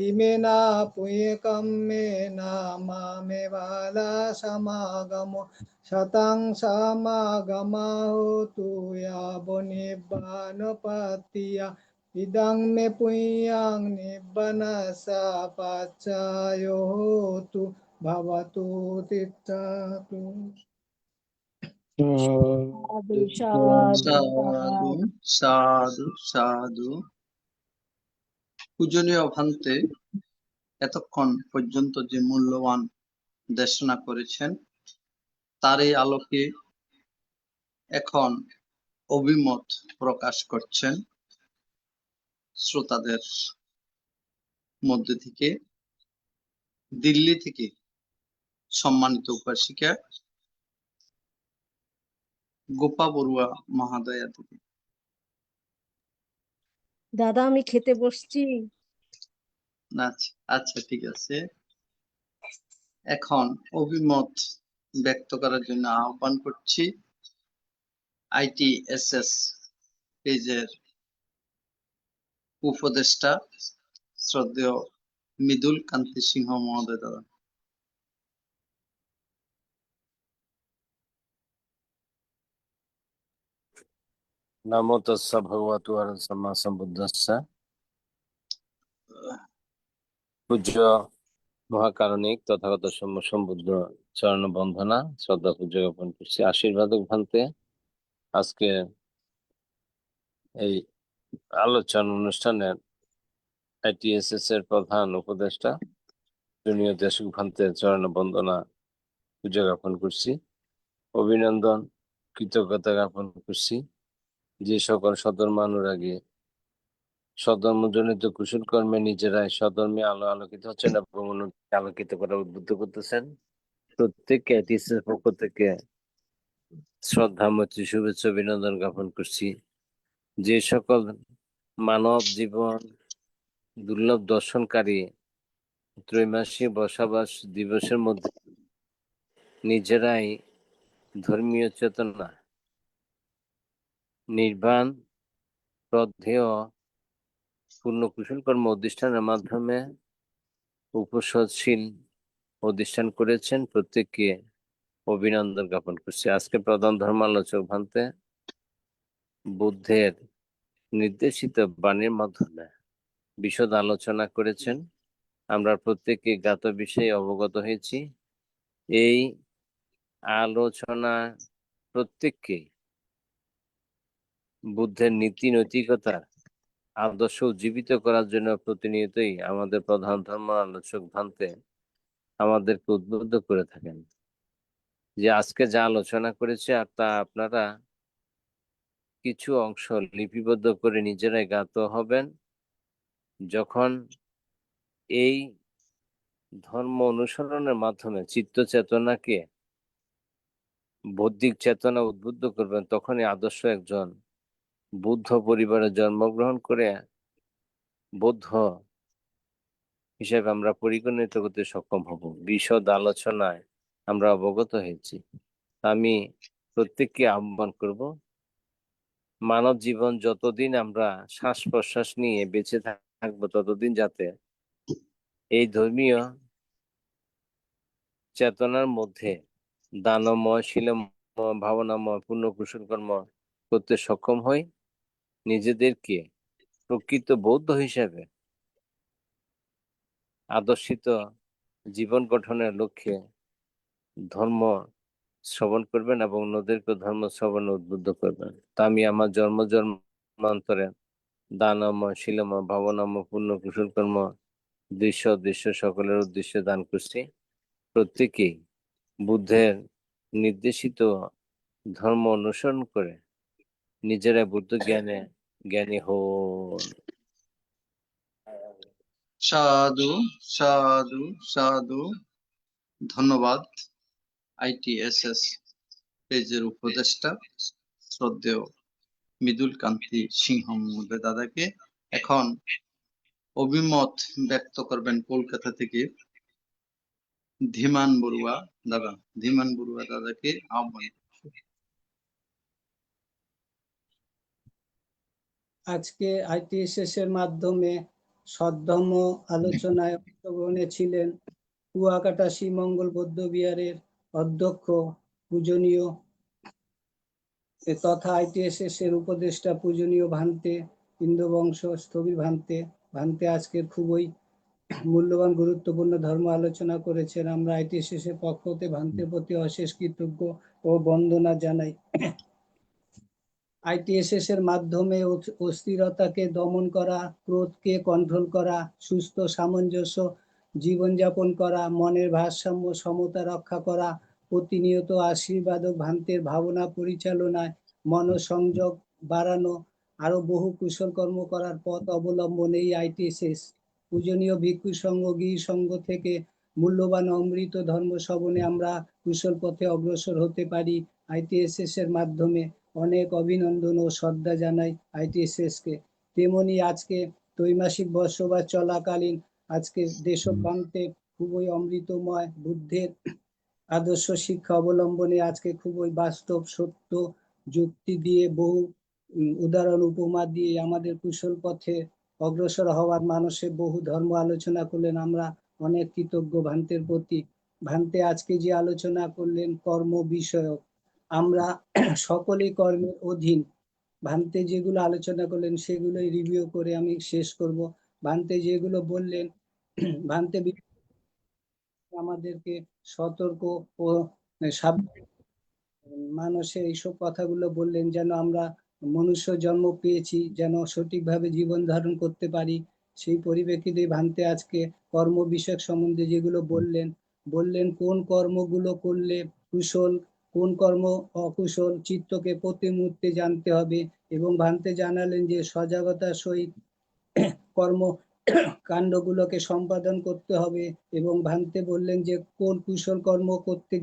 ইমেনা পুণ্যকম্মেনা মামে বালা সমাগমো শতং সমাগমাহোতু ইয়াব নিব্বানোপত্তিয়া ইদং মে পুণ্যং নিব্বানস্য পাচ্যায়োতু ভবতু তিষ্ঠতু। সাধু সাধু সাধু সাধু সাধু। পূজনীয় ভান্তে এতক্ষণ পর্যন্ত যে মূল্যবান দেশনা করেছেন তারই আলোকে এখন অভিমত প্রকাশ করছেন শ্রোতাদের মধ্যে থেকে দিল্লি থেকে সম্মানিত উপাসিকা গোপা বড়ুয়া মহাদয়া থেকে। দাদা আমি খেতে বসছি। আচ্ছা আচ্ছা, ঠিক আছে। এখন অভিমত ব্যক্ত করার জন্য আহ্বান করছি ITSS পেজের উপদেষ্টা শ্রদ্ধেয় মৃদুল কান্তি সিংহ মহোদয় দাদা। নমো তস্য ভগবতু অরহতু সম্মা সম্বুদ্ধস্য। পূজ্য মহাকারণিক তথাগত সম্বুদ্ধ চরণ বন্দনা শ্রদ্ধা পূজ্য জ্ঞাপন করছি। আশীর্বাদক ভান্তে আজকে এই আলোচনা অনুষ্ঠানের ITSS এর প্রধান উপদেষ্টা জুনিয়র দেশক ভান্তে চরণ বন্দনা পূজা জ্ঞাপন করছি, অভিনন্দন কৃতজ্ঞতা জ্ঞাপন করছি। যে সকল সধর্ম অনুরাগী সধর্মজনিত কুশল কর্মে নিজেরাই সধর্মে আলোকিত হচ্ছেন এবং অন্যকে আলোকিত করা উদ্বুদ্ধ করতেছেন, প্রত্যেককে ITSS এর পক্ষ থেকে শ্রদ্ধা মৈত্রী শুভেচ্ছা অভিনন্দন জ্ঞাপন করছি। যে সকল মানব জীবন দুর্লভ দর্শনকারী ত্রৈমাসিক বসবাস দিবসের মধ্যে নিজেরাই ধর্মীয় চেতনা নির্বাণ শ্রদ্ধেয় পূর্ণ কুশল কর্ম অধিষ্ঠানের মাধ্যমে উপসৎশীল অধিষ্ঠান করেছেন, প্রত্যেককে অভিনন্দন জ্ঞাপন করছি। আজকে প্রধান ধর্মালোচক ভান্তে বুদ্ধের নির্দেশিত বাণীর মাধ্যমে বিশদ আলোচনা করেছেন। আমরা প্রত্যেকে জ্ঞাত বিষয়ে অবগত হয়েছি। এই আলোচনা প্রত্যেককে বুদ্ধের নীতি নৈতিকতা আদর্শ উজ্জীবিত করার জন্য প্রতিনিয়তই আমাদের প্রধান ধর্ম আলোচক ভান্তে আমাদেরকে উদ্বুদ্ধ করে থাকেন। যে আজকে যা আলোচনা করেছে আর তা আপনারা কিছু অংশ লিপিবদ্ধ করে নিজেরাই জ্ঞাত হবেন। যখন এই ধর্ম অনুসরণের মাধ্যমে চিত্ত চেতনাকে বৌদ্ধিক চেতনা উদ্বুদ্ধ করবেন, তখনই আদর্শ একজন বুদ্ধ পরিবারে জন্মগ্রহণ করে বৌদ্ধ হিসেবে আমরা পরিগণিত করতে সক্ষম হব। বিশদ আলোচনায় আমরা অবগত হয়েছি। আমি প্রত্যেককে আহ্বান করব, মানব জীবন যতদিন আমরা শ্বাস প্রশ্বাস নিয়ে বেঁচে থাকবো ততদিন যাতে এই ধর্মীয় চেতনার মধ্যে দানময় শীলময় ভাবনাময় পূর্ণ কুশল কর্ম করতে সক্ষম হই, নিজেদেরকে প্রকৃত বৌদ্ধ হিসেবে আদর্শিত জীবন গঠনের লক্ষ্যে ধর্ম শ্রবণ করবেন এবং অন্যদেরকে ধর্ম শ্রবণে উদ্বুদ্ধ করবেন। তা আমি আমার জন্মান্তরে দানময় শিলময় ভাবনাময় পূর্ণ কুশল কর্ম দৃশ্য সকলের উদ্দেশ্যে দান করছি। প্রত্যেকেই বুদ্ধের নির্দেশিত ধর্ম অনুসরণ করে নিজেরা বুদ্ধ জ্ঞানী হন। সাধু সাধু সাধু। ধন্যবাদ ITSS পেজের উপদেষ্টা শ্রদ্ধেয় মৃদুল কান্তি সিংহ মহোদয় দাদাকে। এখন অভিমত ব্যক্ত করবেন কলকাতা থেকে ধীমান বড়ুয়া দাদা। ধীমান বড়ুয়া দাদাকে আহ্বান। আজকে ITSS এর মাধ্যমে সদ্ধর্ম আলোচনায় অংশগ্রহণে ছিলেন কুয়াকাটা শ্রীমঙ্গল বৌদ্ধ বিহারের অধ্যক্ষ পূজনীয় তথা ITSS এর উপদেষ্টা পূজনীয় ভান্তে ইন্দুবংশ স্থবির ভান্তে আজকের খুবই মূল্যবান গুরুত্বপূর্ণ ধর্ম আলোচনা করেছেন। আমরা ITSS এর পক্ষ হতে ভান্তের প্রতি অশেষ কৃতজ্ঞ ও বন্দনা জানাই। ITSS এর মাধ্যমে অস্থিরতাকে দমন করা, ক্রোধকে কন্ট্রোল করা, সুস্থ সামঞ্জস্য জীবনযাপন করা, মনের ভারসাম্য সমতা রক্ষা করা, প্রতিনিয়ত আশীর্বাদক ভান্তের ভাবনা পরিচালনায় মনোসংযোগ বাড়ানো, আরো বহু কুশল কর্ম করার পথ অবলম্বন এই ITSS। পূজনীয় ভিক্ষু সংঘ গিরি সংঘ থেকে মূল্যবান অমৃত ধর্ম শ্রবণে আমরা কুশল পথে অগ্রসর হতে পারি। ITSS এর মাধ্যমে অনেক অভিনন্দন ও শ্রদ্ধা জানাই ITSS কে। তেমনি আজকে ত্রৈমাসিক বর্ষবাস চলাকালীন আজকে দেশপ্রান্তে খুবই অমৃতময় বুদ্ধের আদর্শ শিক্ষা অবলম্বনে আজকে খুবই বাস্তব সত্য যুক্তি দিয়ে বহু উদাহরণ উপমা দিয়ে আমাদের কুশল পথে অগ্রসর হওয়ার মানুষের বহু ধর্ম আলোচনা করলেন। আমরা অনেক কৃতজ্ঞ ভান্তের প্রতি। ভান্তে আজকে যে আলোচনা করলেন কর্ম বিষয়ক, আমরা সকলেই কর্মের অধীন। ভান্তে যেগুলো আলোচনা করলেন সেগুলোই রিভিউ করে আমি শেষ করব। ভান্তে যেগুলো বললেন, ভান্তে আমাদেরকে সতর্ক ও সাবধান মানুষের এইসব কথাগুলো বললেন যেন আমরা মনুষ্য জন্ম পেয়েছি যেন সঠিকভাবে জীবন ধারণ করতে পারি। সেই পরিপ্রেক্ষিতে ভান্তে আজকে কর্ম বিষয়ক সম্বন্ধে যেগুলো বললেন কোন কর্মগুলো করলে কুশল, কোন কর্ম অকুশল, চিত্তকে প্রতি মুহূর্তে জানতে হবে এবং ভান্তে জানালেন যে সজাগতার সহিত কর্ম কাণ্ডগুলোকে সম্পাদন করতে হবে এবং ভান্তে বললেন যে কোন কুশল কর্ম করতে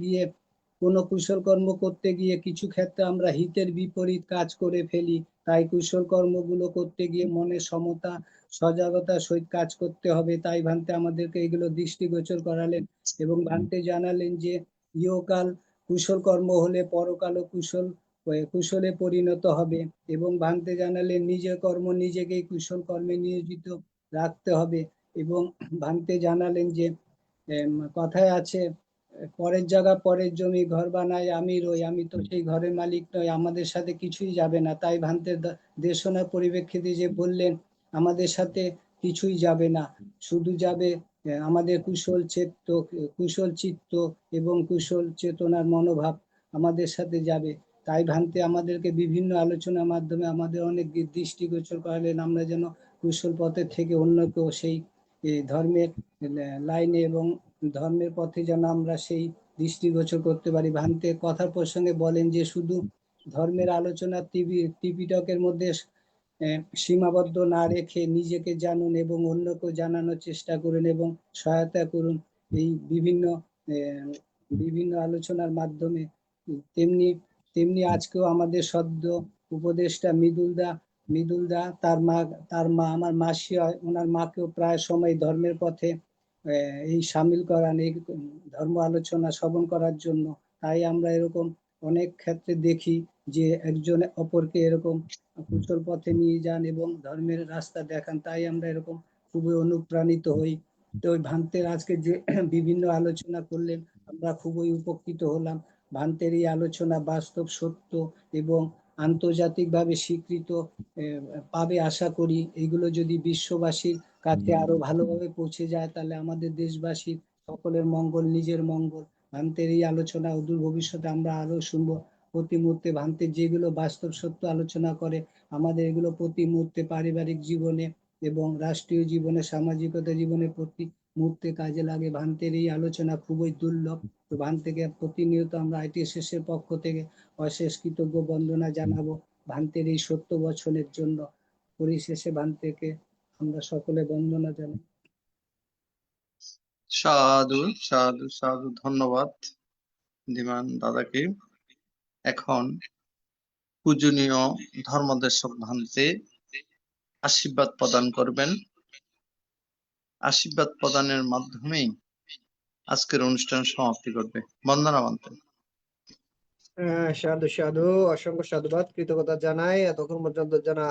গিয়ে কিছু ক্ষেত্রে আমরা হিতের বিপরীত কাজ করে ফেলি, তাই কুশল কর্মগুলো করতে গিয়ে মনের সমতা সজাগতার সহিত কাজ করতে হবে। তাই ভান্তে আমাদেরকে এগুলো দৃষ্টিগোচর করালেন এবং ভান্তে জানালেন যে ইহকাল কুশল কর্ম হলে পরকালও কুশলে পরিণত হবে এবং ভান্তে জানালেন নিজের কর্ম নিজেকেই কুশল কর্মে নিয়োজিত রাখতে হবে এবং ভান্তে জানালেন যে কথায় আছে পরের জায়গা পরের জমি ঘর বানায় আমি রই, আমি তো সেই ঘরের মালিক নই, আমাদের সাথে কিছুই যাবে না। তাই ভান্তের দেশনার পরিপ্রেক্ষিতে যে বললেন আমাদের সাথে কিছুই যাবে না, শুধু যাবে আমাদের কুশল চিত্ত এবং কুশল চেতনার মনোভাব আমাদের সাথে যাবে। তাই ভান্তে আমাদেরকে বিভিন্ন আলোচনার মাধ্যমে আমাদের অনেক দৃষ্টিগোচর করালেন আমরা যেন কুশল পথের থেকে অন্যকেও সেই ধর্মের লাইনে এবং ধর্মের পথে যেন আমরা সেই দৃষ্টিগোচর করতে পারি। ভান্তে কথার প্রসঙ্গে বলেন যে শুধু ধর্মের আলোচনা ত্রিপিটকের মধ্যে সীমাবদ্ধ না রেখে নিজেকে জানুন এবং অন্যকেও জানানোর চেষ্টা করুন এবং সহায়তা করুন এই বিভিন্ন আলোচনার মাধ্যমে। তেমনি আজকেও আমাদের সদ্য উপদেষ্টা মৃদুলদা তার মা আমার মাসি হয়, ওনার মাকেও প্রায় সময় ধর্মের পথে এই সামিল করান এই ধর্ম আলোচনা শ্রবণ করার জন্য। তাই আমরা এরকম অনেক ক্ষেত্রে দেখি যে একজন অপরকে এরকম কুশল পথে নিয়ে যান এবং ধর্মের রাস্তা দেখান, তাই আমরা এরকম খুবই অনুপ্রাণিত হই। তো ওই ভান্তের আজকে যে বিভিন্ন আলোচনা করলেন আমরা খুবই উপকৃত হলাম। ভান্তের এই আলোচনা বাস্তব সত্য এবং আন্তর্জাতিকভাবে স্বীকৃত পাবে আশা করি। এগুলো যদি বিশ্ববাসীর কাছে আরো ভালোভাবে পৌঁছে যায়, তাহলে আমাদের দেশবাসীর সকলের মঙ্গল, নিজের মঙ্গল। ভান্তের এই আলোচনা অদূর ভবিষ্যতে আমরা আরো শুনবো। প্রতি মুহূর্তে ভান্তের যেগুলো বাস্তব সত্য আলোচনা করে, আমাদের এগুলো প্রতি মুহূর্তে পারিবারিক জীবনে এবং রাষ্ট্রীয় জীবনে, সামাজিকতা জীবনে প্রতি মুহূর্তে কাজে লাগে। ভান্তের এই আলোচনা খুবই দুর্লভ। তো ভান্তেকে প্রতিনিয়ত আমরা ITSS এর পক্ষ থেকে অশেষ কৃতজ্ঞ বন্দনা জানাবো ভান্তের এই সত্য বচনের জন্য। পরিশেষে ভান্তেকে আমরা সকলে বন্দনা জানাই। সাধু সাধু সাধু, ধন্যবাদ ধীমান দাদাকে। এখন পূজনীয় ধর্মদেশক ভান্তে আশীর্বাদ প্রদান করবেন। আশীর্বাদ প্রদানের মাধ্যমেই আজকের অনুষ্ঠান সমাপ্তি করবে। বন্দনা ভান্তে। সাধু সাধু, অসংখ্য সাধুবাদ, কৃতজ্ঞতা জানাই এতক্ষণ পর্যন্ত যারা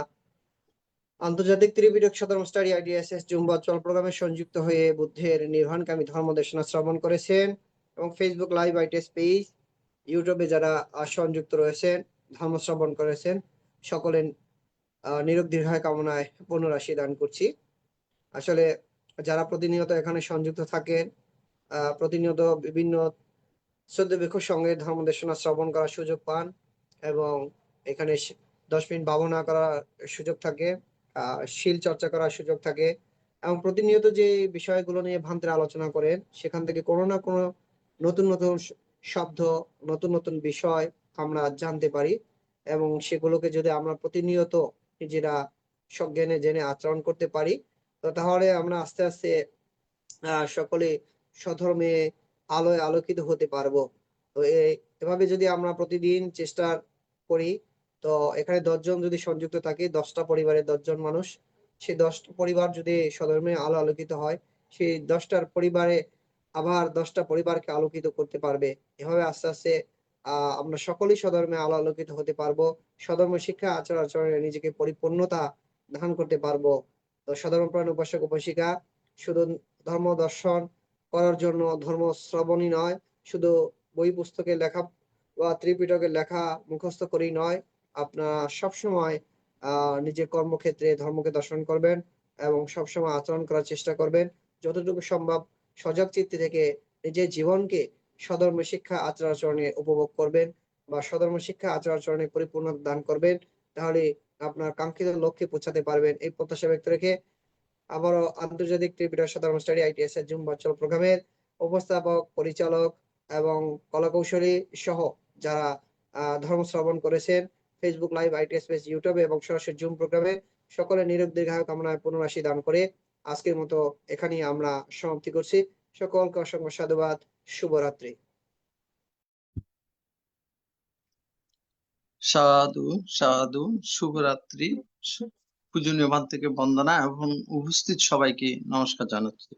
আন্তর্জাতিক ত্রিপিটক সাধারণ স্টাডি ITSS জুম ভার্চুয়াল প্রোগ্রামে সংযুক্ত হয়ে বুদ্ধের নির্বাণকামী ধর্মদেশনা শ্রবণ করেছেন, এবং ফেসবুক লাইভ ITS পেজ, ইউটিউবে যারা সংযুক্ত রয়েছেন, ধর্ম শ্রবণ করেছেন, সকলের নিরোগ দীর্ঘায় কামনায় পুনরাশি দান করছি। আসলে যারা প্রতিনিয়ত এখানে সংযুক্ত থাকেন, প্রতিনিয়ত বিভিন্ন শ্রদ্ধা ভিক্ষুর সঙ্গে ধর্মদেশনা শ্রবণ করার সুযোগ পান, এবং এখানে 10 মিনিট ভাবনা করার সুযোগ থাকে, শীল চর্চা করার সুযোগ থাকে, এবং প্রতিনিয়ত যে বিষয়গুলো নিয়ে ভান্তের আলোচনা করেন, সেখান থেকে কোনো না কোনো নতুন নতুন শব্দ, নতুন নতুন বিষয় আমরা জানতে পারি, এবং সেগুলোকে যদি আমরা প্রতিনিয়ত নিজেরা সজ্ঞানে জেনে আচরণ করতে পারি, তো তাহলে আমরা আস্তে আস্তে সকলে স্বধর্মে আলোয় আলোকিত হতে পারবো। তো এভাবে যদি আমরা প্রতিদিন চেষ্টা করি, তো এখানে 10 জন যদি সংযুক্ত থাকে, 10টা পরিবারের 10 জন মানুষ, সেই 10টা পরিবার যদি স্বধর্মে আলো আলোকিত হয়, সেই 10টার পরিবারে আবার 10টা পরিবারকে আলোকিত করতে পারবে। এভাবে আস্তে আস্তে আমরা সকলেই স্বধর্মে আলো আলোকিত হতে পারবো। স্বধর্ম শিক্ষা আচার আচরণে নিজেকে পরিপূর্ণতা দান করতে পারবো। তো স্বধর্মপ্রাণ উপাসক উপাসিকা শুধু ধর্ম দর্শন করার জন্য ধর্ম শ্রবণই নয়, শুধু বই পুস্তকের লেখা বা ত্রিপিটকের লেখা মুখস্থ করেই নয়, আপনারা সবসময় নিজের কর্মক্ষেত্রে ধর্মকে দর্শন করবেন, এবং সবসময় আচরণ করার চেষ্টা করবেন। যতটুকু সম্ভব সজাগ চিত্তে থেকে নিজের জীবনকে স্বধর্ম শিক্ষা আচার আচরণে উপভোগ করবেন, বা স্বধর্ম শিক্ষা আচার আচরণে পরিপূর্ণ দান করবেন। তাহলে আপনার কাঙ্ক্ষিত লক্ষ্যে পৌঁছাতে পারবেন। এই প্রত্যাশা ব্যক্ত রেখে আবারও আন্তর্জাতিক ত্রিপিটক সাধারণ স্টাডি ITSS জুম ভার্চুয়াল প্রোগ্রামের উপস্থাপক, পরিচালক এবং কলাকৌশলী সহ যারা ধর্ম শ্রবণ করেছেন, ফেসবুক লাইভ ITS পেজ, ইউটিউবে এবং সরাসরি জুম প্রোগ্রামে, সকলে নিরোগ দীর্ঘায়ু কামনায় পুনরাশি দান করে আজকের মতো এখানেই আমরা সমাপ্তি করছি। সকলকে অসংখ্য সাধুবাদ। শুভরাত্রি। সাধু সাধু, শুভরাত্রি। পূজনীয় ভান্তেকে বন্দনা এবং উপস্থিত সবাইকে নমস্কার জানাচ্ছি।